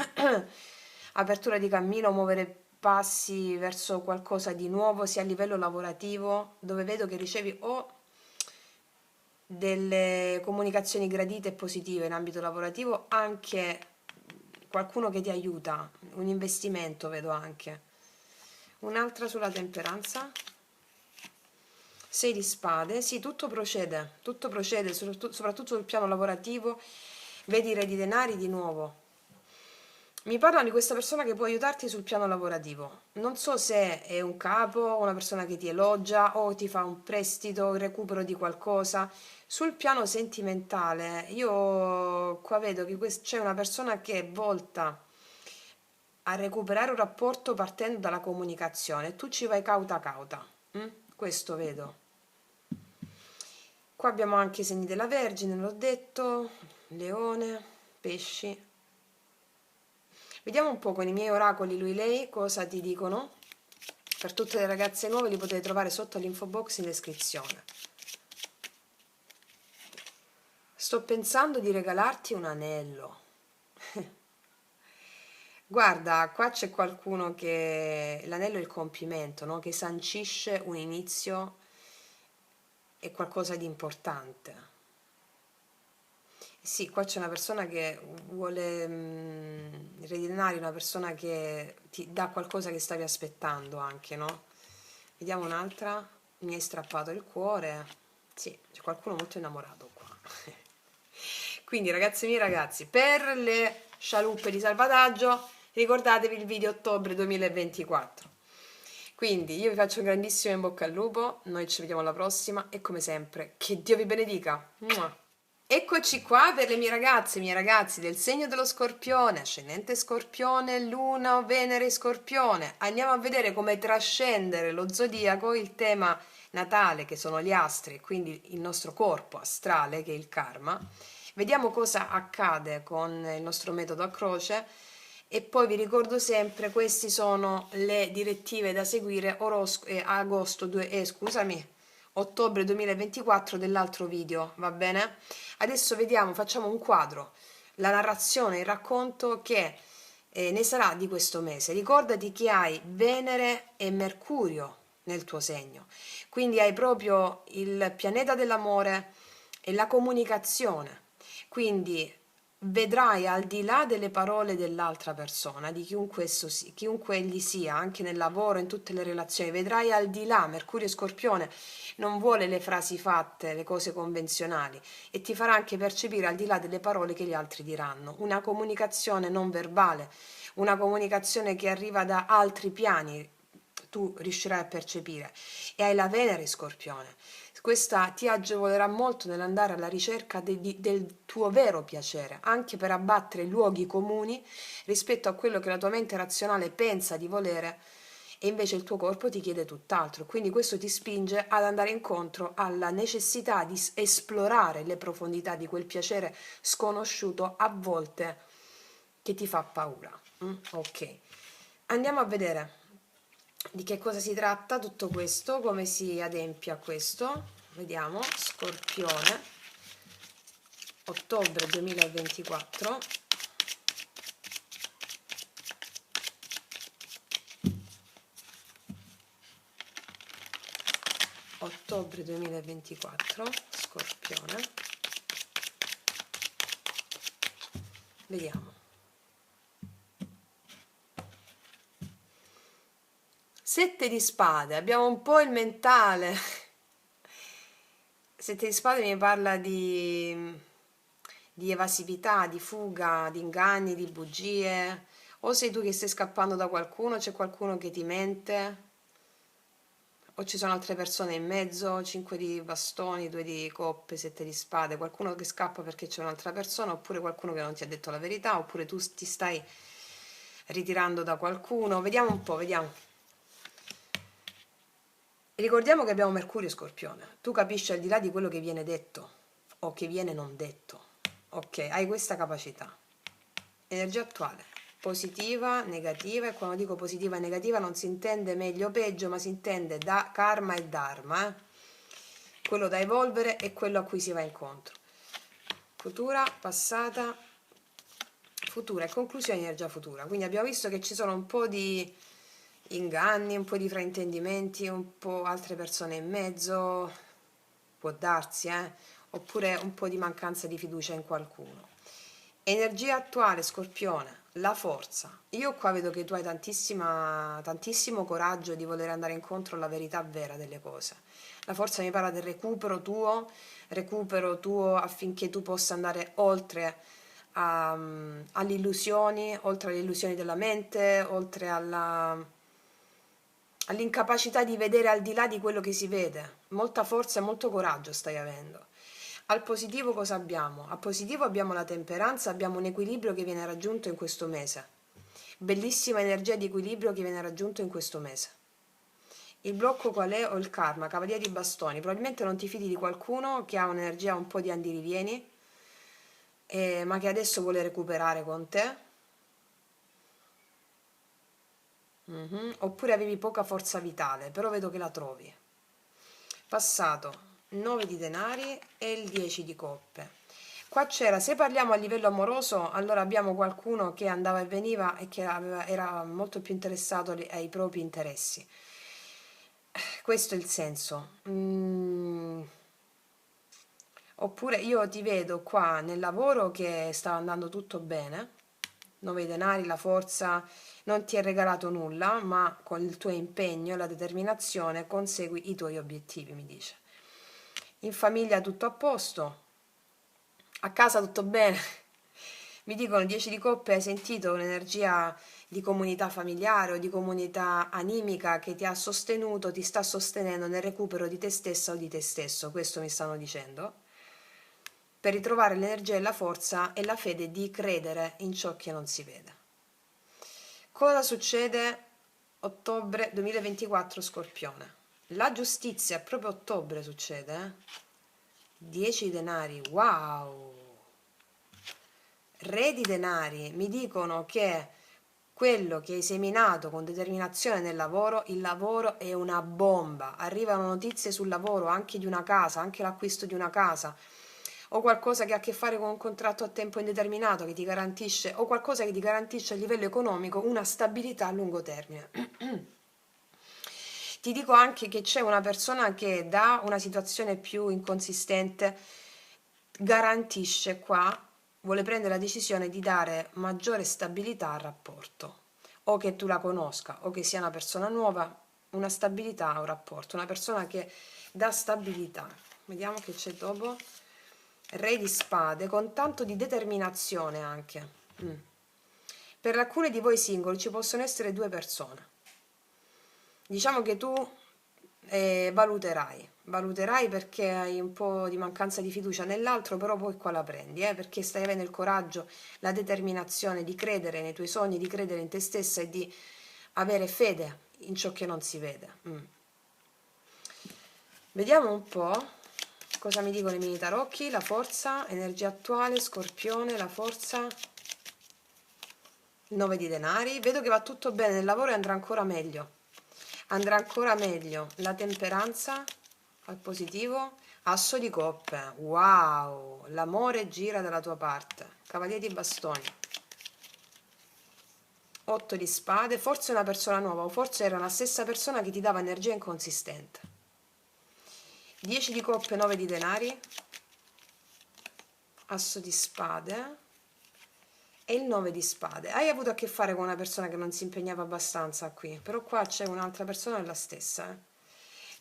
Speaker 1: apertura di cammino, muovere passi verso qualcosa di nuovo, sia a livello lavorativo, dove vedo che ricevi o delle comunicazioni gradite e positive in ambito lavorativo, anche qualcuno che ti aiuta, un investimento vedo anche. Un'altra sulla temperanza. 6 di spade, sì, tutto procede, soprattutto sul piano lavorativo. Vedi i re di denari di nuovo. Mi parlano di questa persona che può aiutarti sul piano lavorativo. Non so se è un capo, una persona che ti elogia o ti fa un prestito, il recupero di qualcosa. Sul piano sentimentale, io qua vedo che c'è una persona che è volta a recuperare un rapporto partendo dalla comunicazione. Tu ci vai cauta cauta. Questo vedo. Qua abbiamo anche i segni della Vergine, l'ho detto, leone, pesci. Vediamo un po' con i miei oracoli lui lei cosa ti dicono. Per tutte le ragazze nuove li potete trovare sotto all'info box in descrizione. Sto pensando di regalarti un anello. Guarda, qua c'è qualcuno che l'anello è il compimento, no? Che sancisce un inizio e qualcosa di importante. Sì, qua c'è una persona che vuole ridenari, una persona che ti dà qualcosa che stavi aspettando anche, no? Vediamo un'altra. Mi hai strappato il cuore. Sì, c'è qualcuno molto innamorato qua. Quindi ragazzi miei ragazzi, per le scialuppe di salvataggio ricordatevi il video ottobre 2024. Quindi io vi faccio un grandissimo in bocca al lupo, noi ci vediamo alla prossima e come sempre che Dio vi benedica. Mua. Eccoci qua per le mie ragazze, i miei ragazzi del segno dello Scorpione, ascendente Scorpione, Luna o Venere Scorpione. Andiamo a vedere come trascendere lo zodiaco, il tema natale che sono gli astri, quindi il nostro corpo astrale che è il karma. Vediamo cosa accade con il nostro metodo a croce e poi vi ricordo sempre queste sono le direttive da seguire ottobre 2024 dell'altro video, va bene? Adesso vediamo, facciamo un quadro, la narrazione, il racconto che ne sarà di questo mese. Ricordati che hai Venere e Mercurio nel tuo segno, quindi hai proprio il pianeta dell'amore e la comunicazione, quindi vedrai al di là delle parole dell'altra persona, di chiunque egli sia, anche nel lavoro, in tutte le relazioni, vedrai al di là, Mercurio e Scorpione non vuole le frasi fatte, le cose convenzionali e ti farà anche percepire al di là delle parole che gli altri diranno, una comunicazione non verbale, una comunicazione che arriva da altri piani, tu riuscirai a percepire e hai la Venere in Scorpione. Questa ti agevolerà molto nell'andare alla ricerca del tuo vero piacere, anche per abbattere luoghi comuni rispetto a quello che la tua mente razionale pensa di volere e invece il tuo corpo ti chiede tutt'altro. Quindi questo ti spinge ad andare incontro alla necessità di esplorare le profondità di quel piacere sconosciuto, a volte che ti fa paura. Ok, andiamo a vedere di che cosa si tratta tutto questo, come si adempie a questo. Vediamo, Scorpione, ottobre 2024. Ottobre 2024, Scorpione. Vediamo. 7 di spade, abbiamo un po' il mentale. 7 di spade mi parla di evasività, di fuga, di inganni, di bugie. O sei tu che stai scappando da qualcuno, c'è qualcuno che ti mente, o ci sono altre persone in mezzo. 5 di bastoni, 2 di coppe, 7 di spade, qualcuno che scappa perché c'è un'altra persona, oppure qualcuno che non ti ha detto la verità, oppure tu ti stai ritirando da qualcuno. Vediamo un po', vediamo. Ricordiamo che abbiamo Mercurio e Scorpione. Tu capisci al di là di quello che viene detto o che viene non detto. Ok, hai questa capacità. Energia attuale, positiva, negativa, e quando dico positiva e negativa non si intende meglio o peggio, ma si intende da karma e dharma, quello da evolvere e quello a cui si va incontro. Futura, passata, futura e conclusione, energia futura. Quindi abbiamo visto che ci sono un po' di inganni, un po' di fraintendimenti, un po' altre persone in mezzo, può darsi, oppure un po' di mancanza di fiducia in qualcuno. Energia attuale, Scorpione, la forza. Io qua vedo che tu hai tantissimo coraggio di voler andare incontro alla verità vera delle cose. La forza mi parla del recupero tuo affinché tu possa andare oltre alle illusioni, oltre alle illusioni della mente, oltre all'incapacità di vedere al di là di quello che si vede. Molta forza e molto coraggio stai avendo. Al positivo cosa abbiamo? Al positivo abbiamo la temperanza, abbiamo un equilibrio che viene raggiunto in questo mese. Bellissima energia di equilibrio che viene raggiunto in questo mese. Il blocco qual è? O il karma, cavaliere di bastoni. Probabilmente non ti fidi di qualcuno che ha un'energia un po' di andirivieni, ma che adesso vuole recuperare con te. Oppure avevi poca forza vitale, però vedo che la trovi. Passato, 9 di denari e il 10 di coppe. Qua c'era, se parliamo a livello amoroso, allora abbiamo qualcuno che andava e veniva e che era molto più interessato ai propri interessi. Questo è il senso. Oppure io ti vedo qua nel lavoro che sta andando tutto bene, 9 denari, la forza, non ti è regalato nulla, ma con il tuo impegno e la determinazione consegui i tuoi obiettivi, mi dice. In famiglia tutto a posto, a casa tutto bene. Mi dicono 10 di coppe, hai sentito un'energia di comunità familiare o di comunità animica che ti ha sostenuto, ti sta sostenendo nel recupero di te stessa o di te stesso, questo mi stanno dicendo, per ritrovare l'energia e la forza e la fede di credere in ciò che non si vede. Cosa succede ottobre 2024, Scorpione? La giustizia, proprio ottobre succede, 10 denari, wow! Re di denari, mi dicono che quello che hai seminato con determinazione nel lavoro, il lavoro è una bomba, arrivano notizie sul lavoro, anche di una casa, anche l'acquisto di una casa, o qualcosa che ha a che fare con un contratto a tempo indeterminato che ti garantisce, o qualcosa che ti garantisce a livello economico una stabilità a lungo termine. Ti dico anche che c'è una persona che da una situazione più inconsistente garantisce qua, vuole prendere la decisione di dare maggiore stabilità al rapporto, o che tu la conosca o che sia una persona nuova, una stabilità a un rapporto, una persona che dà stabilità. Vediamo che c'è dopo. Re di spade, con tanto di determinazione anche. Per alcune di voi singoli ci possono essere 2 persone. Diciamo che tu valuterai perché hai un po' di mancanza di fiducia nell'altro, però poi qua la prendi, perché stai avendo il coraggio, la determinazione di credere nei tuoi sogni, di credere in te stessa e di avere fede in ciò che non si vede. Vediamo un po' cosa mi dicono i miei tarocchi. La forza, energia attuale, Scorpione, la forza, 9 di denari. Vedo che va tutto bene nel lavoro e andrà ancora meglio. Andrà ancora meglio. La temperanza al positivo, asso di coppe. Wow, l'amore gira dalla tua parte. Cavaliere di bastoni. 8 di spade, forse una persona nuova o forse era la stessa persona che ti dava energia inconsistente. 10 di coppe, 9 di denari, asso di spade e il 9 di spade. Hai avuto a che fare con una persona che non si impegnava abbastanza qui, però qua c'è un'altra persona, è la stessa.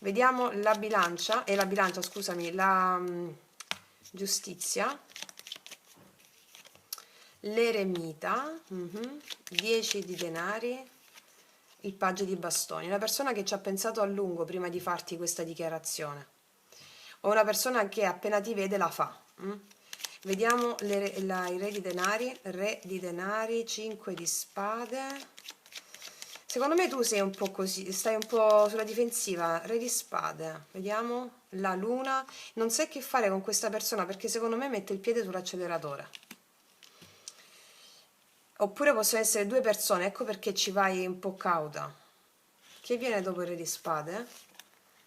Speaker 1: Vediamo la bilancia, scusami, la giustizia, l'eremita, 10 di denari, il paggio di bastoni. Una persona che ci ha pensato a lungo prima di farti questa dichiarazione, o una persona che appena ti vede la fa. Vediamo il re di denari, 5 di spade. Secondo me tu sei un po' così, stai un po' sulla difensiva. Re di spade, vediamo la luna. Non sai che fare con questa persona perché secondo me mette il piede sull'acceleratore. Oppure possono essere due persone, ecco perché ci vai un po' cauta. Che viene dopo il re di spade?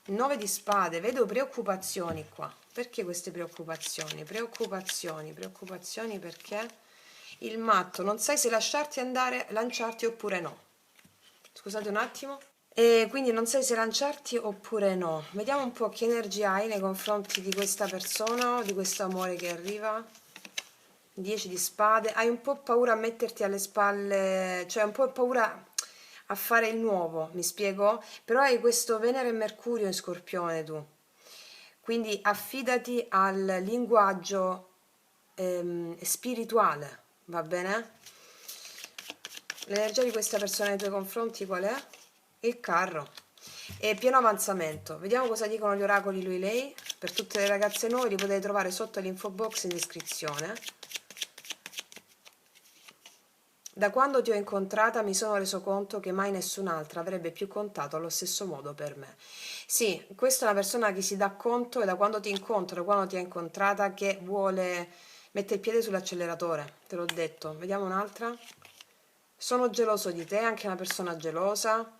Speaker 1: 9 di spade, vedo preoccupazioni qua. Perché queste preoccupazioni? Preoccupazioni perché il matto, non sai se lasciarti andare, lanciarti oppure no. Scusate un attimo. E quindi non sai se lanciarti oppure no. Vediamo un po' che energia hai nei confronti di questa persona o di questo amore che arriva. 10 di spade, hai un po' paura a metterti alle spalle, cioè un po' paura a fare il nuovo, mi spiego? Però hai questo Venere e Mercurio in Scorpione tu, quindi affidati al linguaggio spirituale, va bene? L'energia di questa persona nei tuoi confronti qual è? Il carro. E pieno avanzamento. Vediamo cosa dicono gli oracoli lui lei. Per tutte le ragazze nuove li potete trovare sotto l'info box in descrizione. Da quando ti ho incontrata mi sono reso conto che mai nessun'altra avrebbe più contato allo stesso modo per me. Sì, questa è una persona che si dà conto e da quando ti incontro, da quando ti ha incontrata, che vuole mettere il piede sull'acceleratore, te l'ho detto. Vediamo un'altra. Sono geloso di te, anche una persona gelosa.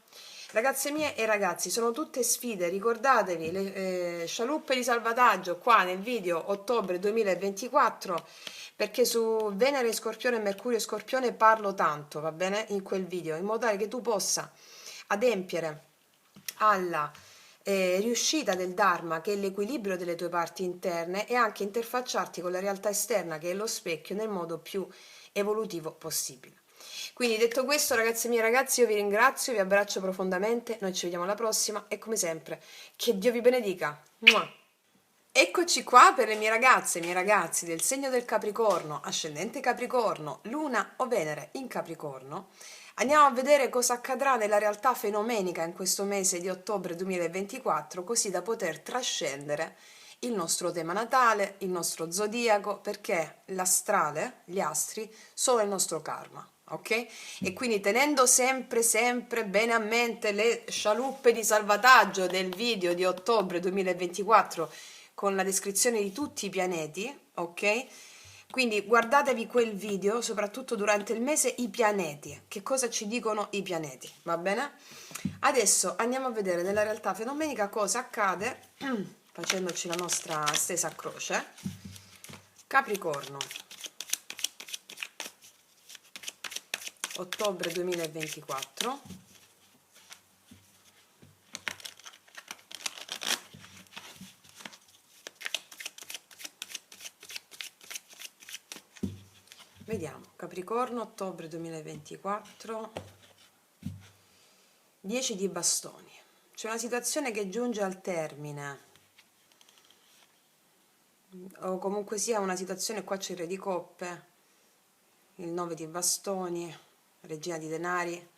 Speaker 1: Ragazze mie e ragazzi, sono tutte sfide, ricordatevi, le scialuppe di salvataggio qua nel video ottobre 2024, perché su Venere, Scorpione e Mercurio e Scorpione parlo tanto, va bene, in quel video, in modo tale che tu possa adempiere alla riuscita del Dharma, che è l'equilibrio delle tue parti interne, e anche interfacciarti con la realtà esterna, che è lo specchio, nel modo più evolutivo possibile. Quindi detto questo, ragazzi miei ragazzi, io vi ringrazio, vi abbraccio profondamente, noi ci vediamo alla prossima e come sempre, che Dio vi benedica. Mua. Eccoci qua per le mie ragazze e i miei ragazzi del segno del Capricorno, ascendente Capricorno, Luna o Venere in Capricorno. Andiamo a vedere cosa accadrà nella realtà fenomenica in questo mese di ottobre 2024, così da poter trascendere il nostro tema natale, il nostro zodiaco, perché l'astrale, gli astri, sono il nostro karma. Ok? E quindi tenendo sempre bene a mente le scialuppe di salvataggio del video di ottobre 2024 con la descrizione di tutti i pianeti, ok? Quindi guardatevi quel video, soprattutto durante il mese, i pianeti, che cosa ci dicono i pianeti, va bene? Adesso andiamo a vedere nella realtà fenomenica cosa accade, facendoci la nostra stesa a croce. Capricorno, ottobre 2024. Vediamo, Capricorno, ottobre 2024, 10 di bastoni. C'è una situazione che giunge al termine, o comunque sia una situazione, qua c'è il re di coppe, il 9 di bastoni, regina di denari.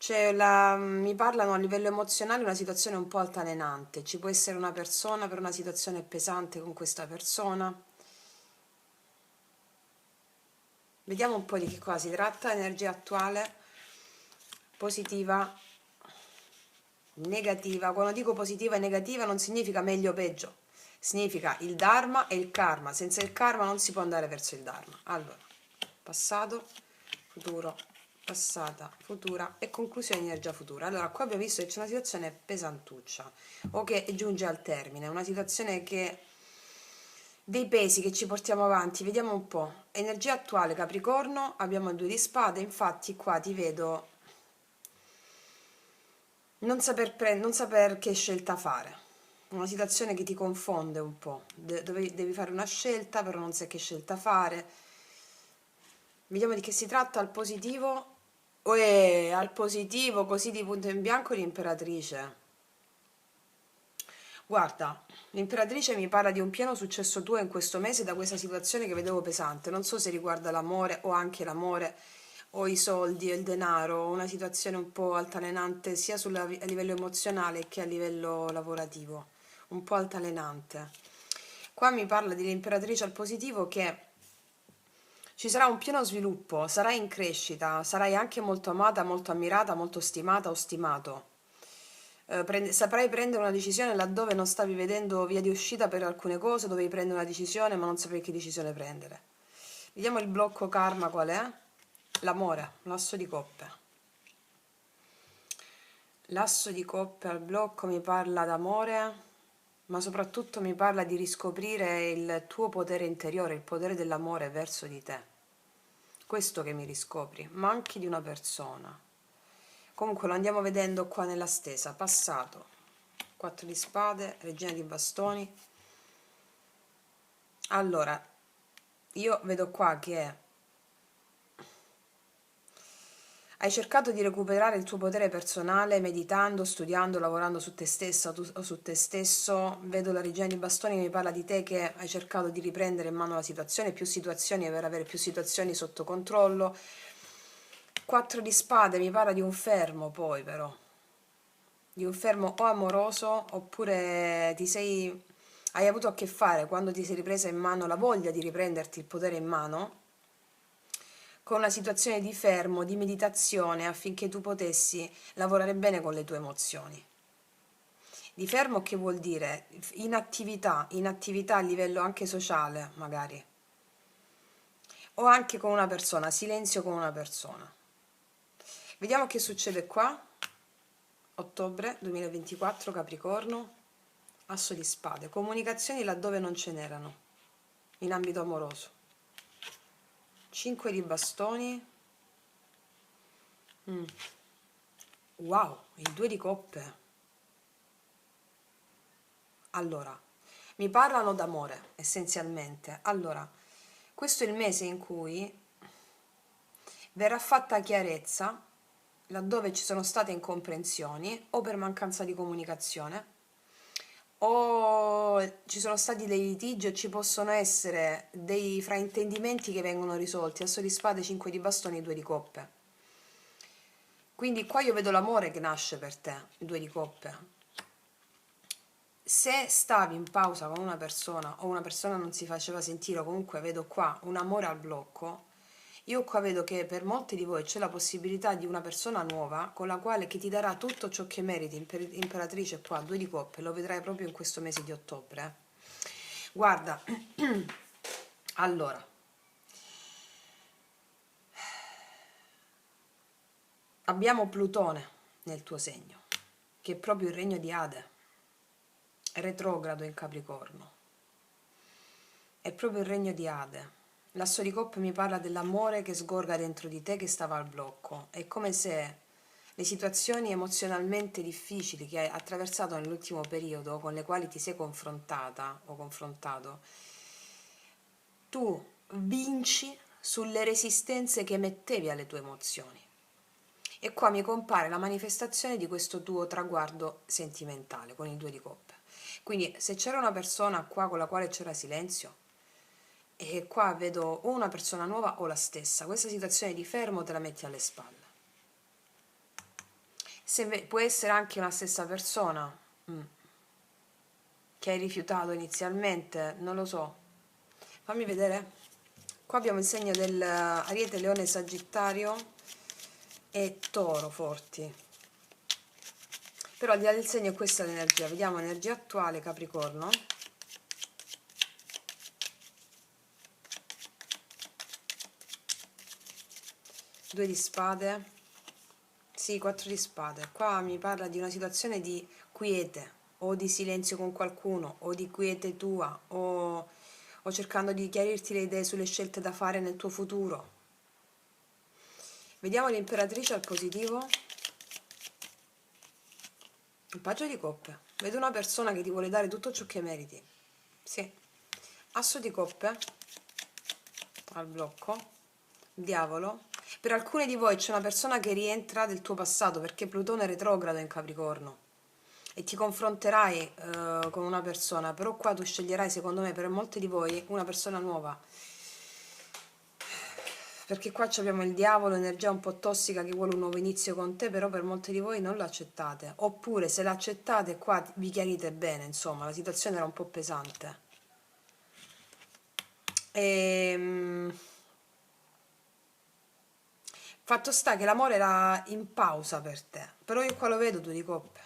Speaker 1: Mi parlano a livello emozionale una situazione un po' altalenante, ci può essere una persona per una situazione pesante con questa persona. Vediamo un po' di che cosa si tratta, energia attuale, positiva, negativa. Quando dico positiva e negativa non significa meglio o peggio, significa il dharma e il karma. Senza il karma non si può andare verso il dharma. Allora, passato, futuro, passata, futura e conclusione di energia futura. Allora, qua abbiamo visto che c'è una situazione pesantuccia o che giunge al termine, una situazione che dei pesi che ci portiamo avanti. Vediamo un po'. Energia attuale Capricorno, abbiamo il 2 di spade, infatti qua ti vedo non saper che scelta fare. Una situazione che ti confonde un po', devi fare una scelta però non sai che scelta fare. Vediamo di che si tratta al positivo. Al positivo, così di punto in bianco, l'imperatrice. Guarda, l'imperatrice mi parla di un pieno successo tuo in questo mese da questa situazione che vedevo pesante. Non so se riguarda l'amore o anche l'amore o i soldi e il denaro, una situazione un po' altalenante sia a livello emozionale che a livello lavorativo, un po' altalenante. Qua mi parla dell'imperatrice al positivo che ci sarà un pieno sviluppo, sarai in crescita, sarai anche molto amata, molto ammirata, molto stimata o stimato. Saprai prendere una decisione laddove non stavi vedendo via di uscita per alcune cose, dovevi prendere una decisione ma non sapevi che decisione prendere. Vediamo il blocco karma qual è? L'amore, l'asso di coppe. L'asso di coppe al blocco mi parla d'amore, ma soprattutto mi parla di riscoprire il tuo potere interiore, il potere dell'amore verso di te. Questo che mi riscopri, ma anche di una persona. Comunque lo andiamo vedendo qua nella stesa. Passato, 4 di spade, regina di bastoni. Allora, io vedo qua che hai cercato di recuperare il tuo potere personale meditando, studiando, lavorando su te stessa o su te stesso. Vedo la regina di bastoni che mi parla di te che hai cercato di riprendere in mano la situazione, più situazioni, per avere più situazioni sotto controllo. 4 di spade mi parla di un fermo poi però, di un fermo o amoroso oppure hai avuto a che fare quando ti sei ripresa in mano la voglia di riprenderti il potere in mano con una situazione di fermo, di meditazione affinché tu potessi lavorare bene con le tue emozioni. Di fermo che vuol dire? Inattività a livello anche sociale magari, o anche con una persona, silenzio con una persona. Vediamo che succede qua. Ottobre 2024, Capricorno, asso di spade, comunicazioni laddove non ce n'erano, in ambito amoroso. 5 di bastoni. Wow, il 2 di coppe. Allora, mi parlano d'amore, essenzialmente. Allora, questo è il mese in cui verrà fatta chiarezza laddove ci sono state incomprensioni o per mancanza di comunicazione o ci sono stati dei litigi o ci possono essere dei fraintendimenti che vengono risolti. Asso di spade, 5 di bastoni, 2 di coppe. Quindi qua io vedo l'amore che nasce per te, il 2 di coppe. Se stavi in pausa con una persona o una persona non si faceva sentire o comunque vedo qua un amore al blocco, io qua vedo che per molti di voi c'è la possibilità di una persona nuova con la quale che ti darà tutto ciò che meriti. Imperatrice qua, 2 di coppe, lo vedrai proprio in questo mese di ottobre. Guarda, allora, abbiamo Plutone nel tuo segno, che è proprio il regno di Ade, retrogrado in Capricorno. È proprio il regno di Ade. L'asso di coppe mi parla dell'amore che sgorga dentro di te che stava al blocco. È come se le situazioni emozionalmente difficili che hai attraversato nell'ultimo periodo, con le quali ti sei confrontata o confrontato, tu vinci sulle resistenze che mettevi alle tue emozioni. E qua mi compare la manifestazione di questo tuo traguardo sentimentale con il 2 di coppe. Quindi se c'era una persona qua con la quale c'era silenzio, e qua vedo o una persona nuova o la stessa, questa situazione di fermo te la metti alle spalle. Può essere anche una stessa persona che hai rifiutato inizialmente, non lo so. Fammi vedere. Qua abbiamo il segno del Ariete, Leone, Sagittario e Toro forti. Però al di là del segno è questa l'energia. Vediamo l'energia attuale Capricorno. Due di spade. Sì, 4 di spade. Qua mi parla di una situazione di quiete, o di silenzio con qualcuno, o di quiete tua, o cercando di chiarirti le idee sulle scelte da fare nel tuo futuro. Vediamo l'imperatrice al positivo. Il paggio di coppe. Vedo una persona che ti vuole dare tutto ciò che meriti. Sì. Asso di coppe al blocco. Diavolo. Per alcuni di voi c'è una persona che rientra del tuo passato perché Plutone è retrogrado in Capricorno e ti confronterai con una persona, però qua tu sceglierai, secondo me, per molti di voi una persona nuova, perché qua abbiamo il diavolo, energia un po' tossica che vuole un nuovo inizio con te, però per molti di voi non l'accettate, oppure se l'accettate qua vi chiarite bene, insomma la situazione era un po' pesante. Fatto sta che l'amore era in pausa per te, però io qua lo vedo 2 di coppe.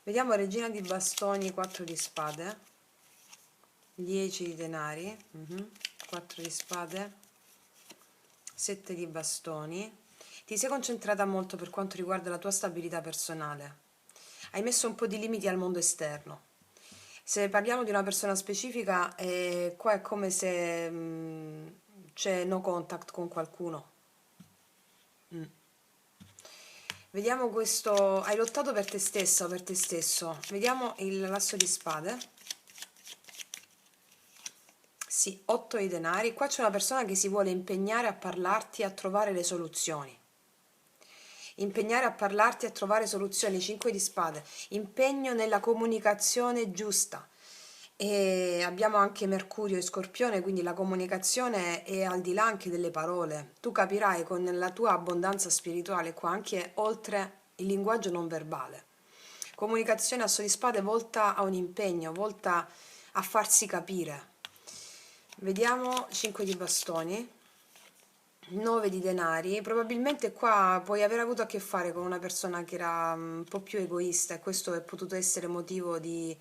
Speaker 1: Vediamo regina di bastoni, 4 di spade, 10 di denari, 4 di spade, 7 di bastoni. Ti sei concentrata molto per quanto riguarda la tua stabilità personale. Hai messo un po' di limiti al mondo esterno. Se parliamo di una persona specifica, qua è come se c'è no contact con qualcuno. Vediamo questo. Hai lottato per te stessa o per te stesso. Vediamo l'asso di spade. Sì, 8 di denari. Qua c'è una persona che si vuole impegnare a parlarti, a trovare le soluzioni. Impegnare a parlarti, a trovare soluzioni. 5 di spade. Impegno nella comunicazione giusta. E abbiamo anche Mercurio e Scorpione, quindi la comunicazione è al di là anche delle parole. Tu capirai con la tua abbondanza spirituale qua anche oltre il linguaggio non verbale. Comunicazione a di spade volta a un impegno, volta a farsi capire. Vediamo 5 di bastoni, 9 di denari. Probabilmente qua puoi aver avuto a che fare con una persona che era un po' più egoista e questo è potuto essere motivo di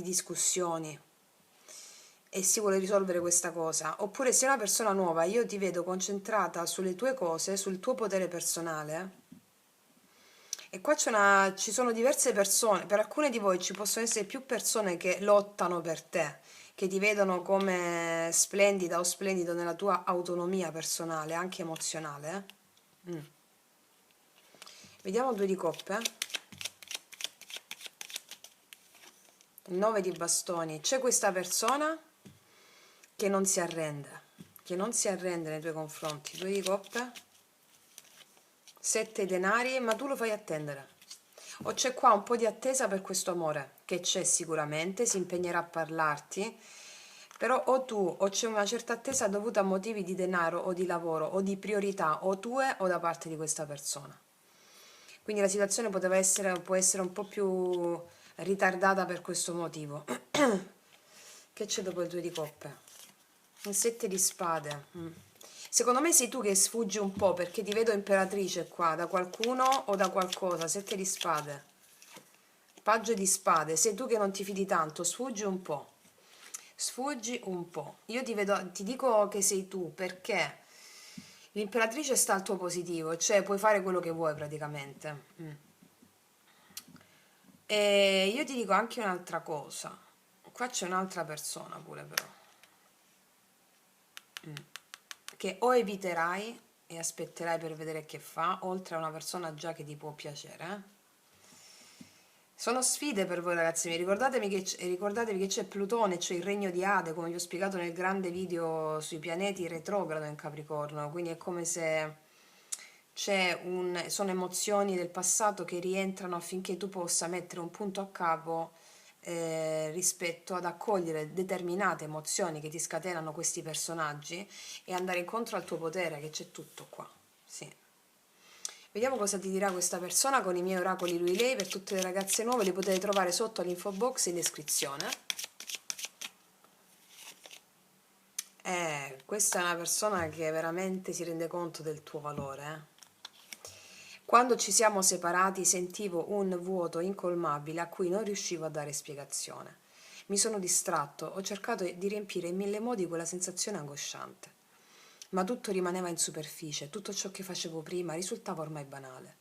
Speaker 1: discussioni e si vuole risolvere questa cosa. Oppure se è una persona nuova, io ti vedo concentrata sulle tue cose, sul tuo potere personale. E qua ci sono diverse persone, per alcune di voi ci possono essere più persone che lottano per te, che ti vedono come splendida o splendido nella tua autonomia personale, anche emozionale. Vediamo 2 di coppe. 9 di bastoni. C'è questa persona che non si arrende nei tuoi confronti. 2 di coppe. 7 denari, ma tu lo fai attendere. O c'è qua un po' di attesa per questo amore, che c'è sicuramente, si impegnerà a parlarti, però o tu o c'è una certa attesa dovuta a motivi di denaro o di lavoro o di priorità o tue o da parte di questa persona. Quindi la situazione può essere un po' più ritardata per questo motivo. Che c'è dopo il 2 di coppe? Un 7 di spade. Secondo me sei tu che sfuggi un po' perché ti vedo imperatrice qua, da qualcuno o da qualcosa. 7 di spade. Paggio di spade. Sei tu che non ti fidi tanto, sfuggi un po'. Sfuggi un po'. Io ti dico che sei tu perché l'imperatrice sta al tuo positivo, cioè puoi fare quello che vuoi praticamente. E io ti dico anche un'altra cosa. Qua c'è un'altra persona pure però. Che o eviterai e aspetterai per vedere che fa, oltre a una persona già che ti può piacere. Sono sfide per voi ragazzi, ricordatevi che c'è Plutone, c'è il regno di Ade, come vi ho spiegato nel grande video sui pianeti retrogrado in Capricorno, quindi è come se sono emozioni del passato che rientrano affinché tu possa mettere un punto a capo rispetto ad accogliere determinate emozioni che ti scatenano questi personaggi e andare incontro al tuo potere, che c'è tutto qua. Sì. Vediamo cosa ti dirà questa persona con i miei oracoli lui lei. Per tutte le ragazze nuove li potete trovare sotto all'info box in descrizione. Questa è una persona che veramente si rende conto del tuo valore, Quando ci siamo separati sentivo un vuoto incolmabile a cui non riuscivo a dare spiegazione. Mi sono distratto, ho cercato di riempire in mille modi quella sensazione angosciante. Ma tutto rimaneva in superficie, tutto ciò che facevo prima risultava ormai banale.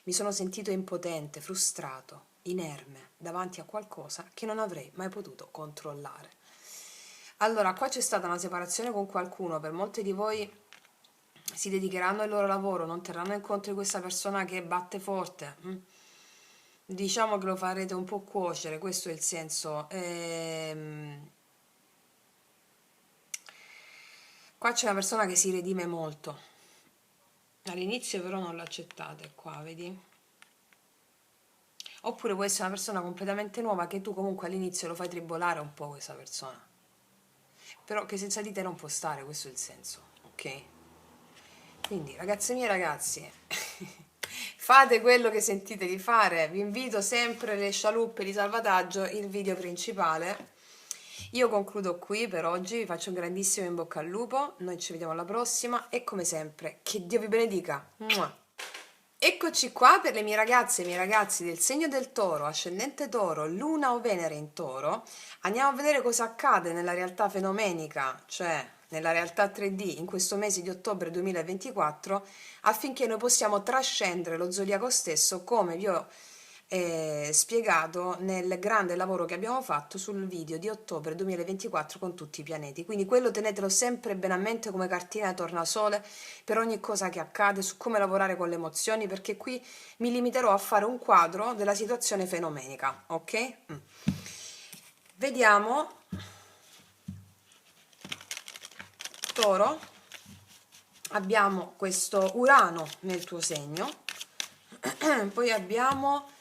Speaker 1: Mi sono sentito impotente, frustrato, inerme davanti a qualcosa che non avrei mai potuto controllare. Allora, qua c'è stata una separazione con qualcuno, per molti di voi si dedicheranno al loro lavoro, non terranno in conto di questa persona che batte forte. Diciamo che lo farete un po' cuocere, questo è il senso. Qua c'è una persona che si redime molto. All'inizio però non l'accettate qua, vedi? Oppure può essere una persona completamente nuova che tu comunque all'inizio lo fai tribolare un po' questa persona. Però che senza di te non può stare, questo è il senso, ok? Quindi ragazze mie e ragazzi, fate quello che sentite di fare, vi invito sempre le scialuppe di salvataggio, il video principale. Io concludo qui per oggi, vi faccio un grandissimo in bocca al lupo, noi ci vediamo alla prossima e come sempre, che Dio vi benedica! Mua! Eccoci qua per le mie ragazze e i miei ragazzi del segno del Toro, ascendente Toro, Luna o Venere in Toro. Andiamo a vedere cosa accade nella realtà fenomenica, cioè nella realtà 3D in questo mese di ottobre 2024, affinché noi possiamo trascendere lo zodiaco stesso, come vi ho spiegato nel grande lavoro che abbiamo fatto sul video di ottobre 2024 con tutti i pianeti. Quindi quello tenetelo sempre bene a mente come cartina da tornasole per ogni cosa che accade, su come lavorare con le emozioni, perché qui mi limiterò a fare un quadro della situazione fenomenica, ok? Vediamo, Toro, abbiamo questo Urano nel tuo segno, poi abbiamo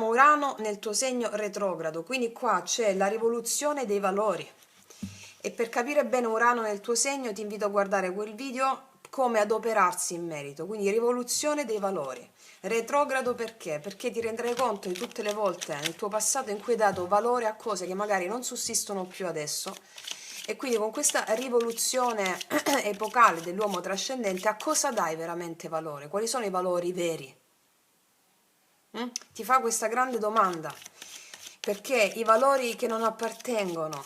Speaker 1: Urano nel tuo segno retrogrado, quindi qua c'è la rivoluzione dei valori. E per capire bene Urano nel tuo segno ti invito a guardare quel video, come adoperarsi in merito, quindi rivoluzione dei valori. Retrogrado perché? Perché ti renderai conto di tutte le volte nel tuo passato in cui hai dato valore a cose che magari non sussistono più adesso, e quindi con questa rivoluzione epocale dell'uomo trascendente a cosa dai veramente valore? Quali sono i valori veri? Ti fa questa grande domanda, perché i valori che non appartengono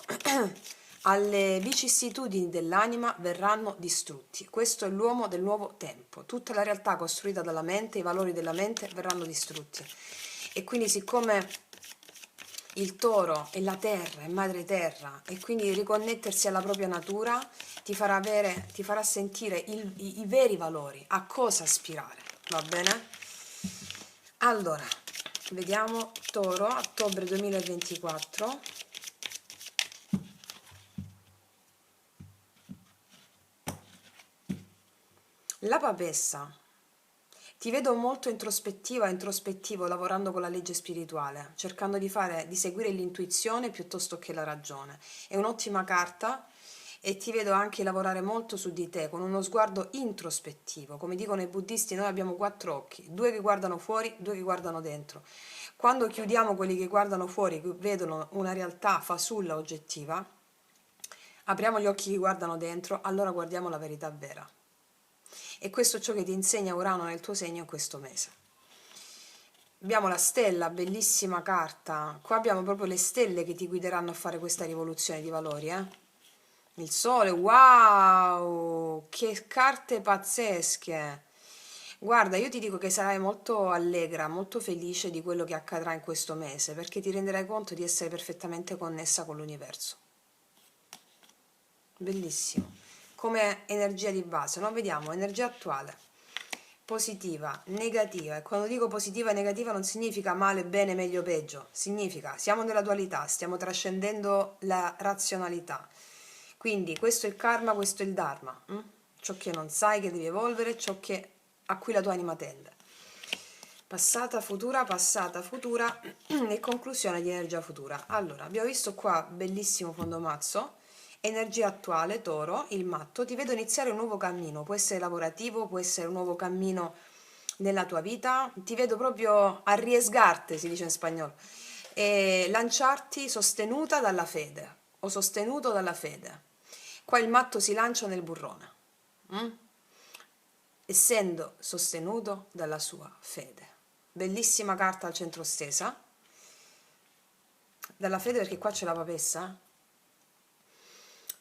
Speaker 1: alle vicissitudini dell'anima verranno distrutti. Questo è l'uomo del nuovo tempo. Tutta la realtà costruita dalla mente, i valori della mente verranno distrutti. E quindi siccome il toro è la terra, è madre terra, e quindi riconnettersi alla propria natura ti farà sentire i veri valori, a cosa aspirare, va bene? Allora, vediamo Toro, ottobre 2024. La papessa. Ti vedo molto introspettiva, introspettivo, lavorando con la legge spirituale, cercando di seguire l'intuizione piuttosto che la ragione. È un'ottima carta e ti vedo anche lavorare molto su di te, con uno sguardo introspettivo. Come dicono i buddisti, noi abbiamo 4 occhi, 2 che guardano fuori, 2 che guardano dentro. Quando chiudiamo quelli che guardano fuori, che vedono una realtà fasulla oggettiva, apriamo gli occhi che guardano dentro, allora guardiamo la verità vera. E questo è ciò che ti insegna Urano nel tuo segno in questo mese. Abbiamo la stella, bellissima carta. Qua abbiamo proprio le stelle che ti guideranno a fare questa rivoluzione di valori, Il sole, wow! Che carte pazzesche! Guarda, io ti dico che sarai molto allegra, molto felice di quello che accadrà in questo mese, perché ti renderai conto di essere perfettamente connessa con l'universo. Bellissimo. Come energia di base, no? Vediamo, energia attuale, positiva, negativa. E quando dico positiva e negativa non significa male, bene, meglio, peggio. Significa siamo nella dualità, stiamo trascendendo la razionalità. Quindi questo è il karma, questo è il dharma. Ciò che non sai che devi evolvere, a cui la tua anima tende. Passata, futura e conclusione di energia futura. Allora, abbiamo visto qua, bellissimo fondomazzo, energia attuale, Toro, il matto, ti vedo iniziare un nuovo cammino, può essere lavorativo, può essere un nuovo cammino nella tua vita, ti vedo proprio arriesgarte, si dice in spagnolo, e lanciarti sostenuta dalla fede o sostenuto dalla fede. Qua il matto si lancia nel burrone, essendo sostenuto dalla sua fede. Bellissima carta al centro stesa, dalla fede perché qua c'è la papessa.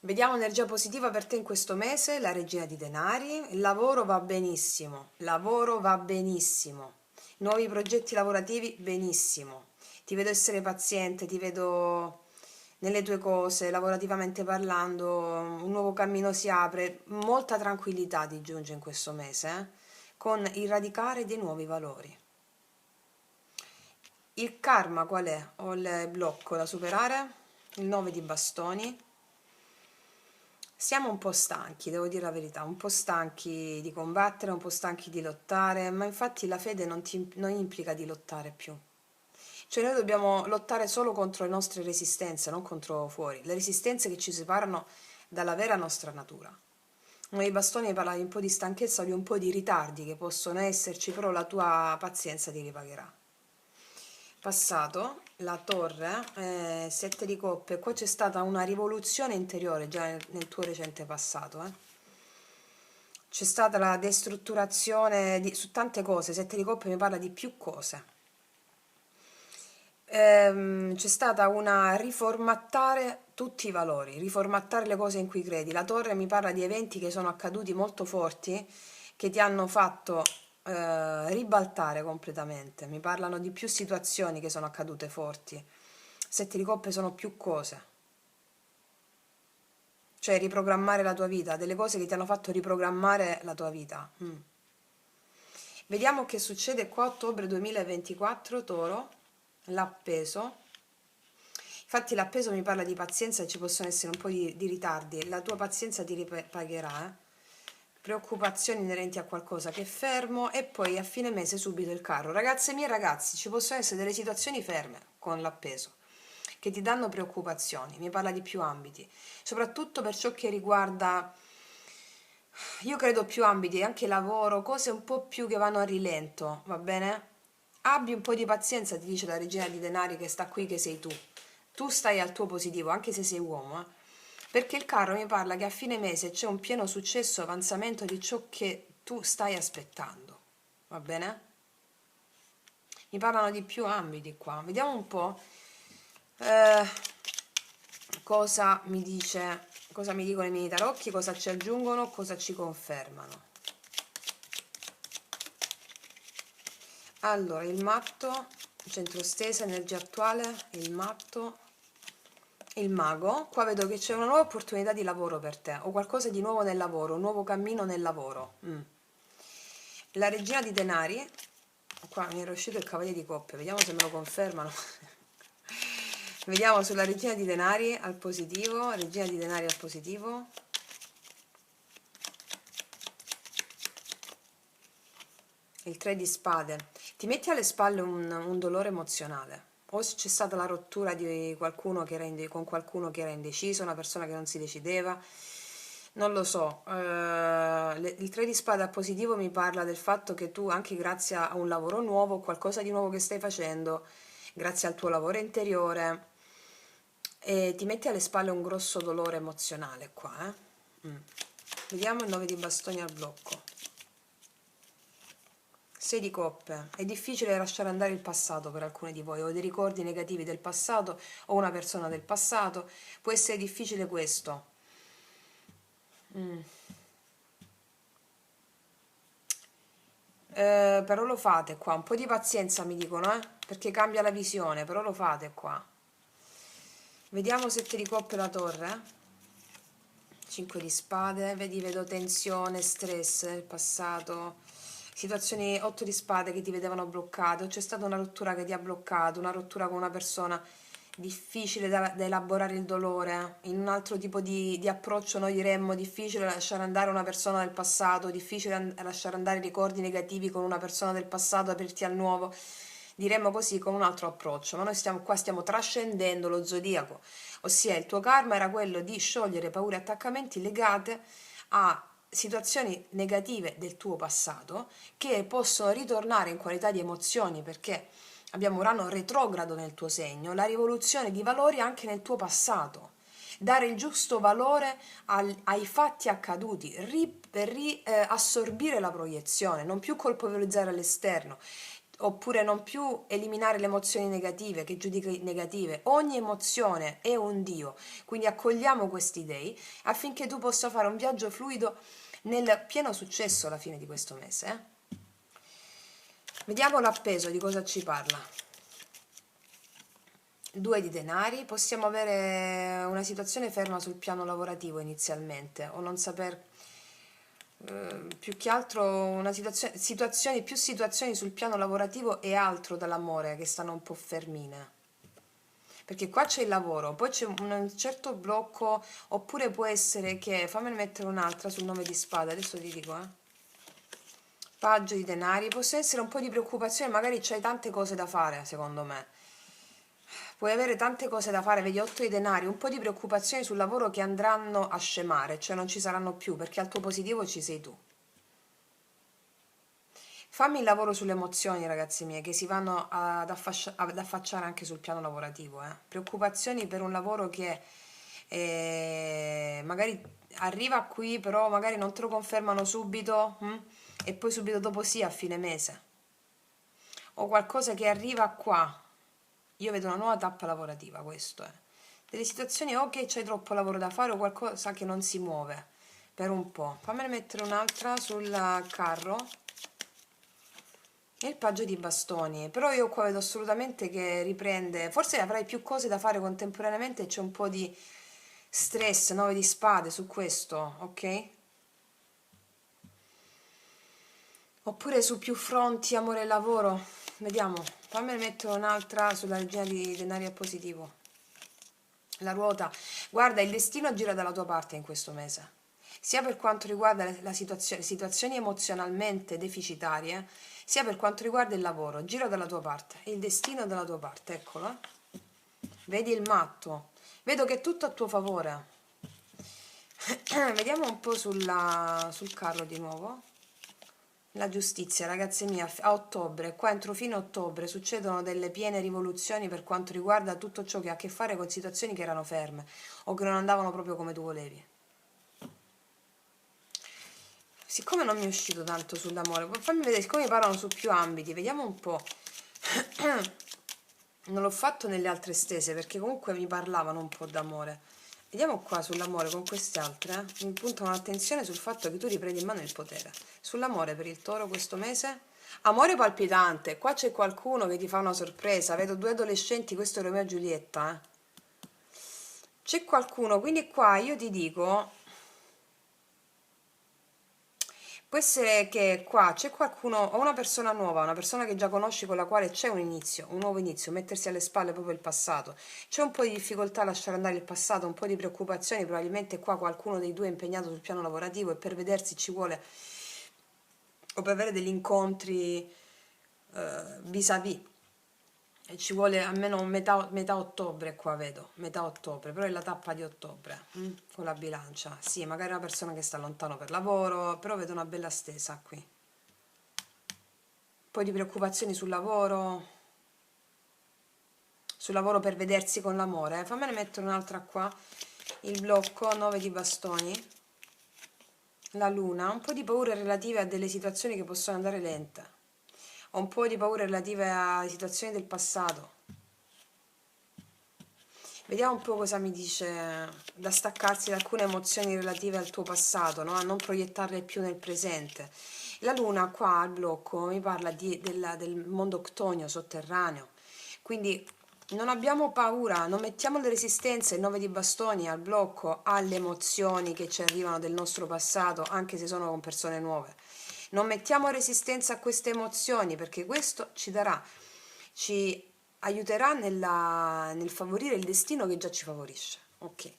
Speaker 1: Vediamo energia positiva per te in questo mese, la regina di denari. Il lavoro va benissimo, lavoro va benissimo, nuovi progetti lavorativi benissimo, ti vedo essere paziente, ti vedo nelle tue cose, lavorativamente parlando, un nuovo cammino si apre, molta tranquillità ti giunge in questo mese, con il radicare dei nuovi valori. Il karma qual è? Ho il blocco da superare, il 9 di bastoni. Siamo un po' stanchi, devo dire la verità, un po' stanchi di combattere, un po' stanchi di lottare, ma infatti la fede non implica di lottare più. Cioè noi dobbiamo lottare solo contro le nostre resistenze, non contro fuori, le resistenze che ci separano dalla vera nostra natura. Nei bastoni parlavi un po' di stanchezza, di un po' di ritardi che possono esserci, però la tua pazienza ti ripagherà. Passato, la torre, 7 di coppe, qua c'è stata una rivoluzione interiore già nel tuo recente passato. C'è stata la destrutturazione su tante cose, 7 di coppe mi parla di più cose. C'è stata una riformattare tutti i valori, riformattare le cose in cui credi. La torre mi parla di eventi che sono accaduti molto forti, che ti hanno fatto ribaltare completamente. Mi parlano di più situazioni che sono accadute forti. 7 di coppe sono più cose, cioè riprogrammare la tua vita, delle cose che ti hanno fatto riprogrammare la tua vita. Vediamo che succede qua, ottobre 2024, Toro, l'appeso. Infatti l'appeso mi parla di pazienza e ci possono essere un po' di ritardi, la tua pazienza ti ripagherà. Preoccupazioni inerenti a qualcosa che è fermo, e poi a fine mese subito il carro. Ragazze mie, ragazzi, ci possono essere delle situazioni ferme con l'appeso che ti danno preoccupazioni, mi parla di più ambiti, soprattutto per ciò che riguarda, io credo, più ambiti, anche lavoro, cose un po' più che vanno a rilento, va bene? Abbi un po' di pazienza, ti dice la regina di denari che sta qui, che sei tu. Tu stai al tuo positivo, anche se sei uomo, perché il carro mi parla che a fine mese c'è un pieno successo, avanzamento di ciò che tu stai aspettando, va bene? Mi parlano di più ambiti qua, vediamo un po' cosa mi dice, cosa mi dicono i miei tarocchi, cosa ci aggiungono, cosa ci confermano. Allora, il matto, centro stesa, energia attuale, il matto, il mago. Qua vedo che c'è una nuova opportunità di lavoro per te, o qualcosa di nuovo nel lavoro, un nuovo cammino nel lavoro. La regina di denari, qua mi era uscito il cavaliere di coppe, vediamo se me lo confermano. Vediamo sulla regina di denari al positivo, regina di denari al positivo. Il 3 di spade, ti metti alle spalle un dolore emozionale, o c'è stata la rottura di qualcuno che era con qualcuno che era indeciso, una persona che non si decideva, non lo so. Il 3 di spade a positivo mi parla del fatto che tu, anche grazie a un lavoro nuovo, qualcosa di nuovo che stai facendo, grazie al tuo lavoro interiore, ti metti alle spalle un grosso dolore emozionale qua. Vediamo il 9 di bastoni al blocco. 6 di coppe, è difficile lasciare andare il passato per alcuni di voi, o dei ricordi negativi del passato, o una persona del passato, può essere difficile questo. Però lo fate qua, un po' di pazienza mi dicono, perché cambia la visione, però lo fate qua. Vediamo 7 di coppe la torre, 5 di spade, vedi, vedo tensione, stress nel passato, situazioni, 8 di spade che ti vedevano bloccato, c'è stata una rottura che ti ha bloccato, una rottura con una persona, difficile da elaborare il dolore. In un altro tipo di approccio noi diremmo difficile lasciare andare una persona del passato, difficile lasciare andare i ricordi negativi con una persona del passato, aprirti al nuovo, diremmo così con un altro approccio, ma noi stiamo trascendendo lo zodiaco, ossia il tuo karma era quello di sciogliere paure e attaccamenti legate a situazioni negative del tuo passato che possono ritornare in qualità di emozioni, perché abbiamo Urano retrogrado nel tuo segno, la rivoluzione di valori anche nel tuo passato. dare il giusto valore ai fatti accaduti, assorbire la proiezione, non più colpevolizzare all'esterno, oppure non più eliminare le emozioni negative, che giudichi negative. Ogni emozione è un Dio, quindi accogliamo questi dei affinché tu possa fare un viaggio fluido nel pieno successo alla fine di questo mese. Vediamo l'appeso, di cosa ci parla. 2 di denari, possiamo avere una situazione ferma sul piano lavorativo inizialmente, o non saper, più che altro una più situazioni sul piano lavorativo e altro dall'amore che stanno un po' fermine. Perché qua c'è il lavoro, poi c'è un certo blocco, oppure può essere che, fammi mettere un'altra sul 9 di spade, adesso ti dico, Paggio di denari, possono essere un po' di preoccupazione, magari c'hai tante cose da fare, secondo me. Puoi avere tante cose da fare, vedi 8 di denari, un po' di preoccupazioni sul lavoro che andranno a scemare, cioè non ci saranno più, perché al tuo positivo ci sei tu. Fammi il lavoro sulle emozioni, ragazzi miei, che si vanno ad affacciare anche sul piano lavorativo. Preoccupazioni per un lavoro che magari arriva qui, però magari non te lo confermano subito, e poi subito dopo sì, a fine mese. O qualcosa che arriva qua. Io vedo una nuova tappa lavorativa, questo è. Delle situazioni o che c'è troppo lavoro da fare o qualcosa che non si muove per un po'. Fammene mettere un'altra sul carro. E il paggio di bastoni, però io qua vedo assolutamente che riprende, forse avrai più cose da fare contemporaneamente e c'è un po' di stress, 9 di spade su questo, ok? Oppure su più fronti, amore e lavoro, vediamo, fammi mettere un'altra sulla regina di denari a positivo. La ruota, guarda, il destino gira dalla tua parte in questo mese, sia per quanto riguarda situazioni emozionalmente deficitarie, sia per quanto riguarda il lavoro, gira dalla tua parte, il destino è dalla tua parte, eccolo. Vedi il matto, vedo che è tutto a tuo favore. Vediamo un po' sul carro di nuovo. La giustizia, ragazze mie, a ottobre, qua entro fine ottobre, succedono delle piene rivoluzioni per quanto riguarda tutto ciò che ha a che fare con situazioni che erano ferme o che non andavano proprio come tu volevi. Siccome non mi è uscito tanto sull'amore, fammi vedere, siccome parlano su più ambiti, vediamo un po'. Non l'ho fatto nelle altre stese perché comunque mi parlavano un po' d'amore. Vediamo qua sull'amore con queste altre. Mi puntano l'attenzione sul fatto che tu riprendi in mano il potere. Sull'amore per il toro questo mese. Amore palpitante. Qua c'è qualcuno che ti fa una sorpresa. Vedo 2 adolescenti, questo è Romeo e Giulietta. C'è qualcuno, quindi qua io ti dico... Può essere che qua c'è qualcuno, o una persona nuova, una persona che già conosci con la quale c'è un inizio, un nuovo inizio, mettersi alle spalle proprio il passato. C'è un po' di difficoltà a lasciare andare il passato, un po' di preoccupazioni, probabilmente qua qualcuno dei due è impegnato sul piano lavorativo e per vedersi ci vuole, o per avere degli incontri vis-à-vis. E ci vuole almeno metà ottobre qua vedo, metà ottobre, però è la tappa di ottobre, con la bilancia. Sì, magari una persona che sta lontano per lavoro, però vedo una bella stesa qui. Poi di preoccupazioni sul lavoro per vedersi con l'amore. Fammene mettere un'altra qua, il blocco, 9 di bastoni, la luna, un po' di paure relative a delle situazioni che possono andare lente, ho un po' di paure relative a situazioni del passato. Vediamo un po' cosa mi dice da staccarsi da alcune emozioni relative al tuo passato, no? A non proiettarle più nel presente. La luna qua al blocco mi parla del mondo octonio, sotterraneo, quindi non abbiamo paura, non mettiamo le resistenze, il 9 di bastoni al blocco, alle emozioni che ci arrivano del nostro passato, anche se sono con persone nuove. Non mettiamo resistenza a queste emozioni perché questo ci aiuterà nel favorire il destino che già ci favorisce. Ok.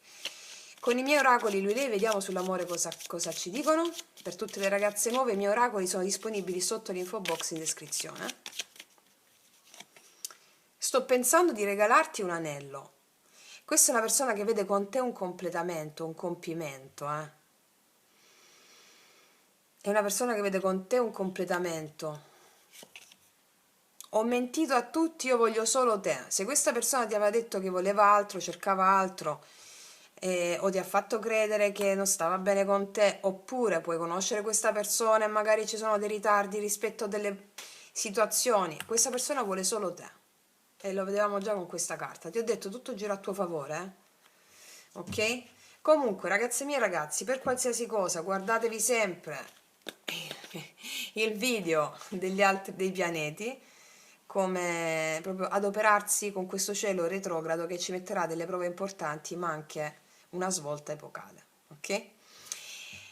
Speaker 1: Con i miei oracoli lui e lei vediamo sull'amore cosa ci dicono. Per tutte le ragazze nuove i miei oracoli sono disponibili sotto l'info box in descrizione. Sto pensando di regalarti un anello. Questa è una persona che vede con te un completamento, un compimento, È una persona che vede con te un completamento. Ho mentito a tutti, io voglio solo te. Se questa persona ti aveva detto che voleva altro, cercava altro, o ti ha fatto credere che non stava bene con te, oppure puoi conoscere questa persona e magari ci sono dei ritardi rispetto a delle situazioni. Questa persona vuole solo te e lo vedevamo già con questa carta. Ti ho detto tutto gira a tuo favore, ok? Comunque, ragazze mie e ragazzi, per qualsiasi cosa guardatevi sempre il video degli altri dei pianeti, come proprio adoperarsi con questo cielo retrogrado che ci metterà delle prove importanti, ma anche una svolta epocale, ok?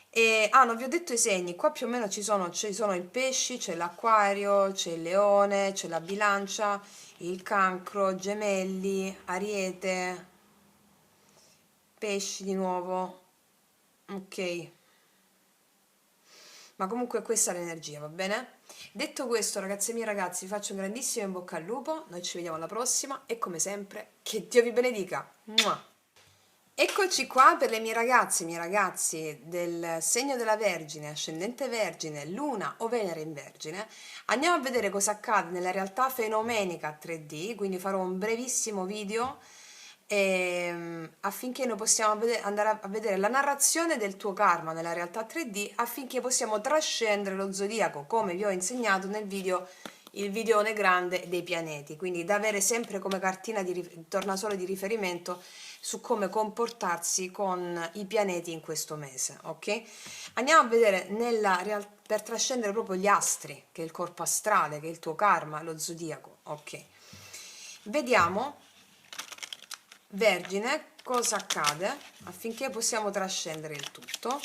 Speaker 1: E, non vi ho detto i segni, qua più o meno ci sono i pesci, c'è l'acquario, c'è il leone, c'è la bilancia, il cancro, gemelli, ariete, pesci di nuovo, ok? Ma comunque questa è l'energia, va bene? Detto questo, ragazze mie e ragazzi, vi faccio un grandissimo in bocca al lupo, noi ci vediamo alla prossima e come sempre, che Dio vi benedica! Mua! Eccoci qua per le mie ragazze, i miei ragazzi del segno della Vergine, ascendente Vergine, Luna o Venere in Vergine. Andiamo a vedere cosa accade nella realtà fenomenica 3D, quindi farò un brevissimo video affinché noi possiamo andare a vedere la narrazione del tuo karma nella realtà 3D, affinché possiamo trascendere lo zodiaco, come vi ho insegnato nel video, il videone grande dei pianeti, quindi da avere sempre come cartina di tornasole di riferimento su come comportarsi con i pianeti in questo mese, ok? Andiamo a vedere per trascendere proprio gli astri, che è il corpo astrale, che è il tuo karma, lo zodiaco, ok? Vediamo, Vergine, cosa accade affinché possiamo trascendere il tutto.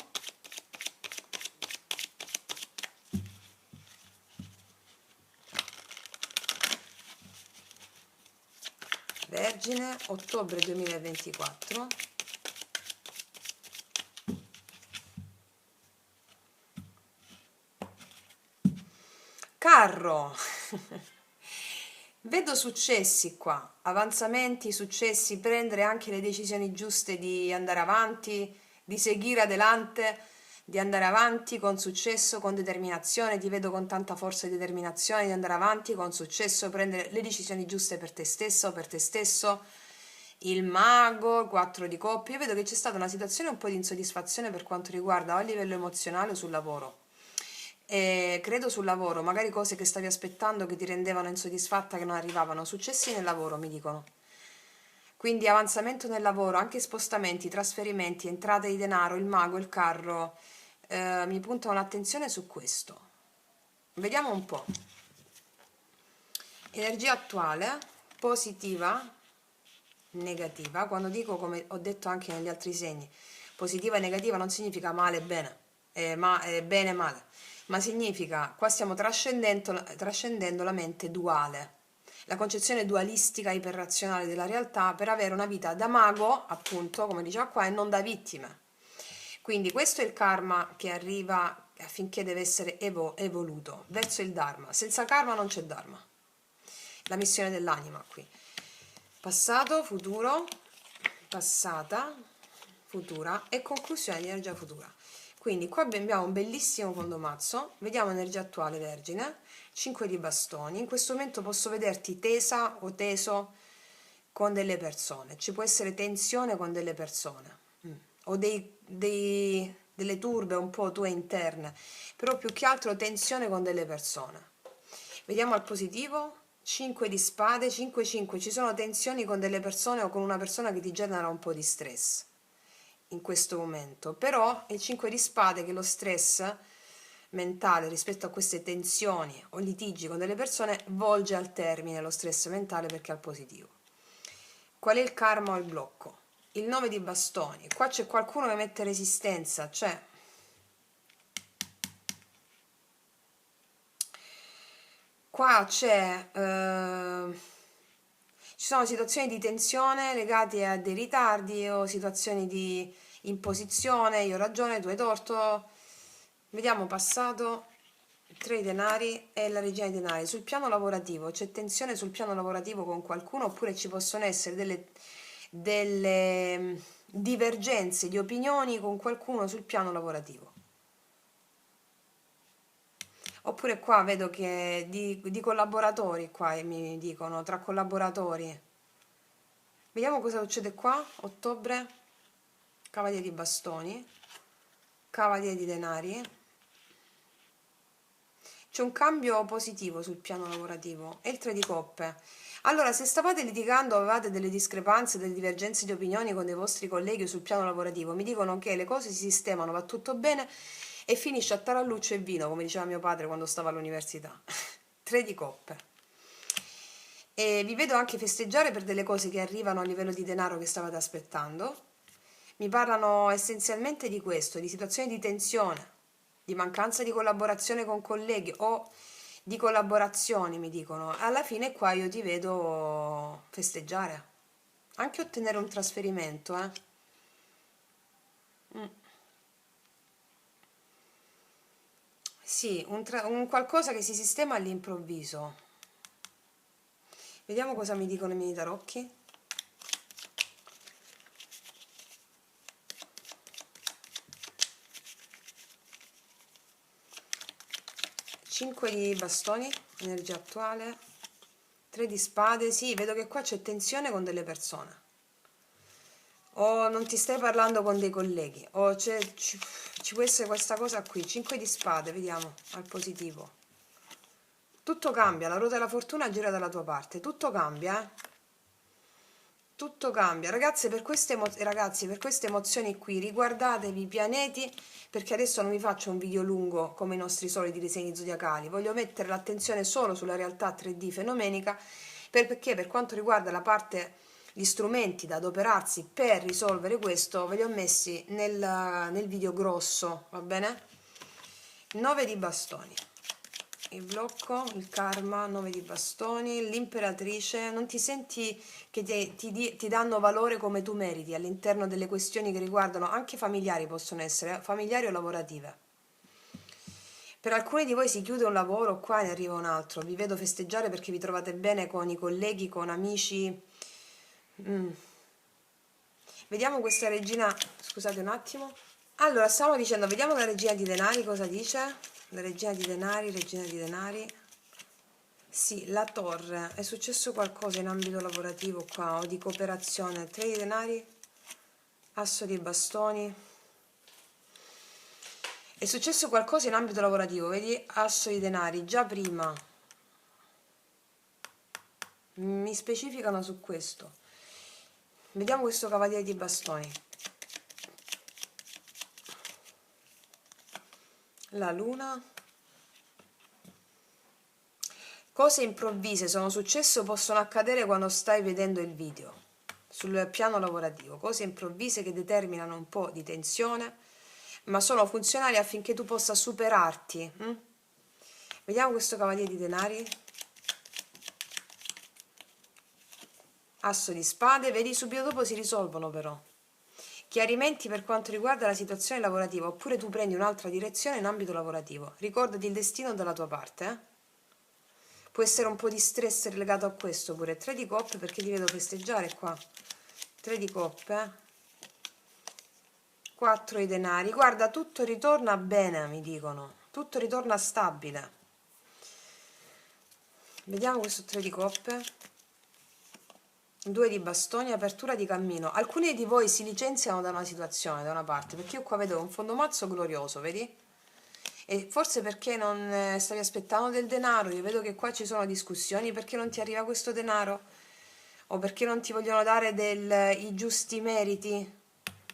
Speaker 1: Vergine, ottobre 2024. Carro. Vedo successi qua, avanzamenti, successi, prendere anche le decisioni giuste di andare avanti, di seguire adelante, di andare avanti con successo, con determinazione. Ti vedo con tanta forza e determinazione di andare avanti con successo, prendere le decisioni giuste per te stesso o per te stesso. Il mago, il 4 di coppie. Io vedo che c'è stata una situazione un po' di insoddisfazione per quanto riguarda o a livello emozionale o sul lavoro. Credo sul lavoro, magari cose che stavi aspettando che ti rendevano insoddisfatta, che non arrivavano, successi nel lavoro, mi dicono. Quindi avanzamento nel lavoro, anche spostamenti, trasferimenti, entrate di denaro, il mago, il carro, mi puntano l'attenzione su questo. Vediamo un po'. Energia attuale, positiva, negativa. Quando dico, come ho detto anche negli altri segni, positiva e negativa non significa male e bene, bene e male, ma significa qua stiamo trascendendo la mente duale, la concezione dualistica iperrazionale della realtà per avere una vita da mago, appunto, come diceva qua, e non da vittime. Quindi questo è il karma che arriva affinché deve essere evoluto verso il dharma. Senza karma non c'è dharma. La missione dell'anima qui. Passato, futuro, passata, futura e conclusione di energia futura. Quindi qua abbiamo un bellissimo fondomazzo, vediamo energia attuale Vergine, 5 di bastoni. In questo momento posso vederti tesa o teso con delle persone, ci può essere tensione con delle persone o delle turbe un po' tue interne, però più che altro tensione con delle persone. Vediamo al positivo, 5 di spade, 5-5, ci sono tensioni con delle persone o con una persona che ti genera un po' di stress in questo momento, però il 5 di spade, che è lo stress mentale rispetto a queste tensioni o litigi con delle persone, volge al termine lo stress mentale perché è al positivo. Qual è il karma o il blocco? Il 9 di bastoni, qua c'è qualcuno che mette resistenza, cioè qua ci sono situazioni di tensione legate a dei ritardi o situazioni di imposizione, io ho ragione, tu hai torto. Vediamo passato, 3 di denari e la regina di denari. Sul piano lavorativo, c'è tensione sul piano lavorativo con qualcuno, oppure ci possono essere delle divergenze di opinioni con qualcuno sul piano lavorativo. Oppure qua vedo che di collaboratori, qua mi dicono, tra collaboratori. Vediamo cosa succede qua, ottobre. Cavaliere di bastoni, Cavaliere di denari. C'è un cambio positivo sul piano lavorativo e il 3 di coppe. Allora, se stavate litigando, avevate delle discrepanze, delle divergenze di opinioni con dei vostri colleghi sul piano lavorativo, mi dicono che le cose si sistemano, va tutto bene e finisce a taralluccio e vino, come diceva mio padre quando stava all'università. 3 di coppe. E vi vedo anche festeggiare per delle cose che arrivano a livello di denaro che stavate aspettando. Mi parlano essenzialmente di questo, di situazioni di tensione, di mancanza di collaborazione con colleghi o di collaborazioni, mi dicono. Alla fine qua io ti vedo festeggiare, anche ottenere un trasferimento, eh. Mm. Sì, un qualcosa che si sistema all'improvviso. Vediamo cosa mi dicono i miei tarocchi. 5 di bastoni, energia attuale, 3 di spade, sì, vedo che qua c'è tensione con delle persone, o non ti stai parlando con dei colleghi, o ci può essere questa cosa qui, 5 di spade, vediamo, al positivo. Tutto cambia, la ruota della fortuna gira dalla tua parte, tutto cambia, tutto cambia. Ragazze, ragazzi, per queste emozioni qui, riguardatevi i pianeti, perché adesso non vi faccio un video lungo come i nostri soliti disegni zodiacali, voglio mettere l'attenzione solo sulla realtà 3D fenomenica, perché per quanto riguarda la parte, gli strumenti da adoperarsi per risolvere questo, ve li ho messi nel video grosso, va bene? 9 di bastoni. Il blocco, il karma, 9 di bastoni, l'imperatrice. Non ti senti che ti danno valore come tu meriti all'interno delle questioni che riguardano anche familiari, possono essere familiari o lavorative. Per alcuni di voi si chiude un lavoro, qua ne arriva un altro. Vi vedo festeggiare perché vi trovate bene con i colleghi, con amici. Mm. Vediamo questa regina, scusate un attimo. Allora, stavo dicendo, vediamo la regina di denari cosa dice. La regina di denari, regina di denari. Sì, la torre. È successo qualcosa in ambito lavorativo qua o di cooperazione? 3 di denari, asso di bastoni. È successo qualcosa in ambito lavorativo, vedi? Asso di denari, già prima. Mi specificano su questo. Vediamo questo cavaliere di bastoni. La luna. Cose improvvise sono successe o possono accadere quando stai vedendo il video. Sul piano lavorativo, cose improvvise che determinano un po' di tensione, ma sono funzionali affinché tu possa superarti. Vediamo questo cavaliere di denari. Asso di spade, vedi subito dopo si risolvono però. Chiarimenti per quanto riguarda la situazione lavorativa, oppure tu prendi un'altra direzione in ambito lavorativo. Ricordati il destino dalla tua parte, Può essere un po' di stress legato a questo pure. 3 di coppe, perché ti vedo festeggiare qua. 3 di coppe. 4 di denari. Guarda, tutto ritorna bene, mi dicono. Tutto ritorna stabile. Vediamo questo 3 di coppe. 2 di bastoni, apertura di cammino. Alcuni di voi si licenziano da una situazione, da una parte, perché io qua vedo un fondomazzo glorioso, vedi? E forse perché non stavi aspettando del denaro, io vedo che qua ci sono discussioni perché non ti arriva questo denaro o perché non ti vogliono dare i giusti meriti,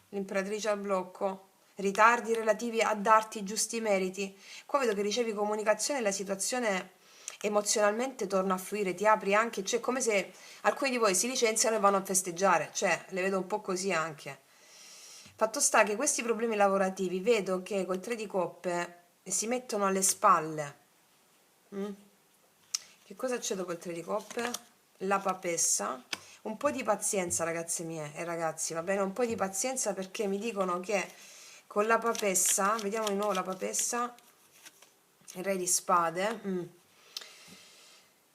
Speaker 1: l'imperatrice al blocco, ritardi relativi a darti i giusti meriti. Qua vedo che ricevi comunicazione e la situazione emozionalmente torna a fluire, ti apri anche, cioè come se alcuni di voi si licenziano e vanno a festeggiare, cioè le vedo un po' così anche. Fatto sta che questi problemi lavorativi vedo che col 3 di coppe si mettono alle spalle. Che cosa c'è dopo il 3 di coppe? La papessa. Un po' di pazienza, ragazze mie e ragazzi, va bene? Un po' di pazienza perché mi dicono che con la papessa, vediamo di nuovo la papessa, il re di spade,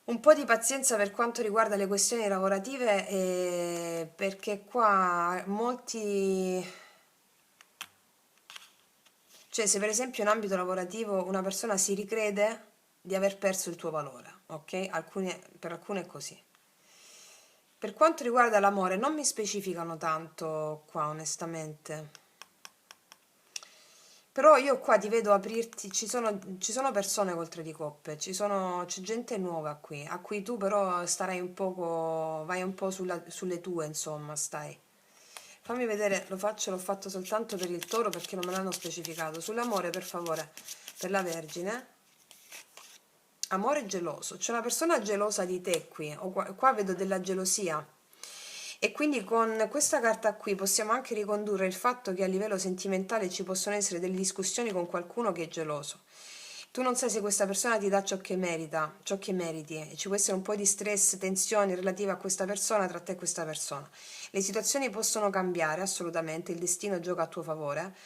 Speaker 1: un po' di pazienza per quanto riguarda le questioni lavorative, perché qua molti, cioè se per esempio in ambito lavorativo una persona si ricrede di aver perso il tuo valore, ok? Per alcune è così. Per quanto riguarda l'amore, non mi specificano tanto qua, onestamente. Però io qua ti vedo aprirti, ci sono persone col tre di coppe, c'è gente nuova qui, a cui tu però starai un poco, vai un po' sulle tue, insomma, stai. Fammi vedere, l'ho fatto soltanto per il toro perché non me l'hanno specificato. Sull'amore, per favore, per la Vergine. Amore geloso, c'è una persona gelosa di te qui, o qua vedo della gelosia. E quindi con questa carta qui possiamo anche ricondurre il fatto che a livello sentimentale ci possono essere delle discussioni con qualcuno che è geloso. Tu non sai se questa persona ti dà ciò che merita, ciò che meriti, e ci può essere un po' di stress, tensioni relative a questa persona, tra te e questa persona. Le situazioni possono cambiare assolutamente, il destino gioca a tuo favore.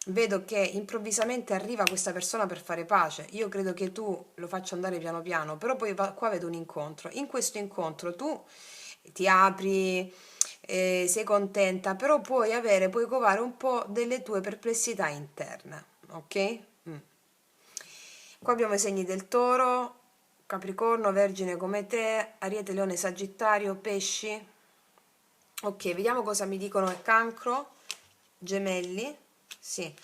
Speaker 1: Vedo che improvvisamente arriva questa persona per fare pace. Io credo che tu lo faccia andare piano piano, però poi qua vedo un incontro. In questo incontro tu ti apri, sei contenta, però puoi covare un po' delle tue perplessità interne, ok? Mm. Qua abbiamo i segni del toro, Capricorno, Vergine come te, Ariete, Leone, Sagittario, Pesci. Ok, vediamo cosa mi dicono il Cancro, Gemelli, sì.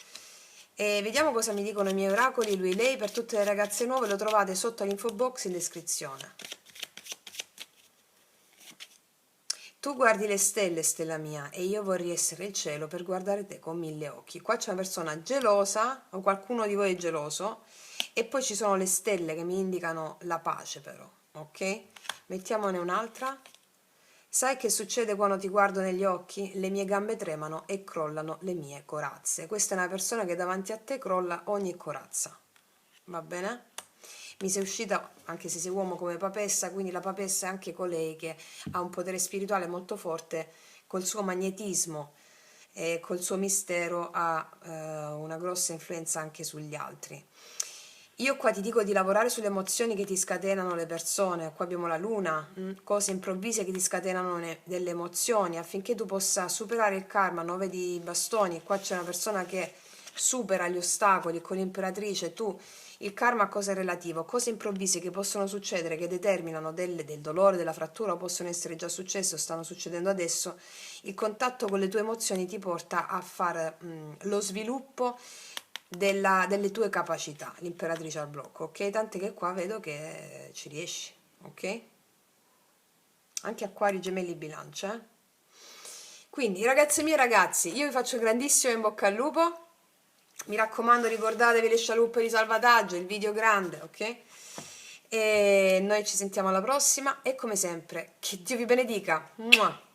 Speaker 1: E vediamo cosa mi dicono i miei oracoli, lui, lei, per tutte le ragazze nuove lo trovate sotto l'info box in descrizione. Tu guardi le stelle, stella mia, e io vorrei essere il cielo per guardare te con 1000 occhi. Qua c'è una persona gelosa, o qualcuno di voi è geloso, e poi ci sono le stelle che mi indicano la pace però, ok? Mettiamone un'altra. Sai che succede quando ti guardo negli occhi? Le mie gambe tremano e crollano le mie corazze. Questa è una persona che davanti a te crolla ogni corazza. Va bene? Mi sei uscita, anche se sei uomo, come papessa, quindi la papessa è anche colei che ha un potere spirituale molto forte, col suo magnetismo e col suo mistero ha una grossa influenza anche sugli altri. Io qua ti dico di lavorare sulle emozioni che ti scatenano le persone, qua abbiamo la luna, cose improvvise che ti scatenano delle emozioni affinché tu possa superare il karma, 9 di bastoni, qua c'è una persona che supera gli ostacoli con l'imperatrice, tu il karma a cosa è relativo? Cose improvvise che possono succedere, che determinano del dolore, della frattura, o possono essere già successe o stanno succedendo adesso. Il contatto con le tue emozioni ti porta a fare lo sviluppo delle tue capacità, l'imperatrice al blocco, ok? Tant'è che qua vedo che ci riesci, ok? Anche acquari, gemelli, bilancia, eh? Quindi, ragazzi miei ragazzi, io vi faccio un grandissimo in bocca al lupo. Mi raccomando, ricordatevi le scialuppe di salvataggio, il video grande, ok? E noi ci sentiamo alla prossima e come sempre, che Dio vi benedica. Mua!